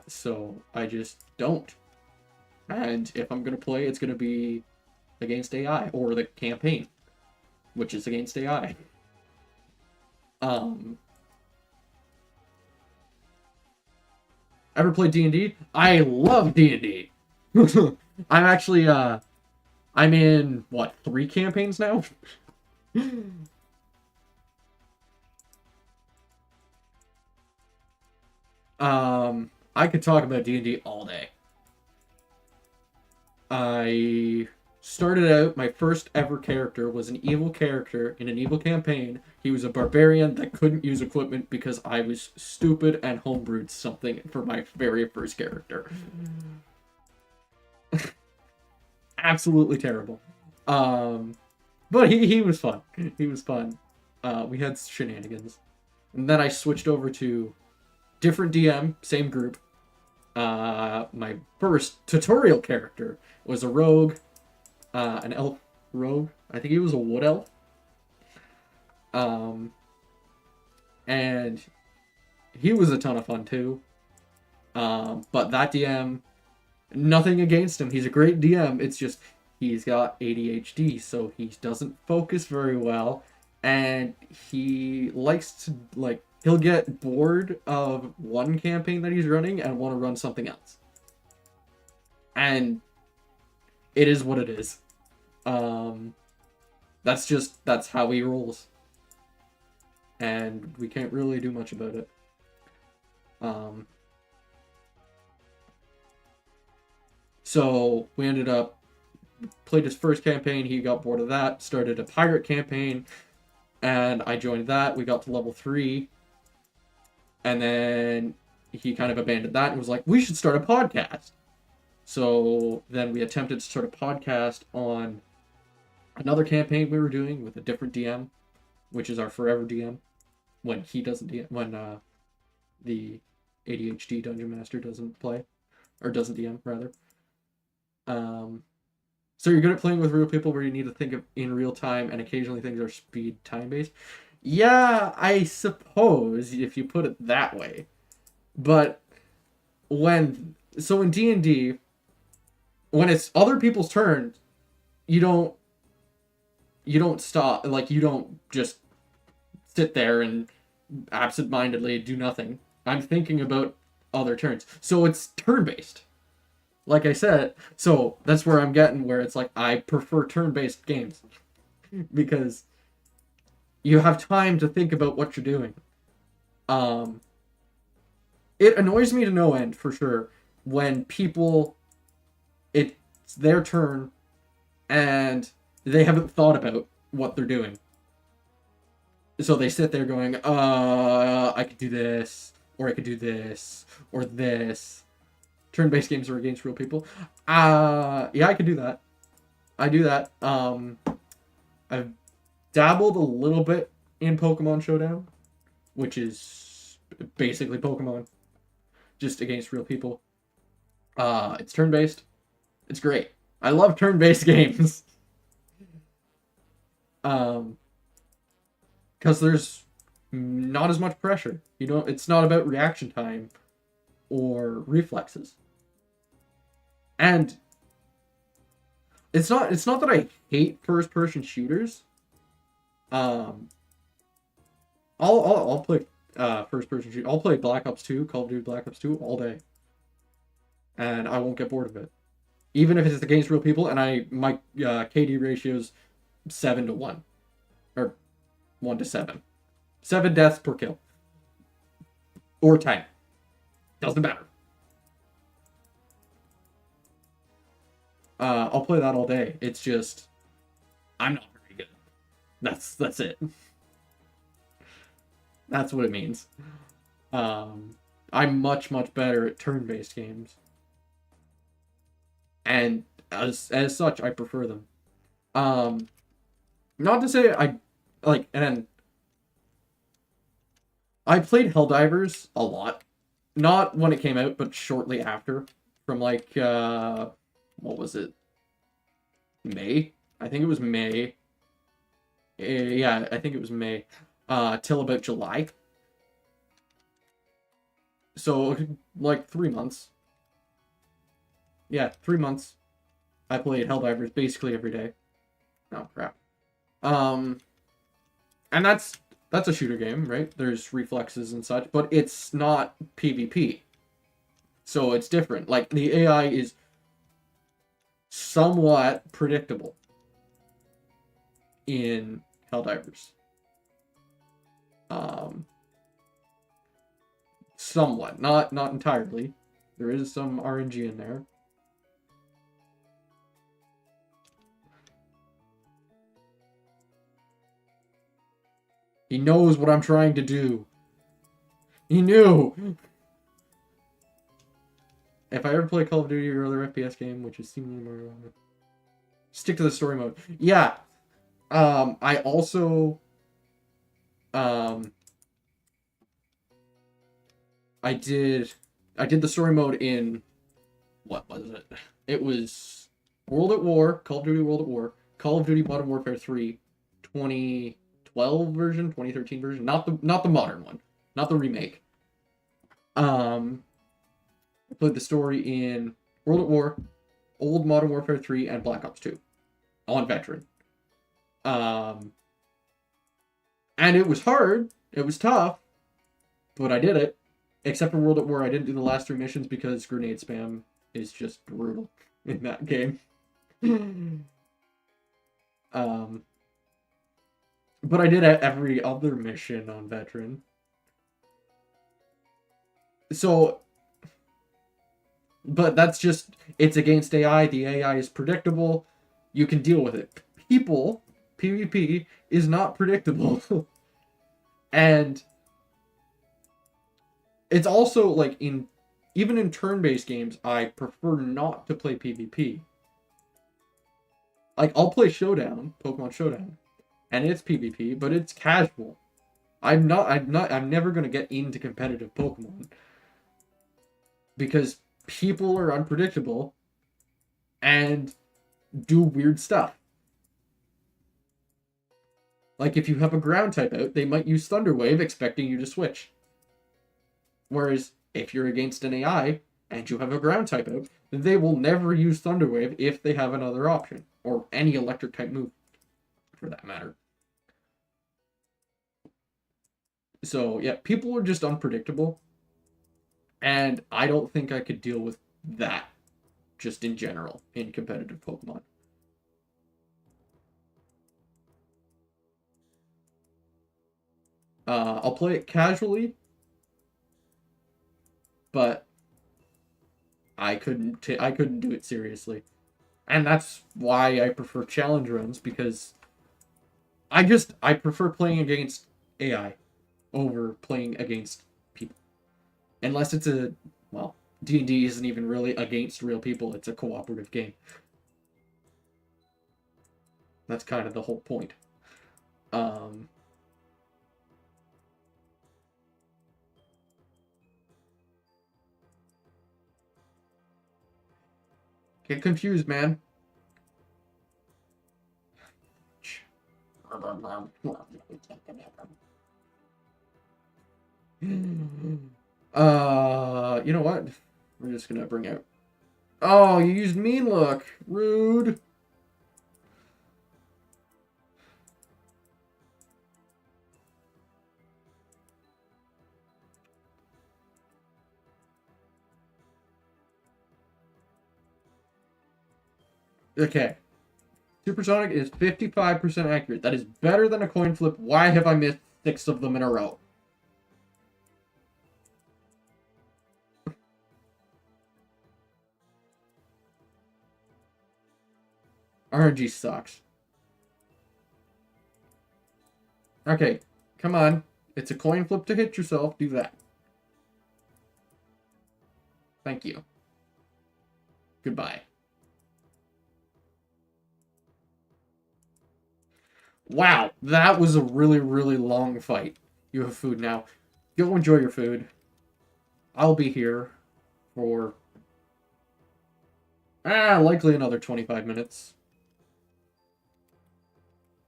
So I just don't. And if I'm gonna play, it's gonna be against AI or the campaign, which is against AI. Ever played D&D? I love D&D. I'm actually I'm in what, 3 campaigns now? I could talk about D&D all day. I started out, my first ever character was an evil character in an evil campaign. He was a barbarian that couldn't use equipment because I was stupid and homebrewed something for my very first character. Absolutely terrible. But he was fun. He was fun. We had shenanigans. And then I switched over to different DM, same group. My first tutorial character was a rogue, an elf rogue. I think he was a wood elf. And he was a ton of fun too. But that DM, nothing against him. He's a great DM. It's just he's got ADHD, so he doesn't focus very well, and he likes to, like, he'll get bored of one campaign that he's running and want to run something else. And it is what it is. That's how he rolls. And we can't really do much about it. So we ended up played his first campaign, he got bored of that, started a pirate campaign, and I joined that. We got to level 3, and then he kind of abandoned that and was like, we should start a podcast. So then we attempted to start a podcast on another campaign we were doing with a different DM, which is our forever DM, when he doesn't DM, when the ADHD Dungeon Master doesn't play, or doesn't DM, rather. So you're good at playing with real people where you need to think of in real time, and occasionally things are speed time based. Yeah, I suppose if you put it that way. But in D&D, when it's other people's turn, you don't stop, like you don't just sit there and absent-mindedly do nothing. I'm thinking about other turns. So it's turn-based. Like I said, so that's where I'm getting where it's like I prefer turn-based games because you have time to think about what you're doing. Um it annoys me to no end for sure when people it's their turn and they haven't thought about what they're doing. So they sit there going, I could do this, or I could do this, or this. Turn-based games are against real people. Yeah, I could do that. I do that. I've dabbled a little bit in Pokemon Showdown, which is basically Pokemon, just against real people. It's turn-based. It's great. I love turn-based games. Because there's not as much pressure. You know, it's not about reaction time or reflexes. And it's not that I hate first person shooters. I'll play first person shoot. I'll play Black Ops 2, Call of Duty Black Ops 2 all day. And I won't get bored of it. Even if it's against real people and my KD ratio's 7-1 or 1-7. 7 deaths per kill. Or 10. Doesn't matter. I'll play that all day. It's just I'm not very good. That's it. That's what it means. I'm much better at turn-based games. And as such, I prefer them. Not to say I like, and I played Helldivers a lot. Not when it came out, but shortly after. From like, what was it? May? I think it was May. Yeah, I think it was May. Till about July. So, like 3 months. Yeah, 3 months. I played Helldivers basically every day. Oh, crap. And that's a shooter game, right? There's reflexes and such, but it's not PvP. So it's different. Like, the AI is somewhat predictable in Helldivers. Somewhat. Not entirely. There is some RNG in there. He knows what I'm trying to do. He knew! If I ever play Call of Duty or other FPS game, which is seemingly more... Stick to the story mode. Yeah. I also... I did the story mode in... What was it? It was World at War, Call of Duty World at War, Call of Duty Modern Warfare 3, 2012 version, 2013 version, not the modern one, not the remake. I played the story in World at War, Old Modern Warfare 3, and Black Ops 2 on Veteran. And it was hard, it was tough, but I did it. Except for World at War, I didn't do the last 3 missions because grenade spam is just brutal in that game. But I did every other mission on Veteran. So, but that's just, it's against AI. The AI is predictable. You can deal with it. People, PvP, is not predictable. And it's also, like, even in turn-based games, I prefer not to play PvP. Like, I'll play Showdown, Pokemon Showdown, and it's PvP, but it's casual. I'm never gonna get into competitive Pokemon. Because people are unpredictable and do weird stuff. Like, if you have a ground type out, they might use Thunder Wave expecting you to switch. Whereas, if you're against an AI, and you have a ground type out, they will never use Thunder Wave if they have another option. Or any electric type move, for that matter. So, yeah, people are just unpredictable. And I don't think I could deal with that, just in general, in competitive Pokemon. I'll play it casually, but I couldn't do it seriously. And that's why I prefer challenge runs, because I prefer playing against AI over playing against people. Unless it's well, D&D isn't even really against real people, it's a cooperative game. That's kind of the whole point. Get confused, man. You know what? We're just gonna bring out... Oh, you used Mean Look. Rude. Okay. Supersonic is 55% accurate. That is better than a coin flip. Why have I missed 6 of them in a row? RNG sucks. Okay, come on. It's a coin flip to hit yourself. Do that. Thank you. Goodbye. Wow, that was a really, really long fight. You have food now. Go enjoy your food. I'll be here for... likely another 25 minutes.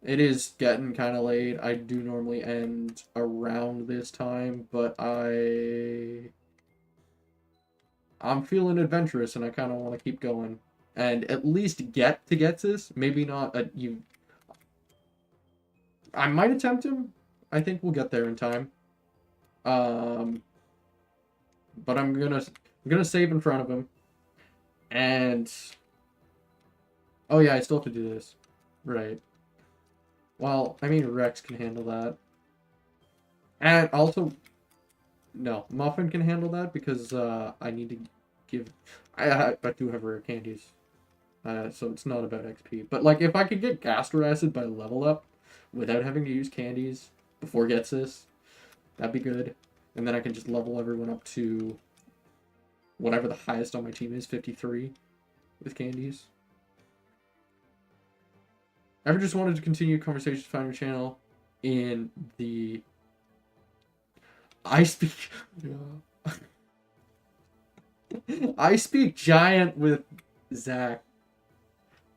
It is getting kind of late. I do normally end around this time, but I'm feeling adventurous and I kind of want to keep going. And at least get to Getsis. Maybe not you. I might attempt him. I think we'll get there in time. But I'm gonna save in front of him. And oh yeah, I still have to do this. Right. Well, I mean Rex can handle that. And also no, Muffin can handle that because I need to give I do have rare candies. So it's not about XP. But like if I could get Gastro Acid by level up without having to use candies before Getsis, that'd be good. And then I can just level everyone up to whatever the highest on my team is, 53 with candies. Ever just wanted to continue conversations, find your channel in the I speak I speak giant with Zach.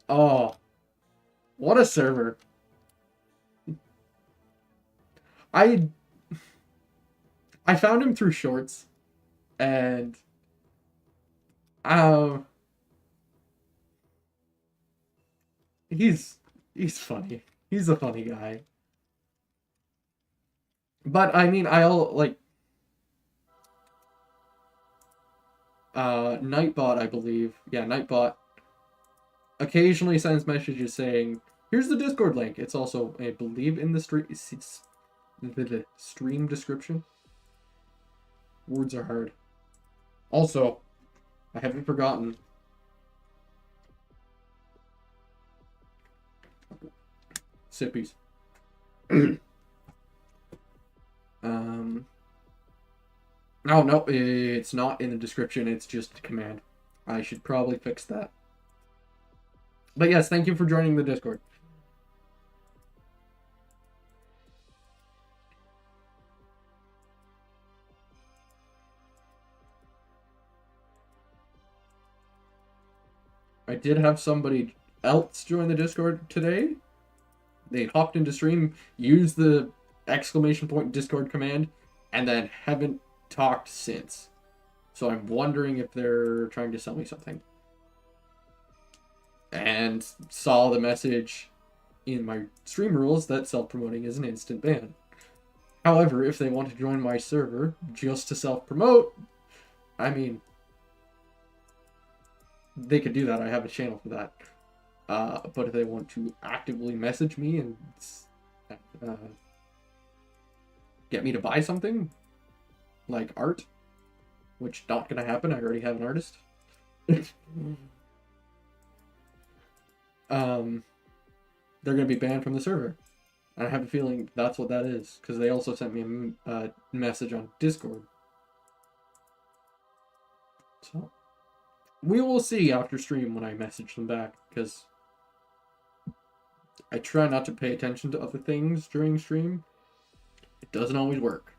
Oh, what a server. I found him through shorts and he's funny. He's a funny guy. But I mean, I'll like Nightbot, I believe. Yeah, Nightbot occasionally sends messages saying, "Here's the Discord link." It's also, I believe, in the stream description. Words are hard. Also, I haven't forgotten. Sippies. Oh, no, it's not in the description. It's just a command. I should probably fix that. But yes, thank you for joining the Discord. I did have somebody else join the Discord today. They hopped into stream, used the exclamation point Discord command, and then haven't talked since. So I'm wondering if they're trying to sell me something. And saw the message in my stream rules that self-promoting is an instant ban. However, if they want to join my server just to self-promote, I mean, they could do that. I have a channel for that. But if they want to actively message me and get me to buy something, like art, which not gonna happen, I already have an artist. They're gonna be banned from the server. I have a feeling that's what that is, because they also sent me a message on Discord. So, we will see after stream when I message them back, because I try not to pay attention to other things during stream. It doesn't always work.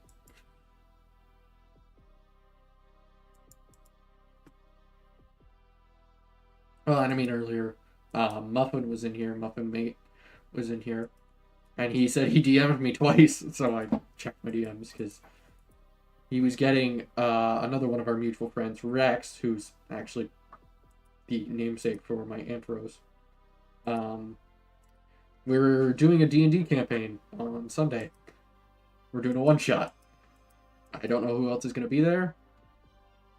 Well, and I mean earlier, Muffin was in here, Muffin Mate was in here, and he said he DM'd me twice, so I checked my DMs, because he was getting another one of our mutual friends, Rex, who's actually the namesake for my Aunt Rose. We're doing a D&D campaign on Sunday. We're doing a one-shot. I don't know who else is going to be there,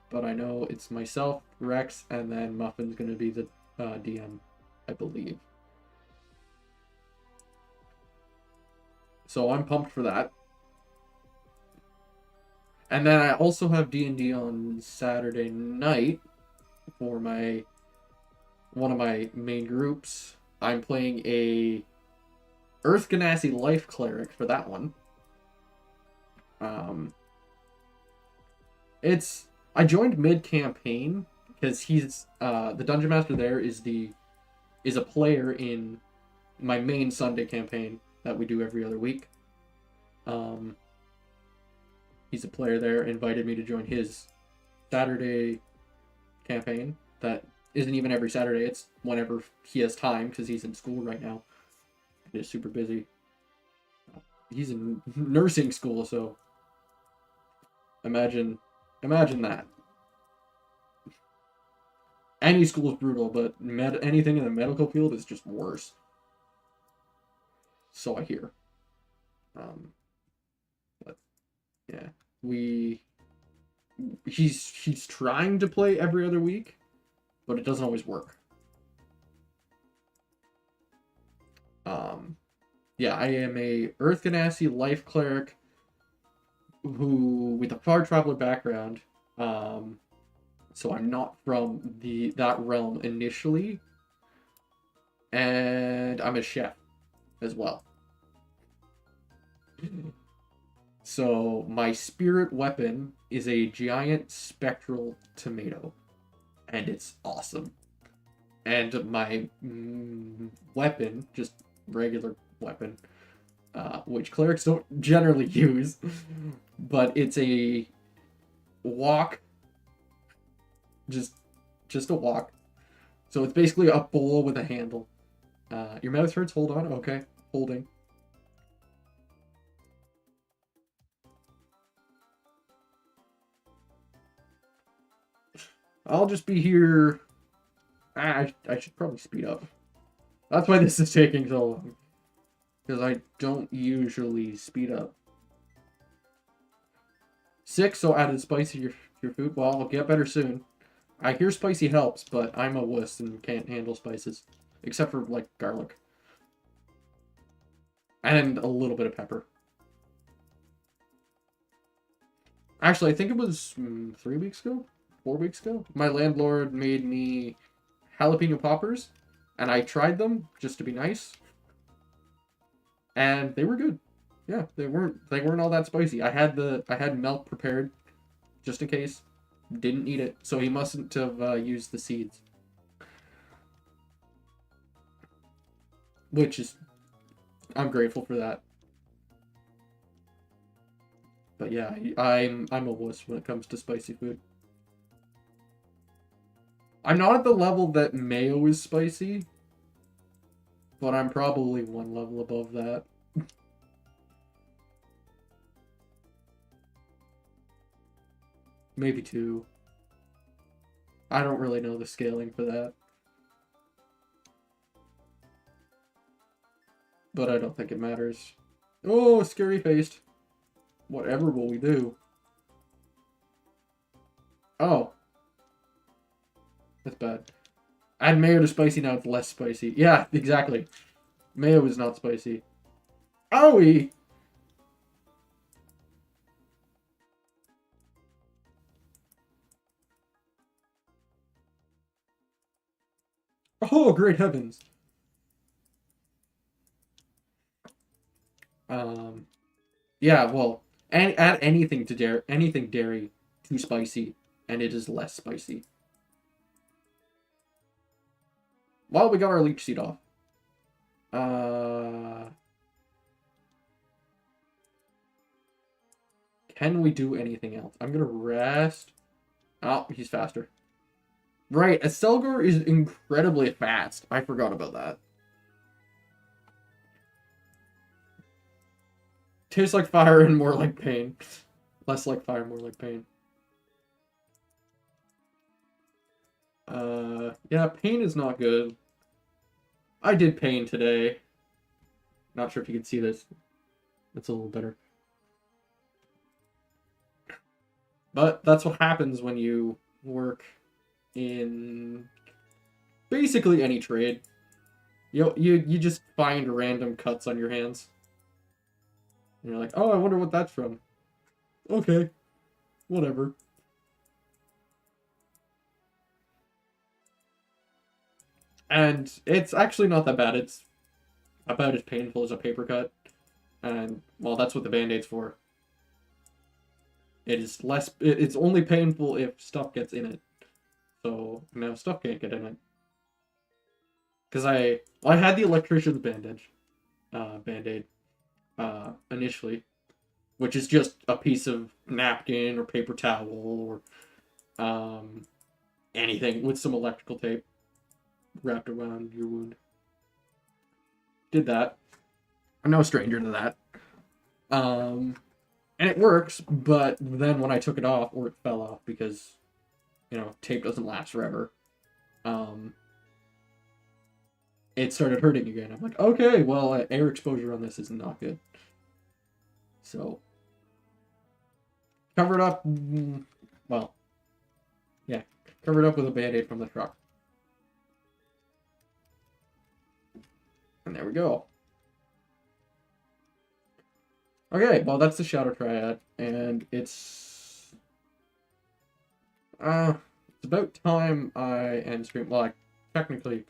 but I know it's myself, Rex, and then Muffin's going to be the DM, I believe. So I'm pumped for that. And then I also have D&D on Saturday night for one of my main groups. I'm playing a Earth Ganassi Life Cleric for that one. I joined mid-campaign because he's the Dungeon Master there is a player in my main Sunday campaign that we do every other week. He's a player there, invited me to join his Saturday campaign that isn't even every Saturday, it's whenever he has time because he's in school right now. He's super busy. He's in nursing school, so imagine that. Any school is brutal, but anything in the medical field is just worse. So I hear. But yeah, he's trying to play every other week, but it doesn't always work. Yeah, I am a Earth Ganassi Life Cleric who with a far traveler background. So I'm not from that realm initially, and I'm a chef as well. So my spirit weapon is a giant spectral tomato, and it's awesome. And my weapon, just regular weapon, which clerics don't generally use, but it's a wok, just a wok. So it's basically a bowl with a handle. Your mouth hurts? Hold on. Okay, holding. I'll just be here. I should probably speed up. That's why this is taking so long. Because I don't usually speed up. 6, so added spicy to your food. Well, I'll get better soon. I hear spicy helps, but I'm a wuss and can't handle spices. Except for, like, garlic. And a little bit of pepper. Actually, I think it was 3 weeks ago? 4 weeks ago? My landlord made me jalapeno poppers, and I tried them just to be nice. And they were good. Yeah, they weren't all that spicy. I had milk prepared just in case. Didn't need it, so he mustn't have used the seeds. Which is, I'm grateful for that. But yeah, I'm a wuss when it comes to spicy food. I'm not at the level that mayo is spicy, But I'm probably one level above that. Maybe two. I don't really know the scaling for that. But I don't think it matters. Oh, scary faced. Whatever will we do? Oh. That's bad. Add mayo to spicy, now it's less spicy. Yeah, exactly. Mayo is not spicy. Owie! Oh, great heavens. Yeah, well, and add anything to dairy to spicy, and it is less spicy. Well, we got our leech seed off. Can we do anything else? I'm gonna rest. Oh, he's faster. Right, a Selgar is incredibly fast. I forgot about that. Tastes like fire and more like pain. Less like fire, more like pain. Yeah, pain is not good. I did pain today. Not sure if you can see this. It's a little better. But that's what happens when you work in basically any trade. You just find random cuts on your hands. And you're like, oh, I wonder what that's from. Okay. Whatever. And it's actually not that bad. It's about as painful as a paper cut. And, well, that's what the Band-Aid's for. It is less... It's only painful if stuff gets in it. So, now stuff can't get in it. Because I had the electrician's bandage. Band-Aid. Initially. Which is just a piece of napkin or paper towel or... anything with some electrical tape wrapped around your wound. Did that. I'm no stranger to that. And it works, but then when I took it off, or it fell off because, you know, tape doesn't last forever, it started hurting again. I'm like, okay, well, air exposure on this is not good. So, cover it up, well, yeah, cover it up with a Band-Aid from the truck. And there we go. Okay, well, that's the Shadow Triad, and it's about time I end stream. Well, I technically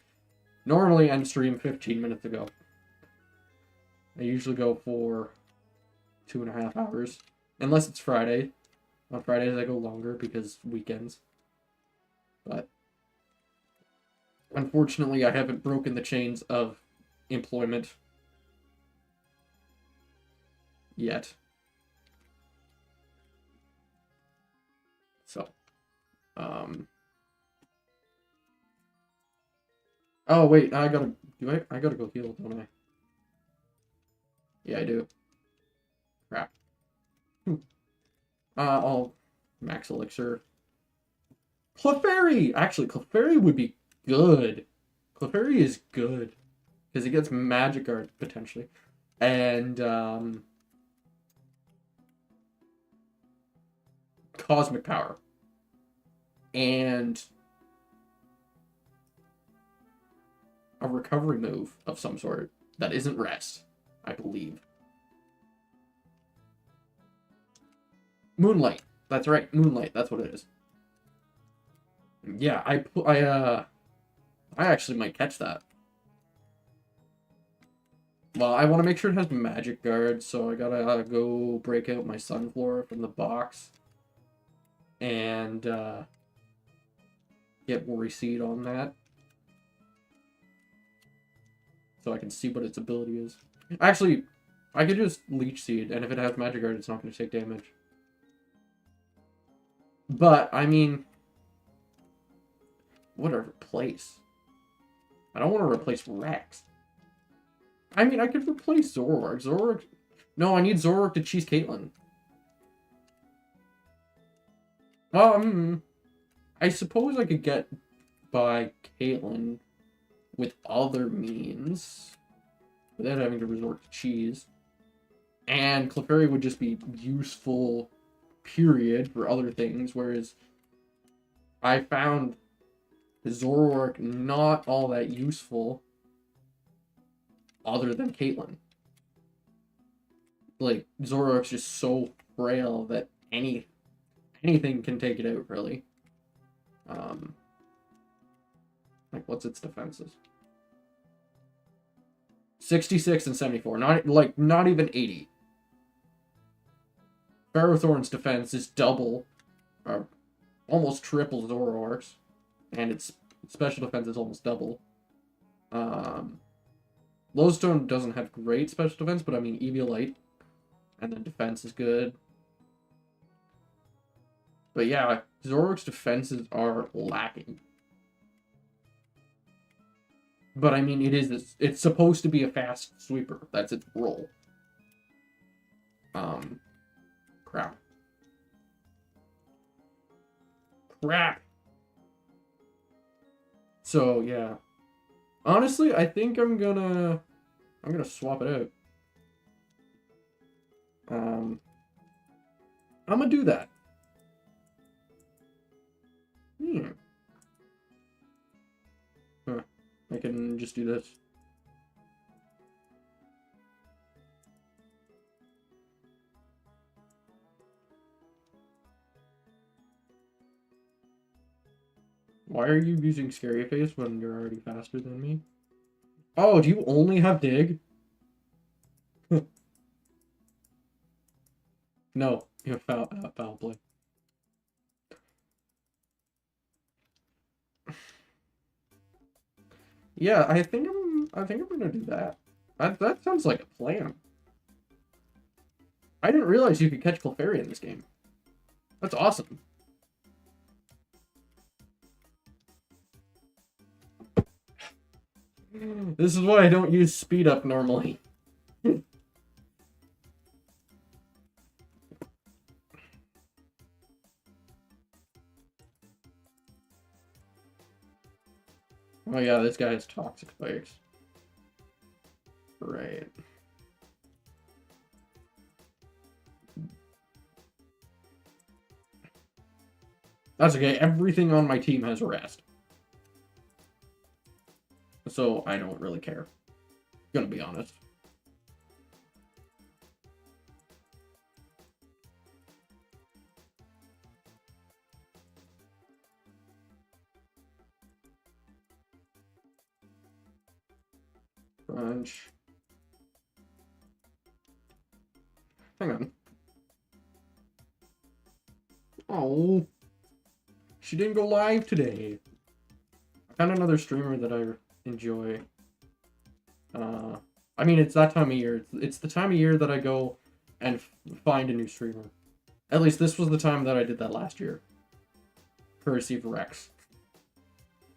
normally end stream 15 minutes ago. I usually go for 2.5 hours, unless it's Friday. On Fridays I go longer because weekends. But unfortunately, I haven't broken the chains of employment yet. So, oh wait, I gotta go heal, don't I? Yeah, I do. Crap. I'll max elixir. Clefairy! Actually, Clefairy would be good. Clefairy is good. Because it gets Magic Guard, potentially. And, Cosmic Power. And a recovery move of some sort that isn't rest, I believe. Moonlight. That's right, Moonlight. That's what it is. Yeah, I actually might catch that. Well, I want to make sure it has Magic Guard, so I gotta go break out my Sunflora from the box. And, get Worry Seed on that. So I can see what its ability is. Actually, I could just Leech Seed, and if it has Magic Guard, it's not going to take damage. But, I mean... what a replace. I don't want to replace Rex. I mean, I could replace Zoroark. Zoroark... No, I need Zoroark to cheese Caitlyn. I suppose I could get by Caitlyn with other means without having to resort to cheese. And Clefairy would just be useful, period, for other things, whereas I found Zoroark not all that useful other than Caitlyn. Like, Zoroark's just so frail that anything can take it out, really. Like, what's its defenses? 66 and 74. Not even 80. Ferrothorn's defense is double, or almost triple Zoroark's, and its special defense is almost double. Lowstone doesn't have great special defense, but I mean, Eviolite, and then defense is good. But yeah, Zoroark's defenses are lacking. But I mean, it's supposed to be a fast sweeper. That's its role. Crap. So yeah. Honestly, I think I'm gonna swap it out. I'm gonna do that. Huh. I can just do this. Why are you using Scary Face when you're already faster than me? Oh, do you only have Dig? No, you have foul play. Yeah, I think I'm gonna do that. That sounds like a plan. I didn't realize you could catch Clefairy in this game. That's awesome. This is why I don't use speed up normally. Oh yeah, this guy has toxic spikes. Right. That's okay, everything on my team has rest. So I don't really care. Gonna be honest. Crunch. Hang on. Oh. She didn't go live today. I found another streamer that I enjoy. I mean, it's that time of year. It's the time of year that I go and find a new streamer. At least this was the time that I did that last year. Courtesy of Rex.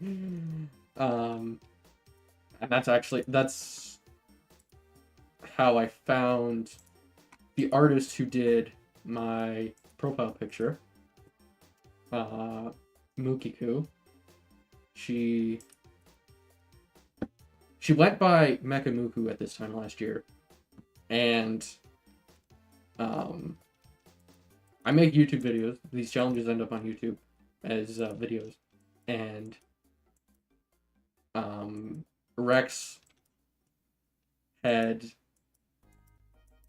And that's how I found the artist who did my profile picture. Mukiku. She went by Mekamuku at this time last year, and I make YouTube videos. These challenges end up on YouTube as videos, and Rex had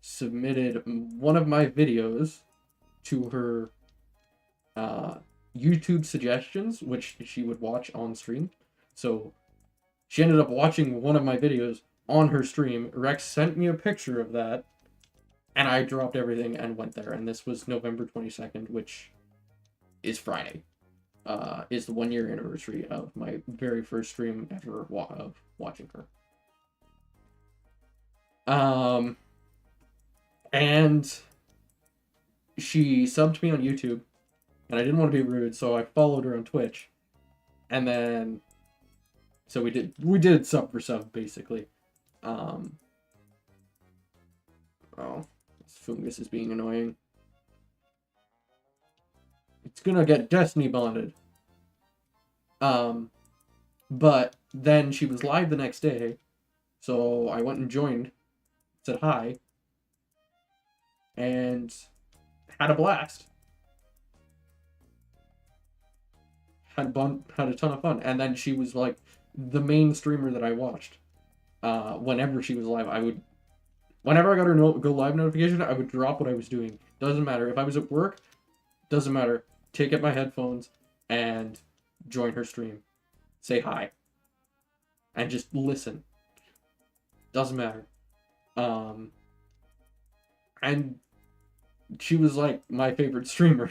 submitted one of my videos to her YouTube suggestions, which she would watch on stream. So she ended up watching one of my videos on her stream. Rex sent me a picture of that, and I dropped everything and went there. And this was November 22nd, which is Friday. Is the 1 year anniversary of my very first stream ever of watching her. And she subbed me on YouTube, and I didn't want to be rude, so I followed her on Twitch. And then, so we did sub for sub, basically. Oh, this fungus is being annoying. It's gonna get Destiny bonded. But then she was live the next day, so I went and joined, said hi, and had a blast. Had a ton of fun, and then she was like the main streamer that I watched. Whenever she was live, whenever I got her go live notification, I would drop what I was doing. Doesn't matter if I was at work. Doesn't matter. Take out my headphones and join her stream. Say hi. And just listen. Doesn't matter. And she was like my favorite streamer.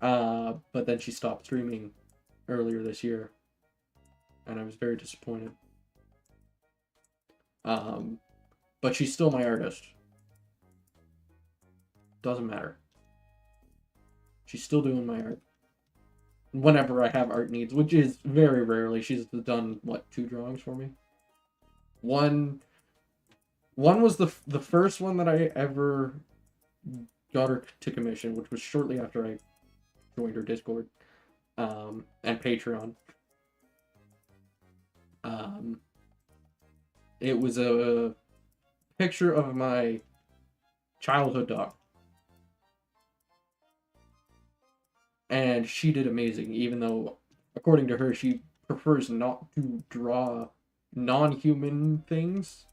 But then she stopped streaming earlier this year, and I was very disappointed. But she's still my artist. Doesn't matter. She's still doing my art. Whenever I have art needs, which is very rarely. She's done, what, 2 drawings for me? One was the first one that I ever got her to commission, which was shortly after I joined her Discord, and Patreon. It was a picture of my childhood dog. And she did amazing, even though, according to her, she prefers not to draw non-human things.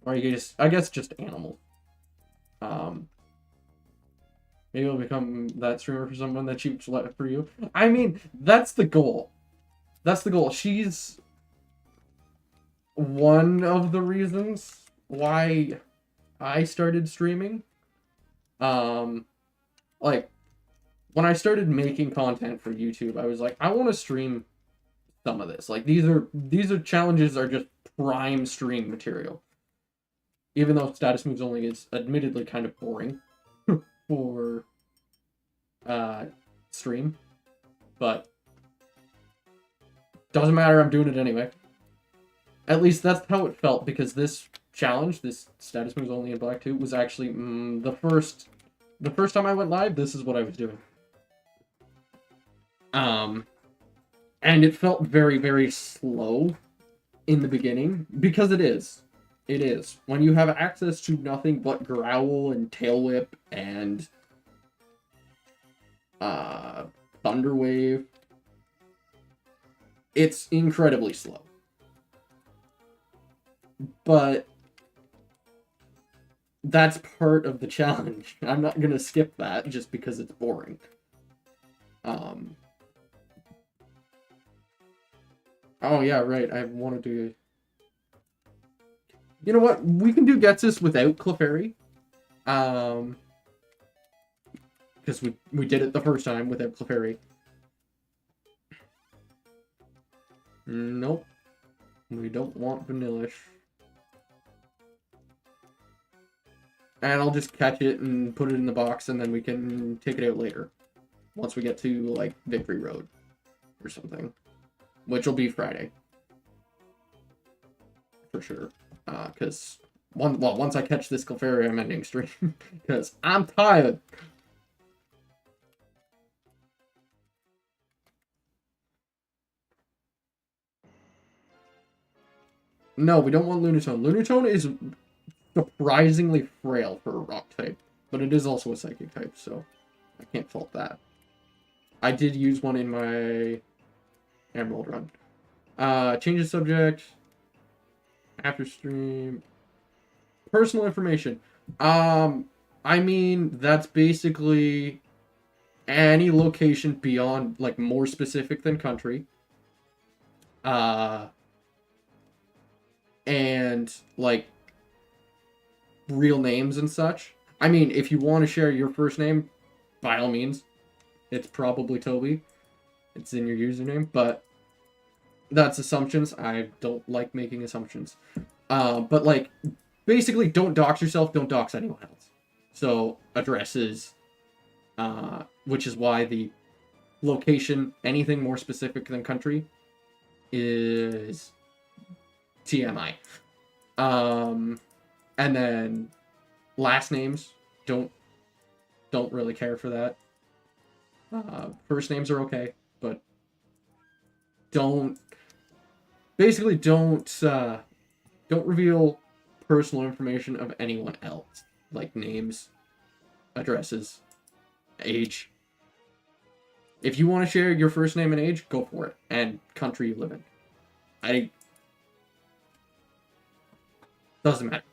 Or I guess just animals. Maybe I'll become that streamer for someone that she let for you. I mean, that's the goal. That's the goal. She's one of the reasons why I started streaming. Like, when I started making content for YouTube, I was like, I want to stream some of this. Like, these are challenges are just prime stream material. Even though status moves only is admittedly kind of boring for stream, but doesn't matter, I'm doing it anyway. At least that's how it felt, because this challenge, this status moves only in Black 2, was actually the first time I went live. This is what I was doing. And it felt very, very slow in the beginning, because it is. It is. When you have access to nothing but Growl and Tail Whip and Thunderwave, it's incredibly slow. But that's part of the challenge. I'm not gonna skip that just because it's boring. Oh yeah, right. I wanted to. You know what? We can do Getsus without Clefairy. Because we did it the first time without Clefairy. Nope. We don't want Vanillish. And I'll just catch it and put it in the box, and then we can take it out later. Once we get to, like, Victory Road. Or something. Which will be Friday. For sure. Because once I catch this Clefairy, I'm ending stream. Because I'm tired. No, we don't want Lunatone. Lunatone is surprisingly frail for a rock type, but it is also a psychic type, so I can't fault that. I did use one in my Emerald run. Change the subject. After stream. Personal information. I mean, that's basically any location beyond, like, more specific than country. And, like, real names and such. I mean, if you want to share your first name, by all means. It's probably Toby. It's in your username, but that's assumptions. I don't like making assumptions. But, like, basically, don't dox yourself, don't dox anyone else. So, addresses, which is why the location, anything more specific than country, is TMI. And then last names, don't really care for that. First names are okay, but don't reveal personal information of anyone else, like names, addresses, age. If you want to share your first name and age, go for it, and country you live in. Doesn't matter.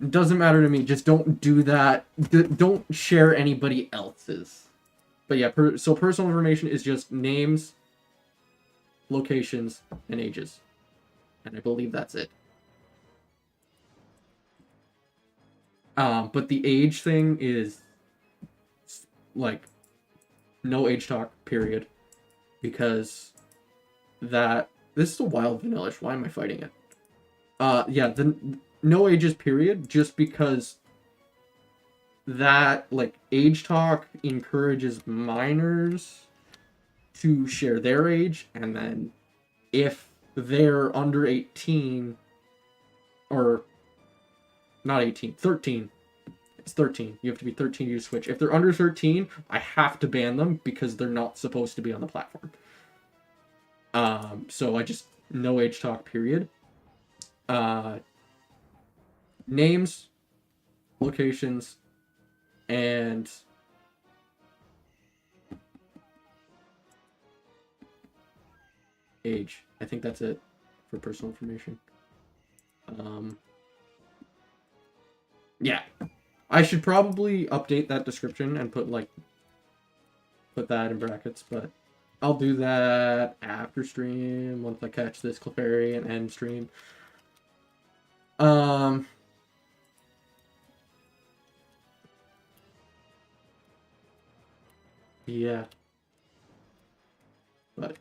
It doesn't matter to me. Just don't do that. Don't share anybody else's. But yeah, so personal information is just names, locations, and ages. And I believe that's it. But the age thing is like no age talk, period. Because this is a wild vanillish. Why am I fighting it? Yeah, no ages, period, just because that, like, age talk encourages minors to share their age, and then if they're under 18, or not 18, 13, it's 13, you have to be 13 to switch. If they're under 13, I have to ban them because they're not supposed to be on the platform. So I just, no age talk, period. Names, locations, and age. I think that's it for personal information. Yeah. I should probably update that description and put that in brackets, but I'll do that after stream once I catch this Clefairy and end stream. Yeah. But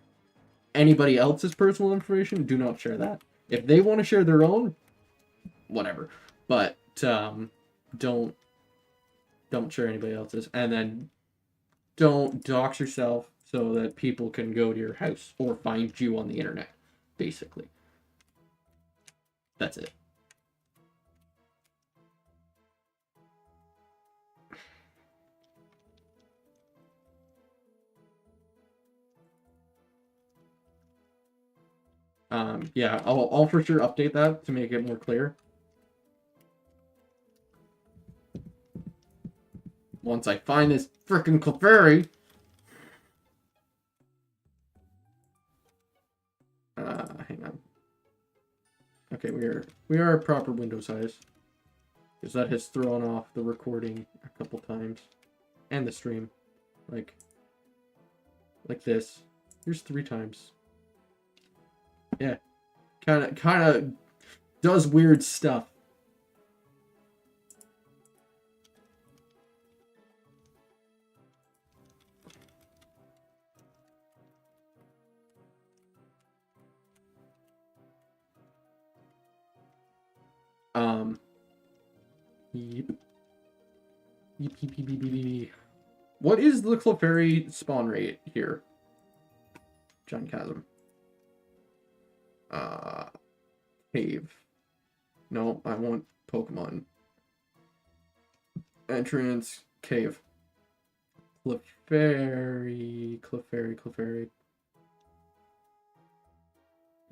anybody else's personal information, do not share that. If they want to share their own, whatever. But don't share anybody else's. And then don't dox yourself so that people can go to your house or find you on the internet, basically. That's it. Yeah, I'll for sure update that to make it more clear. Once I find this frickin' Clefairy. Hang on. Okay, we are proper window size. Because that has thrown off the recording a couple times. And the stream. Like this. Here's 3 times. Yeah. Kinda does weird stuff. Yep. What is the Clefairy spawn rate here? John Chasm. Cave. No, I want Pokemon. Entrance, cave. Clefairy.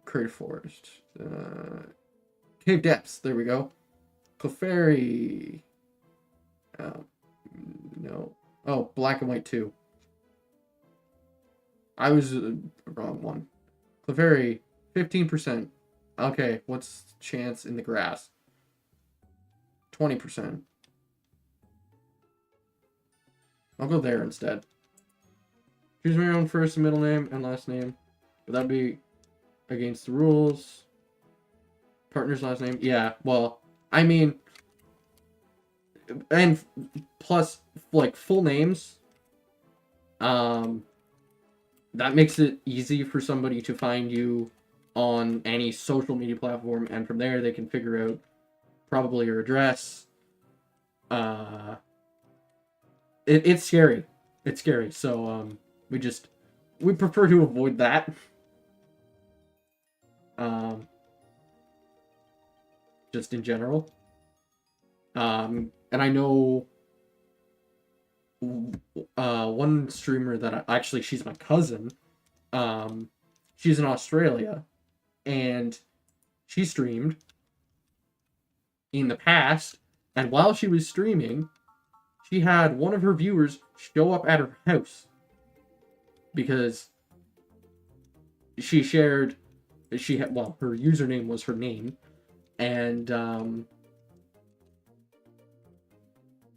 Crater Forest. Cave Depths, there we go. Clefairy. No. Oh, Black and White 2. I was wrong one. Clefairy, 15%. Okay, what's chance in the grass? 20%. I'll go there instead. Choose my own first and middle name and last name. Would that be against the rules? Partner's last name? Yeah, well, I mean, and plus, like, full names, that makes it easy for somebody to find you on any social media platform, and from there they can figure out probably your address. It's scary. It's scary, so, we prefer to avoid just in general. And I know one streamer that actually, she's my cousin. She's in Australia, and she streamed in the past, and while she was streaming, she had one of her viewers show up at her house because she shared, she had, well, her username was her name, and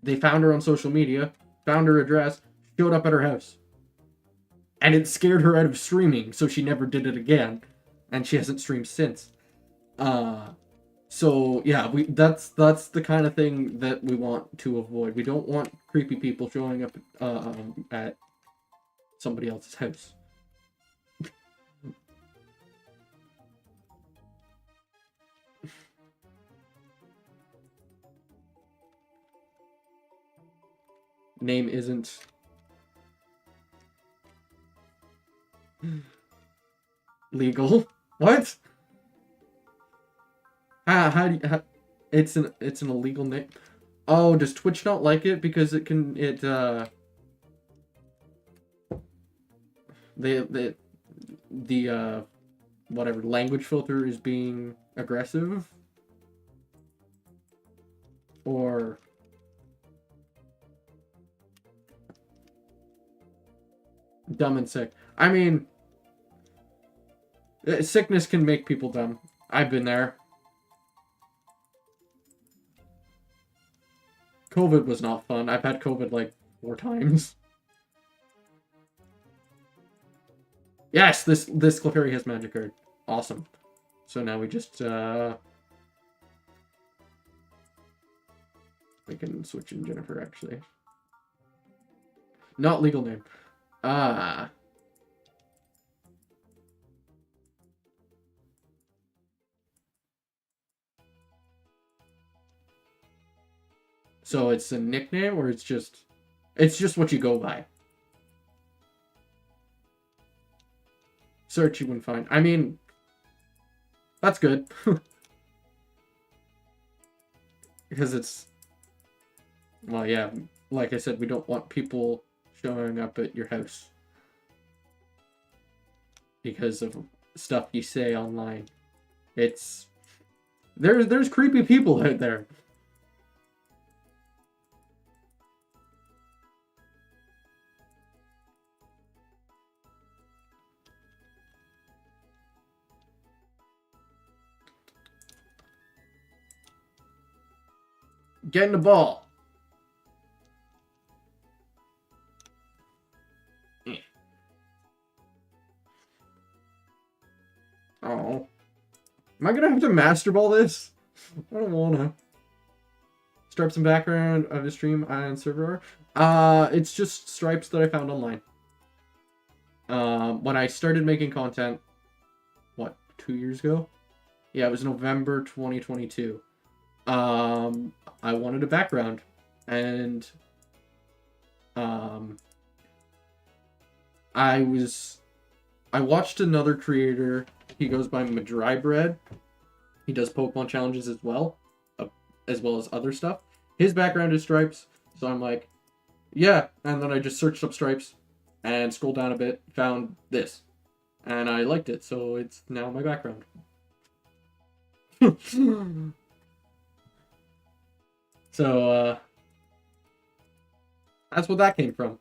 they found her on social media, found her address, showed up at her house. And it scared her out of streaming, so she never did it again. And she hasn't streamed since. So yeah, that's the kind of thing that we want to avoid. We don't want creepy people showing up at somebody else's house. Name isn't legal. What? How do you, it's an illegal name. Oh, does Twitch not like it because the whatever language filter is being aggressive? Or dumb and sick. I mean, sickness can make people dumb. I've been there. COVID was not fun. I've had COVID like 4 times. Yes, this Clefairy has magic card. Awesome. So now we just we can switch in Jennifer actually. Not legal name. So it's a nickname, or it's just what you go by. Search you wouldn't find. I mean, that's good. Because it's, well, yeah, like I said, we don't want people showing up at your house because of stuff you say online. It's, there's creepy people out there. Getting the ball. Oh. Am I gonna have to master ball this? I don't wanna. Stripes and background of the stream and server. It's just stripes that I found online. When I started making content, what, 2 years ago? Yeah, it was November 2022. I wanted a background, and I watched another creator. He goes by Madry Bread. He does Pokemon challenges as well as other stuff. His background is stripes, so I'm like, yeah. And then I just searched up stripes and scrolled down a bit, found this, and I liked it, so it's now my background. So, that's what that came from.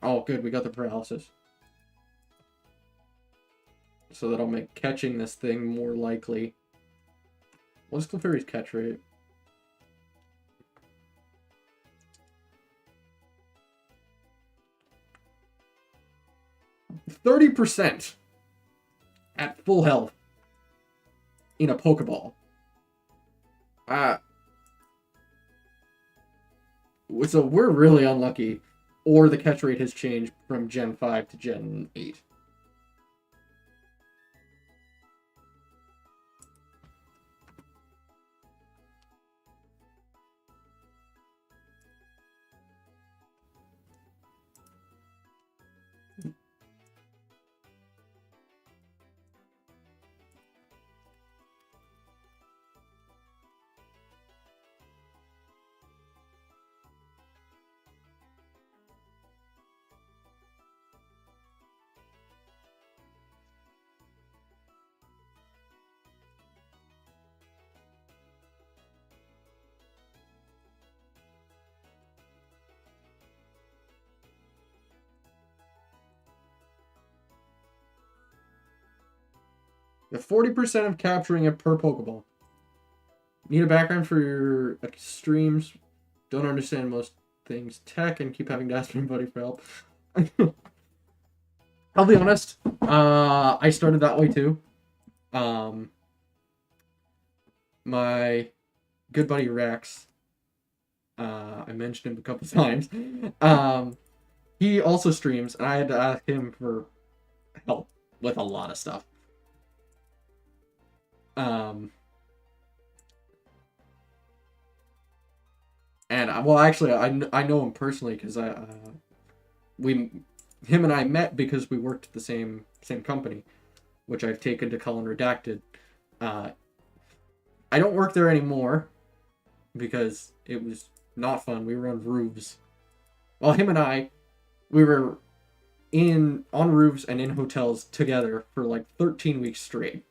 Oh, good, we got the paralysis. So that'll make catching this thing more likely. What's Clefairy's catch rate? %30% at full health in a Pokeball. So we're really unlucky, or the catch rate has changed from Gen 5 to Gen 8. The 40% of capturing it per Pokeball. Need a background for your streams. Don't understand most things tech and keep having to ask everybody for help. I'll be honest. I started that way too. My good buddy Rex. I mentioned him a couple times. He also streams, and I had to ask him for help with a lot of stuff. And well, actually, I know him personally because him and I met because we worked at the same company, which I've taken to Cullen Redacted. I don't work there anymore because it was not fun. We were on roofs. Well, him and I, we were on roofs and in hotels together for like 13 weeks straight.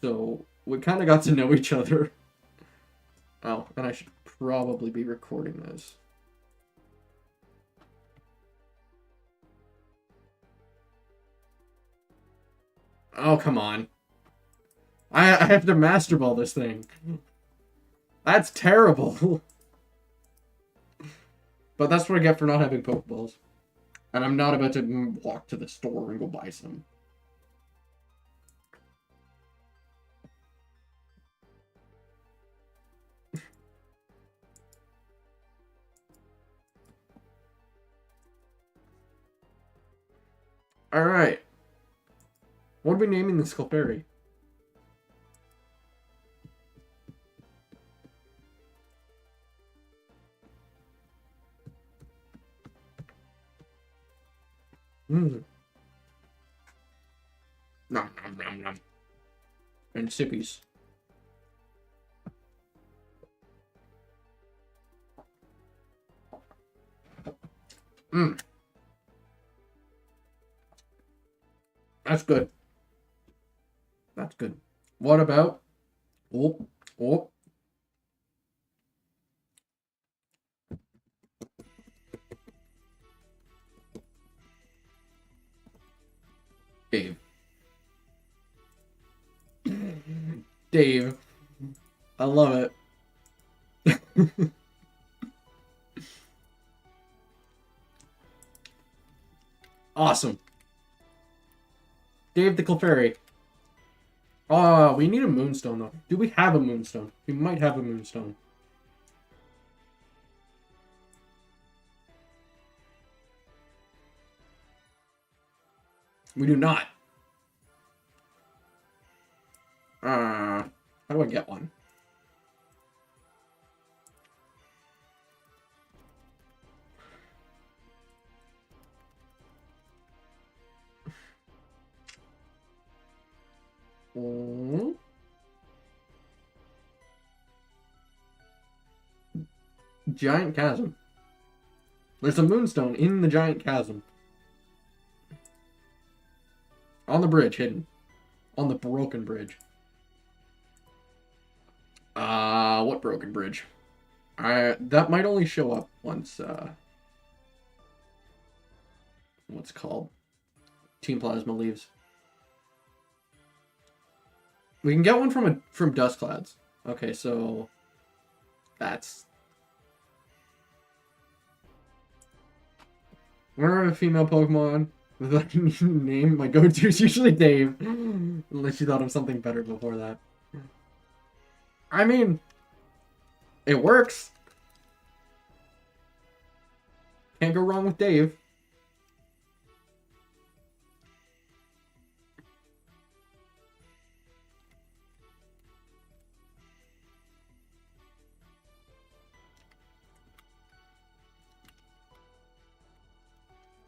So we kind of got to know each other. Oh, and I should probably be recording this. Oh, come on. I have to Master Ball this thing. That's terrible. But that's what I get for not having Pokeballs. And I'm not about to walk to the store and go buy some. Alright. What are we naming this Clefairy? Nom nom nom nom. And sippies. That's good. That's good. What about... Oh. Dave. Dave. I love it. Awesome. Dave the Clefairy. We need a Moonstone, though. Do we have a Moonstone? We might have a Moonstone. We do not. How do I get one? Giant Chasm. There's a Moonstone in the Giant Chasm. On the bridge, hidden. On the broken bridge. What broken bridge? That might only show up once, what's it called? Team Plasma leaves. We can get one from Dust Clouds. Okay, so that's... Whenever I have a female Pokemon with a name, my go-to is usually Dave. Unless you thought of something better before that. I mean, it works. Can't go wrong with Dave.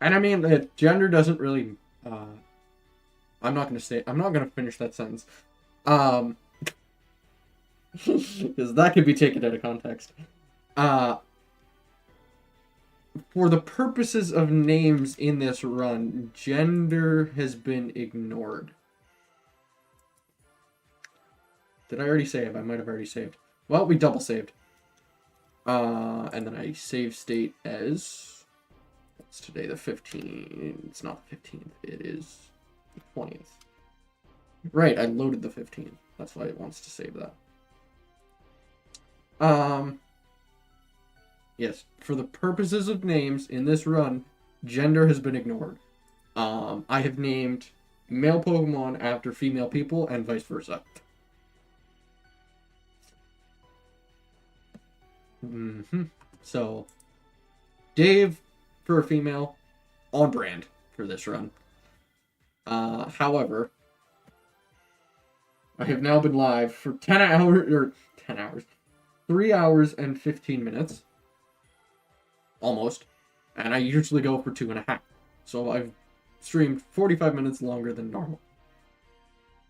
And I mean, the gender doesn't really, I'm not going to finish that sentence. Because that could be taken out of context. For the purposes of names in this run, gender has been ignored. Did I already save? I might have already saved. Well, we double saved. And then I save state as... It's today the 15th. It's not the 15th. It is the 20th. Right, I loaded the 15. That's why it wants to save that. Yes, for the purposes of names in this run, gender has been ignored. I have named male Pokemon after female people and vice versa. So, Dave for a female, on brand for this run. However, I have now been live for 10 hours, or 10 hours, 3 hours and 15 minutes. Almost. And I usually go for 2.5. So I've streamed 45 minutes longer than normal.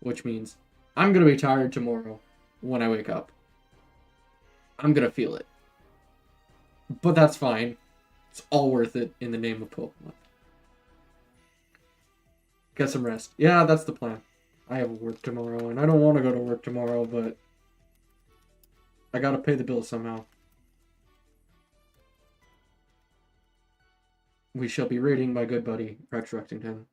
Which means I'm going to be tired tomorrow when I wake up. I'm going to feel it. But that's fine. It's all worth it in the name of Pokemon. Get some rest. Yeah, that's the plan. I have work tomorrow, and I don't want to go to work tomorrow, but I gotta pay the bills somehow. We shall be raiding my good buddy, Rex Rexington.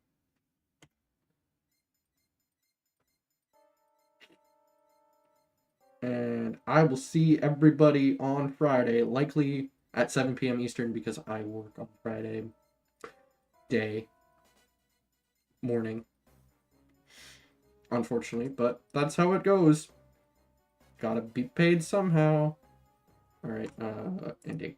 And I will see everybody on Friday, likely at 7 p.m. Eastern, because I work on Friday day, morning. Unfortunately, but that's how it goes. Gotta be paid somehow. Alright, ending.